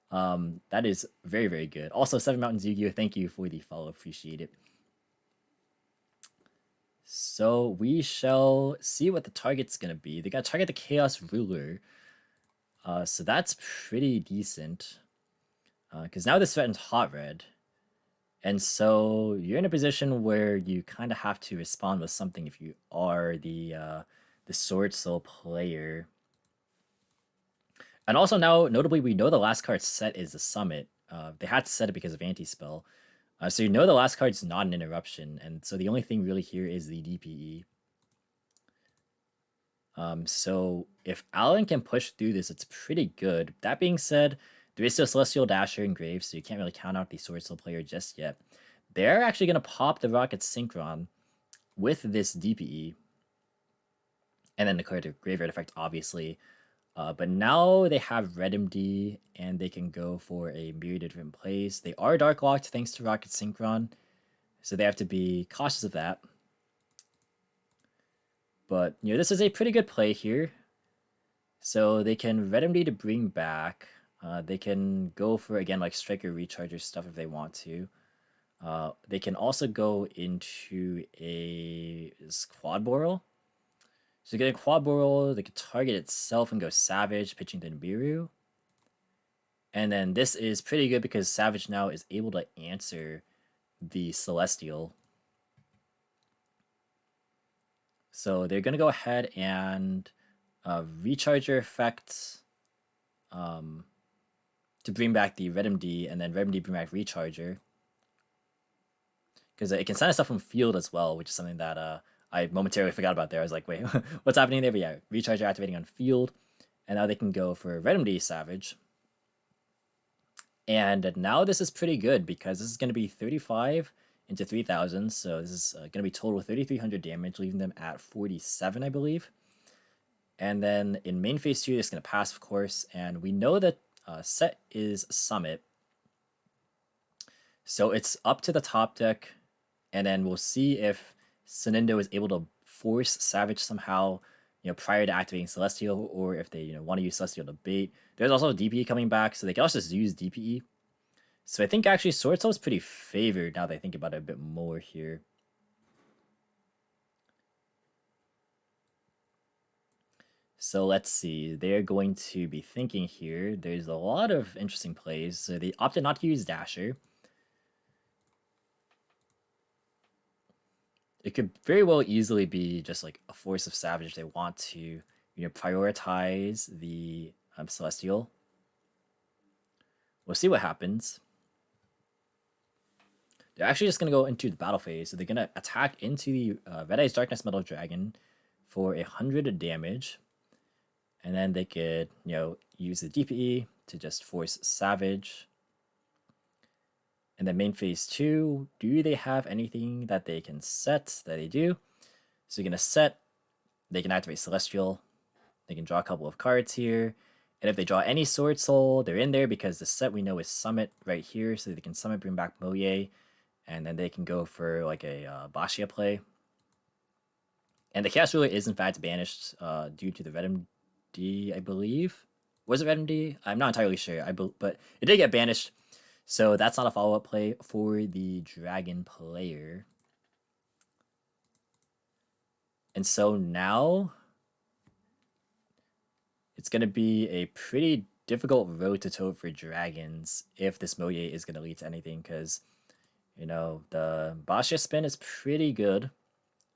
That is very, very good. Also, Seven Mountains Yu-Gi-Oh! Thank you for the follow. Appreciate it. So we shall see what the target's gonna be. They gotta target the Chaos Ruler. So that's pretty decent. Because now this threatens Hot Red. And so you're in a position where you kind of have to respond with something if you are the Swordsoul player. And also now, notably, we know the last card set is the Summit. They had to set it because of anti-spell. So the last card's not an interruption, and so the only thing really here is the DPE. So if Alan can push through this, it's pretty good. That being said, there is still Celestial Dasher engraved, so you can't really count out the Swordsoul player just yet. They're actually going to pop the Rocket Synchron with this DPE. And then declare the Graveyard effect, obviously. But now they have Red MD, and they can go for a myriad of different plays. They are Dark Locked thanks to Rocket Synchron, so they have to be cautious of that. But, this is a pretty good play here. So they can Red MD to bring back. They can go for, again, like Striker Recharger stuff if they want to. They can also go into a Quad Boral. So getting Quad Boral, they can target itself and go Savage, pitching the Nibiru. And then this is pretty good because Savage now is able to answer the Celestial. So they're going to go ahead and Recharger effect to bring back the Red MD, and then Red MD bring back Recharger. Because it can send stuff from field as well, which is something that I momentarily forgot about there. I was like, wait, what's happening there? But yeah, Recharger activating on field. And now they can go for Red MD Savage. And now this is pretty good because this is going to be 35 into 3,000. So this is going to be total 3,300 damage, leaving them at 47, I believe. And then in main phase 2, it's going to pass, of course. And we know that set is Summit. So it's up to the top deck. And then we'll see if Sonindo is able to force Savage somehow, prior to activating Celestial, or if they, want to use Celestial to bait. There's also DPE coming back, so they can also just use DPE. So I think actually Swordsoul is pretty favored now that I think about it a bit more here. So let's see. They're going to be thinking here. There's a lot of interesting plays. So they opted not to use Dasher. It could very well easily be just like a Force of Savage. They want to, prioritize the Celestial. We'll see what happens. They're actually just going to go into the battle phase. So they're going to attack into the Red Eyes Darkness Metal Dragon for 100 damage. And then they could, use the DPE to just force Savage. And then main phase 2, do they have anything that they can set? That they do. So you're going to set, they can activate Celestial. They can draw a couple of cards here. And if they draw any Swordsoul, they're in there because the set we know is Summit right here. So they can Summit, bring back Moye. And then they can go for like a Bashia play. And the Chaos Ruler is in fact banished due to the Red MD, I believe. Was it Red MD? I'm not entirely sure. But it did get banished. So that's not a follow-up play for the Dragon player. And so now it's going to be a pretty difficult road to toe for Dragons if this Moye is going to lead to anything. Because, the Bashia spin is pretty good.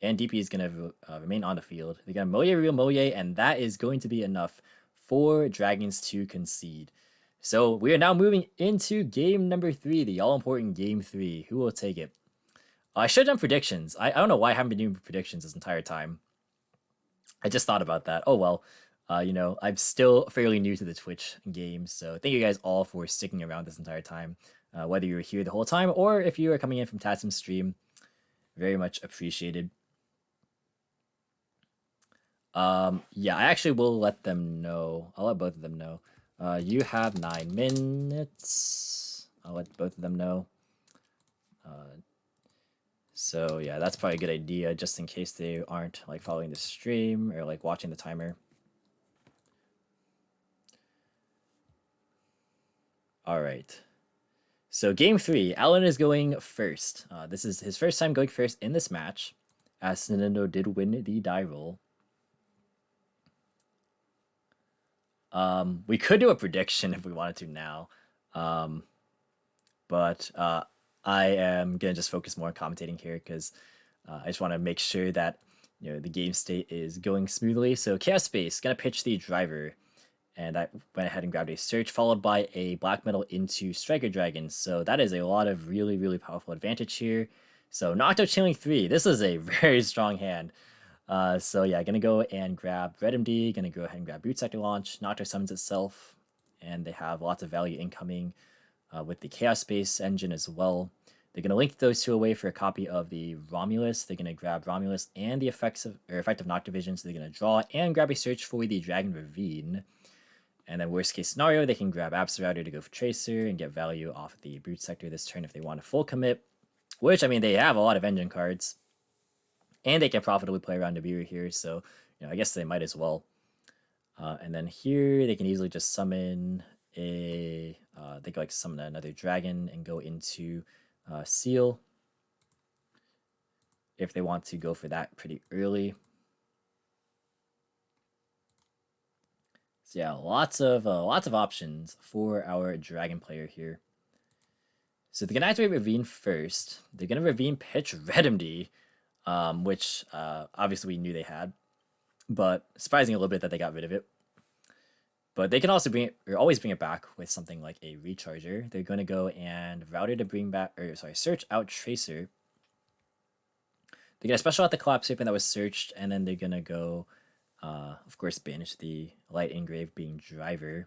And DP is going to remain on the field. They're going to Moye, real Moye, and that is going to be enough for Dragons to concede. So we are now moving into game number 3, the all-important game 3. Who will take it? I should have done predictions. I don't know why I haven't been doing predictions this entire time. I just thought about that. Oh, well. I'm still fairly new to the Twitch game, so thank you guys all for sticking around this entire time. Whether you were here the whole time or if you are coming in from Tatsim's stream, very much appreciated. Yeah, I actually will let them know. I'll let both of them know. You have 9 minutes. I'll let both of them know. So yeah, that's probably a good idea, just in case they aren't like following the stream or like watching the timer. All right. So game 3, Alan is going first. This is his first time going first in this match, as Nintendo did win the die roll. We could do a prediction if we wanted to now, but I am gonna just focus more on commentating here because I just want to make sure that the game state is going smoothly. So Chaos Space gonna pitch the driver, and I went ahead and grabbed a search followed by a black metal into Striker Dragon. So that is a lot of really powerful advantage here. So Nocto Chilling 3. This is a very strong hand. So yeah, gonna go and grab Red MD, gonna go ahead and grab Boot Sector Launch. Nocto summons itself, and they have lots of value incoming with the Chaos Space engine as well. They're gonna link those two away for a copy of the Romulus. They're gonna grab Romulus and the effective Noctovision, so they're gonna draw and grab a search for the Dragon Ravine. And then worst case scenario, they can grab Absolouter to go for Tracer and get value off the Boot Sector this turn if they want a full commit. Which, I mean, they have a lot of engine cards. And they can profitably play around Nibiru here, so I guess they might as well. And then here they can easily just summon they can like summon another dragon and go into Seal if they want to go for that pretty early. So yeah, lots of options for our dragon player here. So they're gonna activate Ravine first. They're gonna Ravine pitch Red MD. Which obviously we knew they had, but surprising a little bit that they got rid of it. But they can also always bring it back with something like a Recharger. They're going to go and Router to bring back, search out Tracer. They're going to special out the Collapse Serpent that was searched, and then they're going to go, of course, banish the Light Engrave being Driver.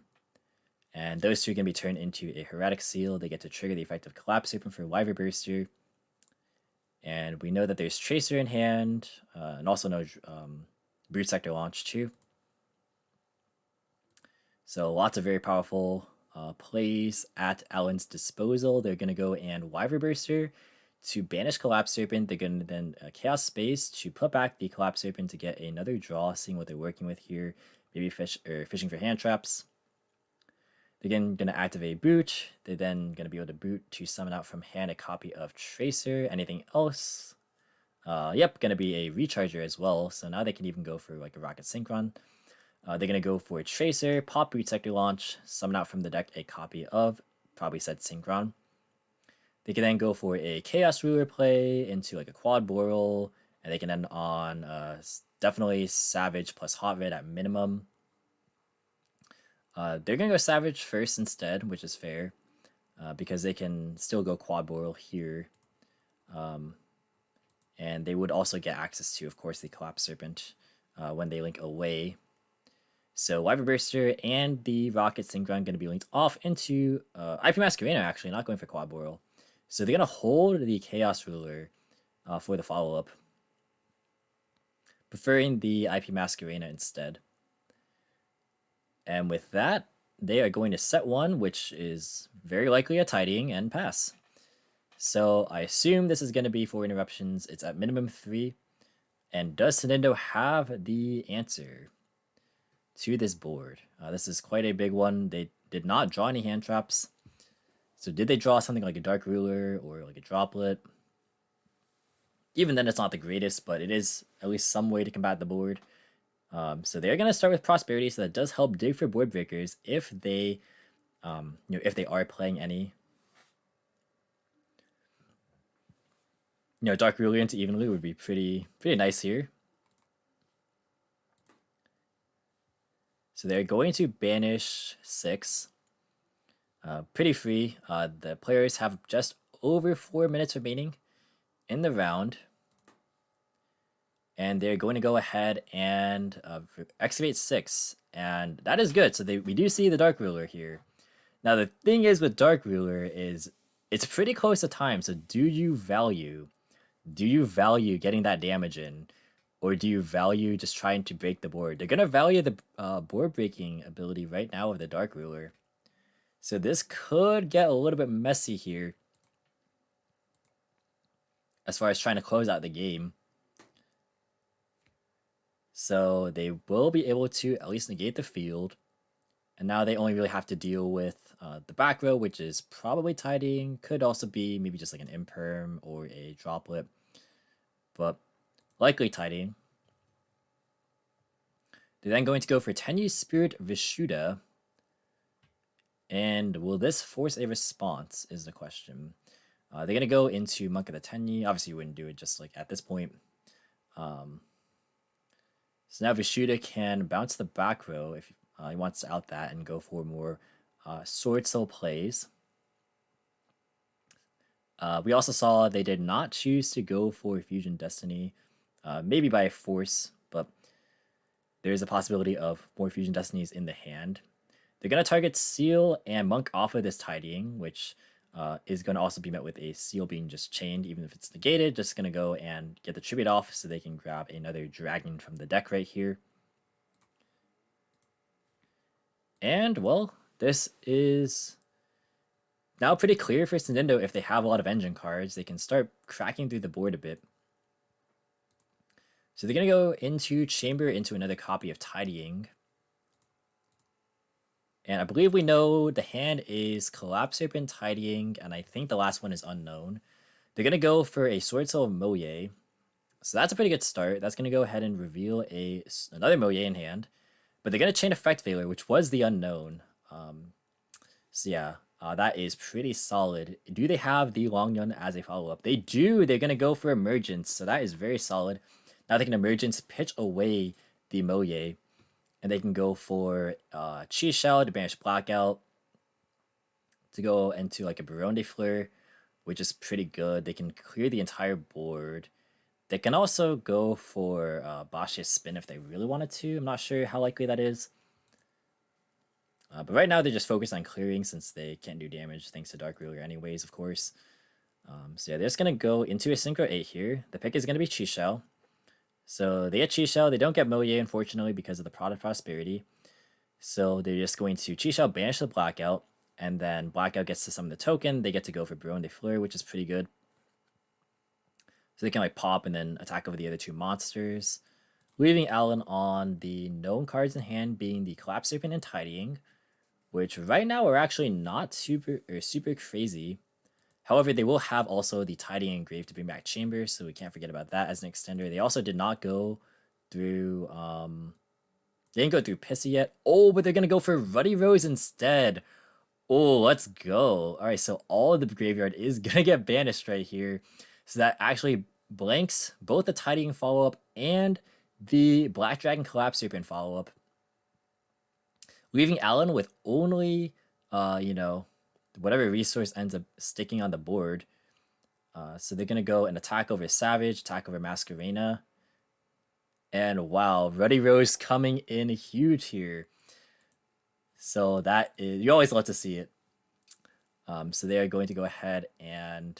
And those two are going to be turned into a Heretic Seal. They get to trigger the effect of Collapse Serpent for Wyver Burster. And we know that there's Tracer in hand, and also no Boot Sector Launch too. So lots of very powerful plays at Alan's disposal. They're going to go and Wyver Burster to banish Collapse Serpent. They're going to then Chaos Space to put back the Collapse Serpent to get another draw, seeing what they're working with here. Maybe fishing for hand traps. They're again going to activate boot. They're then going to be able to boot to summon out from hand a copy of Tracer. Anything else? Yep, going to be a recharger as well. So now they can even go for like a Rocket Synchron. They're going to go for a Tracer, pop boot sector launch, summon out from the deck a copy of probably said Synchron. They can then go for a Chaos Ruler play into like a quad Boral, and they can end on definitely Savage plus Hot Red at minimum. They're going to go Savage first instead, which is fair, because they can still go quad Boral here. And they would also get access to, of course, the Collapse Serpent when they link away. So Wyvern Burster and the Rocket Synchron going to be linked off into IP Masquerena, actually, not going for quad Boral. So they're going to hold the Chaos Ruler for the follow-up, preferring the IP Masquerena instead. And with that, they are going to set one, which is very likely a tidying, and pass. So I assume this is going to be for interruptions. It's at minimum 3. And does Nintendo have the answer to this board? This is quite a big one. They did not draw any hand traps. So did they draw something like a Dark Ruler or like a Droplet? Even then, it's not the greatest, but it is at least some way to combat the board. So they're going to start with Prosperity, so that does help dig for board breakers if they, if they are playing any. Dark Ruler into Evenly would be pretty nice here. So they're going to banish 6. Pretty free. The players have just over 4 minutes remaining in the round. And they're going to go ahead and excavate 6. And that is good. So we do see the Dark Ruler here. Now the thing is with Dark Ruler is it's pretty close to time. So do you value getting that damage in? Or do you value just trying to break the board? They're going to value the board breaking ability right now of the Dark Ruler. So this could get a little bit messy here as far as trying to close out the game. So they will be able to at least negate the field. And now they only really have to deal with the back row, which is probably tidying. Could also be maybe just like an imperm or a droplet. But likely tidying. They're then going to go for Tenyi Spirit Vishuddha. And will this force a response is the question. They're going to go into Monk of the Tenyi. Obviously, you wouldn't do it just like at this point. So now Vishuddha can bounce the back row if he wants to out that and go for more Swordsoul plays. We also saw they did not choose to go for Fusion Destiny, maybe by force, but there's a possibility of more Fusion Destinies in the hand. They're going to target Seal and Monk off of this tidying, which is going to also be met with a Seal being just chained, even if it's negated. Just going to go and get the tribute off so they can grab another Dragon from the deck right here. And, well, this is now pretty clear for Nintendo. If they have a lot of engine cards, they can start cracking through the board a bit. So they're going to go into Chamber into another copy of Tidying. And I believe we know the hand is Collapse Serpent, Tidying, and I think the last one is unknown. They're going to go for a Swordsoul Moye. So that's a pretty good start. That's going to go ahead and reveal another Moye in hand. But they're going to chain Effect Veiler, which was the unknown. So yeah, that is pretty solid. Do they have the Long Yun as a follow-up? They do. They're going to go for Emergence. So that is very solid. Now they can Emergence, pitch away the Moye. And they can go for Chi Shell to banish Blackout. To go into like a Baronne de Fleur, which is pretty good. They can clear the entire board. They can also go for Bashia's Spin if they really wanted to. I'm not sure how likely that is. But right now they're just focused on clearing since they can't do damage thanks to Dark Ruler anyways, of course. So yeah, they're just going to go into a Synchro 8 here. The pick is going to be Chi Shell. So they get Chi Shell. They don't get Moye, unfortunately, because of the Prod of Prosperity. So they're just going to Chi Shell, banish the Blackout, and then Blackout gets to summon the token. They get to go for Baronne de Fleur, which is pretty good. So they can like pop and then attack over the other two monsters, leaving Alan on the known cards in hand being the Collapse Serpent and Tidying, which right now are actually not super crazy. However, they will have also the Tidying Engrave to bring back Chamber, so we can't forget about that as an extender. They also did not go through they didn't go through Pissy yet. Oh, but they're gonna go for Ruddy Rose instead. Oh, let's go. All right, so all of the graveyard is gonna get banished right here. So that actually blanks both the Tidying follow-up and the Black Dragon Collapse Serpent follow-up, leaving Alan with only, you know, whatever resource ends up sticking on the board. So they're gonna go and attack over Savage, attack over Masquerena. And wow, Ruddy Rose coming in huge here. So that is, you always love to see it. So they are going to go ahead and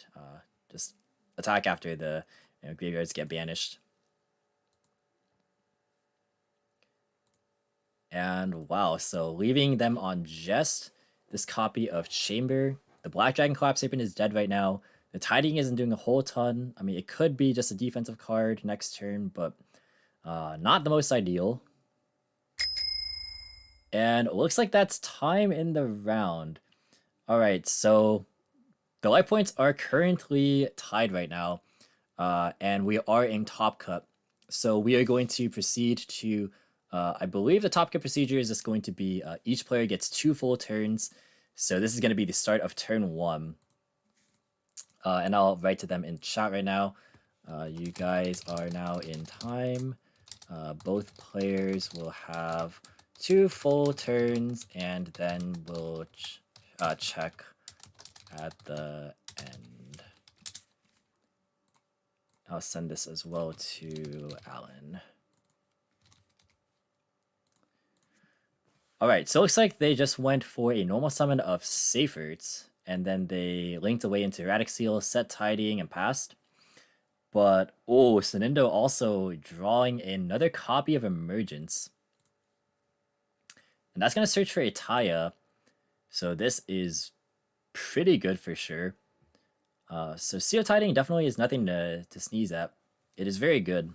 just attack after the graveyards get banished. And wow, so leaving them on just this copy of Chamber. The Black Dragon Collapse Serpent is dead right now. The Tidying isn't doing a whole ton. I mean, it could be just a defensive card next turn, but not the most ideal. And it looks like that's time in the round. All right, so the life points are currently tied right now, and we are in Top Cut. So we are going to proceed to, I believe the Top Cut procedure is just going to be each player gets 2 full turns. So this is going to be the start of turn 1. And I'll write to them in chat right now. You guys are now in time. Both players will have 2 full turns, and then we'll check at the end. I'll send this as well to Alan. Alright, so it looks like they just went for a normal summon of Seyferts, and then they linked away into Erratic Seal, set Tidying, and passed. But, oh, Sonindo also drawing another copy of Emergence. And that's going to search for a Taya. So this is pretty good for sure. So Seal Tidying definitely is nothing to sneeze at. It is very good.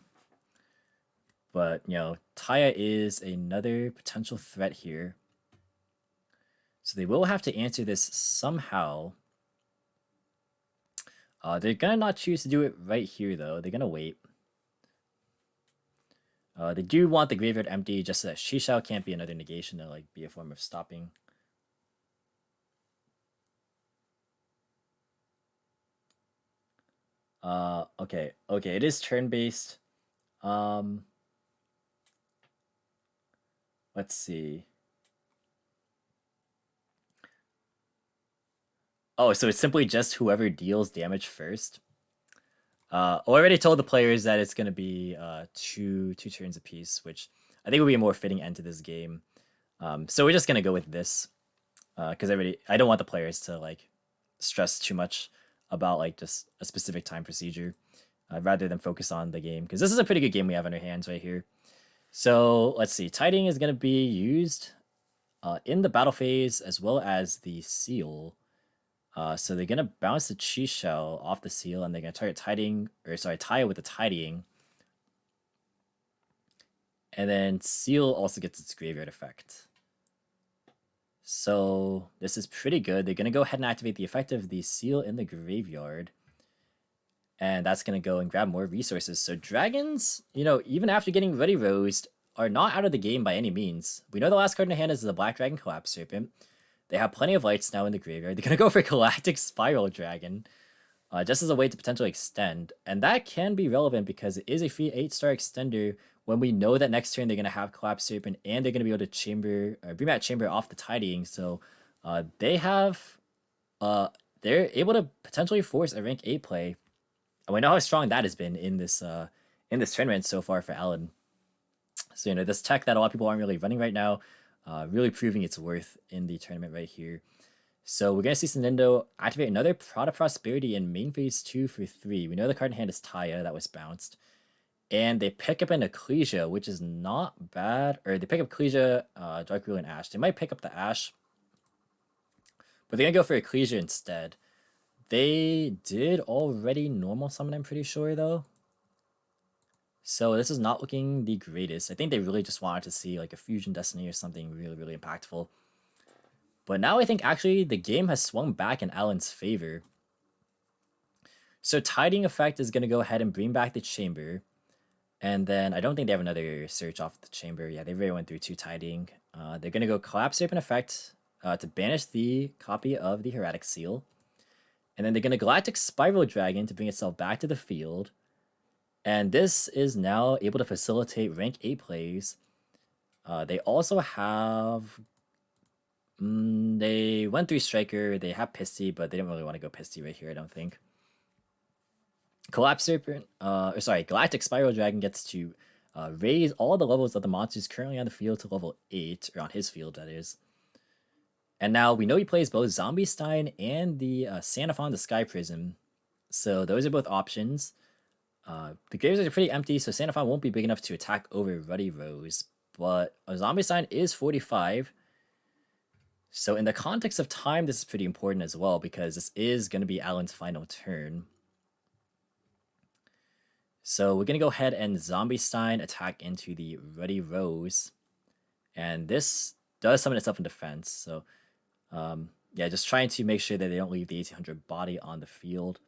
But, you know, Taya is another potential threat here. So they will have to answer this somehow. They're gonna not choose to do it right here, though. They're gonna wait. They do want the graveyard empty just so that Shishao can't be another negation to like be a form of stopping. Okay, it is turn-based. Let's see. Oh, so it's simply just whoever deals damage first. I already told the players that it's gonna be two turns apiece, which I think would be a more fitting end to this game. So we're just gonna go with this, because I don't want the players to like stress too much about like just a specific time procedure, rather than focus on the game, because this is a pretty good game we have on our hands right here. So let's see, Tidying is gonna be used in the battle phase as well as the seal. So they're gonna bounce the Chi Shell off the seal, and they're gonna target Taya with the Tidying. And then seal also gets its graveyard effect. So this is pretty good. They're gonna go ahead and activate the effect of the seal in the graveyard. And that's gonna go and grab more resources. So dragons, you know, even after getting Ruddy Rosed, are not out of the game by any means. We know the last card in the hand is the Black Dragon Collapse Serpent. They have plenty of lights now in the graveyard. They're going to go for Galactic Spiral Dragon, just as a way to potentially extend. And that can be relevant because it is a free 8-star extender when we know that next turn they're going to have Collapse Serpent and they're going to be able to bring that Chamber off the Tidying. So they're able to potentially force a rank 8 play. And we know how strong that has been in this tournament so far for Alan. So, you know, this tech that a lot of people aren't really running right now, really proving its worth in the tournament right here. So we're going to see Sonindo activate another Prod of Prosperity in main phase 2 for 3. We know the card in hand is Taya, that was bounced. And they pick up an Ecclesia, which is not bad. Or they pick up Ecclesia, Dark Rule, and Ash. They might pick up the Ash, but they're going to go for Ecclesia instead. They did already normal summon, I'm pretty sure, though. So this is not looking the greatest. I think they really just wanted to see like a Fusion Destiny or something really, really impactful. But now I think actually the game has swung back in Alan's favor. So Tidying Effect is going to go ahead and bring back the Chamber. And then I don't think they have another search off the Chamber. Yeah, they already went through 2 Tidying. They're going to go Collapse Serpent Effect to banish the copy of the Heretic Seal. And then they're going to Galactic Spiral Dragon to bring itself back to the field. And this is now able to facilitate rank 8 plays. They also have... they went through Striker. They have Pisty, but they didn't really want to go Pisty right here, I don't think. Collapse Serpent, Galactic Spiral Dragon gets to raise all the levels of the monsters currently on the field to level 8, or on his field, that is. And now we know he plays both Zombie Stein and the Sanaphon, the Sky Prism. So those are both options. The graves are pretty empty, so Sanaphon won't be big enough to attack over Ruddy Rose. But a Zombie Stein is 45. So in the context of time, this is pretty important as well, because this is going to be Alan's final turn. So we're going to go ahead and Zombie Stein attack into the Ruddy Rose. And this does summon itself in defense. So yeah, just trying to make sure that they don't leave the 1800 body on the field.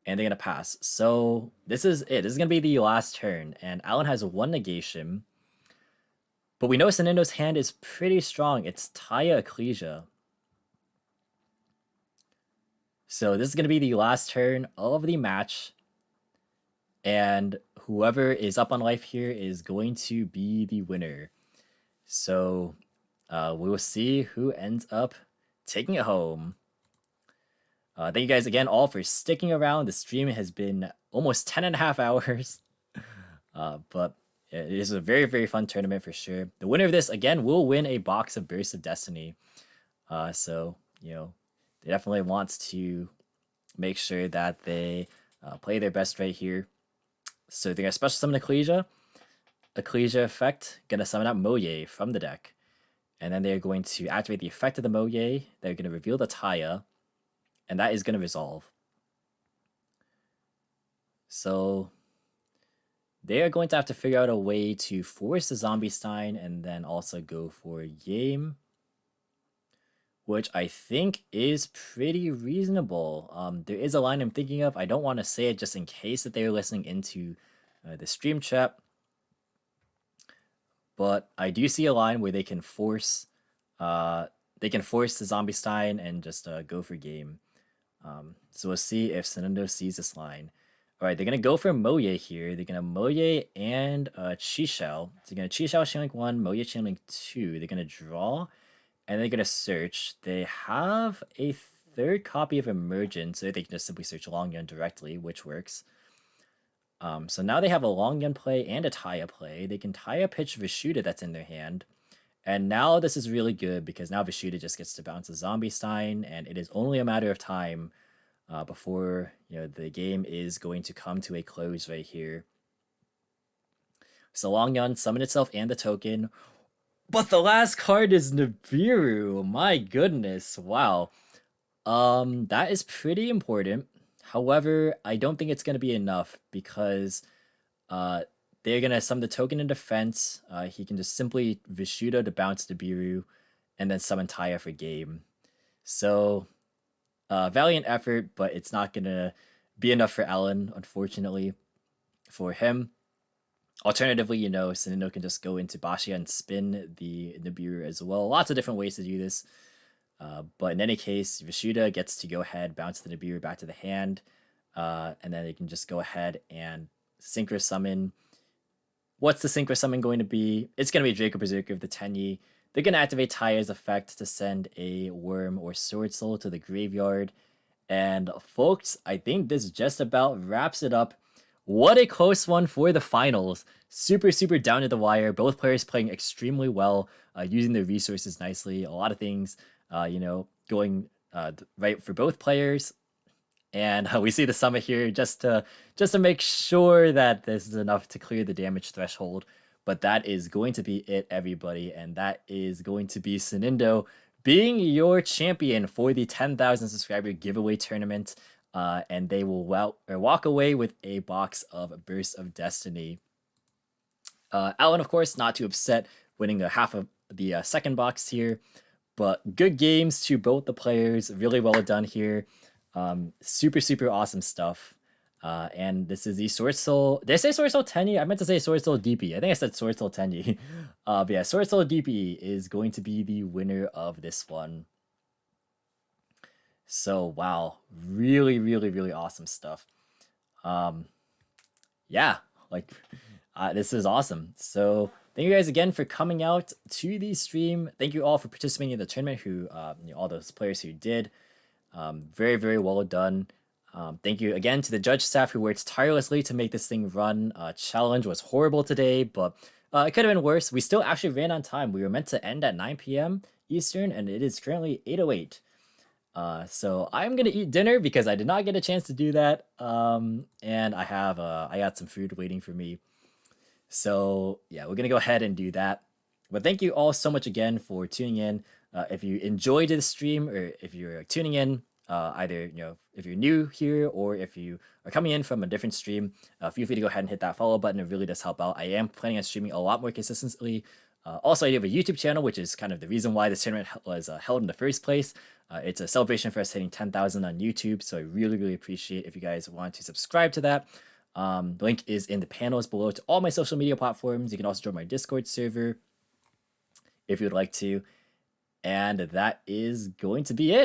And they're going to pass. So this is it. This is going to be the last turn. And Alan has 1 negation. But we know Sinindo's hand is pretty strong. It's Taya Ecclesia. So this is going to be the last turn of the match. And whoever is up on life here is going to be the winner. So we will see who ends up taking it home. Thank you guys again all for sticking around. The stream has been almost 10.5 hours. But it is a very, very fun tournament for sure. The winner of this, again, will win a box of Burst of Destiny. So, you know, they definitely want to make sure that they play their best right here. So they're going to special summon Ecclesia. Ecclesia effect, going to summon out Moye from the deck. And then they're going to activate the effect of the Moye. They're going to reveal the Taya. And that is going to resolve. So they are going to have to figure out a way to force the Zombie Stein and then also go for Game, which I think is pretty reasonable. There is a line I'm thinking of. I don't want to say it just in case that they're listening into the stream chat. But I do see a line where they can force the Zombie Stein and just go for Game. So we'll see if Sinindo sees this line. All right, they're going to go for Moye here. They're going to Moye and Chi-Shell. So they're going to Chi-Shell Chainlink 1, Moye Chainlink 2. They're going to draw, and they're going to search. They have a 3rd copy of Emergence, so they can just simply search Long Yun directly, which works. So now they have a Long Yun play and a Taya play. They can Taya pitch Vishuda that's in their hand. And now this is really good because now Vishuda just gets to bounce a Zombie Stein, and it is only a matter of time before the game is going to come to a close right here. So Long Yun summon itself and the token. But the last card is Nibiru. My goodness. Wow. That is pretty important. However, I don't think it's going to be enough because they're going to summon the token in defense. He can just simply Vishuda to bounce Nibiru and then summon Taya for game. So valiant effort, but it's not going to be enough for Alan, unfortunately, for him. Alternatively, Sinindo can just go into Bashia and spin the Nibiru as well. Lots of different ways to do this. But in any case, Vishuda gets to go ahead, bounce the Nibiru back to the hand, and then they can just go ahead and Synchro Summon. What's the Synchro Summon going to be? It's going to be Draco Berserker of the Tenyi. They're going to activate Taya's effect to send a Worm or Swordsoul to the graveyard. And folks, I think this just about wraps it up. What a close one for the finals. Super, super down to the wire. Both players playing extremely well, using their resources nicely. A lot of things, going right for both players. And we see the summit here just to make sure that this is enough to clear the damage threshold. But that is going to be it, everybody. And that is going to be Sinindo being your champion for the 10,000 subscriber giveaway tournament. And they will walk away with a box of Burst of Destiny. Alan, of course, not too upset winning half of the second box here. But good games to both the players. Really well done here. Super awesome stuff. And this is the Swordsoul. Did I say Swordsoul Tenyi? I meant to say Swordsoul DP. I think I said Swordsoul Tenyi. But yeah, Swordsoul DP is going to be the winner of this one. So wow, really awesome stuff. Yeah, like this is awesome. So thank you guys again for coming out to the stream. Thank you all for participating in the tournament. Who all those players who did. Very well done. Thank you again to the judge staff who worked tirelessly to make this thing run. Challenge was horrible today, but it could have been worse. We still actually ran on time. We were meant to end at 9 p.m. Eastern, and it is currently 8:08. So I'm gonna eat dinner because I did not get a chance to do that. And I got some food waiting for me. So yeah, we're gonna go ahead and do that. But thank you all so much again for tuning in. If you enjoyed the stream, or if you're tuning in, either if you're new here or if you are coming in from a different stream, feel free to go ahead and hit that follow button. It really does help out. I am planning on streaming a lot more consistently. Also, I have a YouTube channel, which is kind of the reason why this tournament was held in the first place. It's a celebration for us hitting 10,000 on YouTube, so I really appreciate if you guys want to subscribe to that. The link is in the panels below to all my social media platforms. You can also join my Discord server if you would like to. And that is going to be it.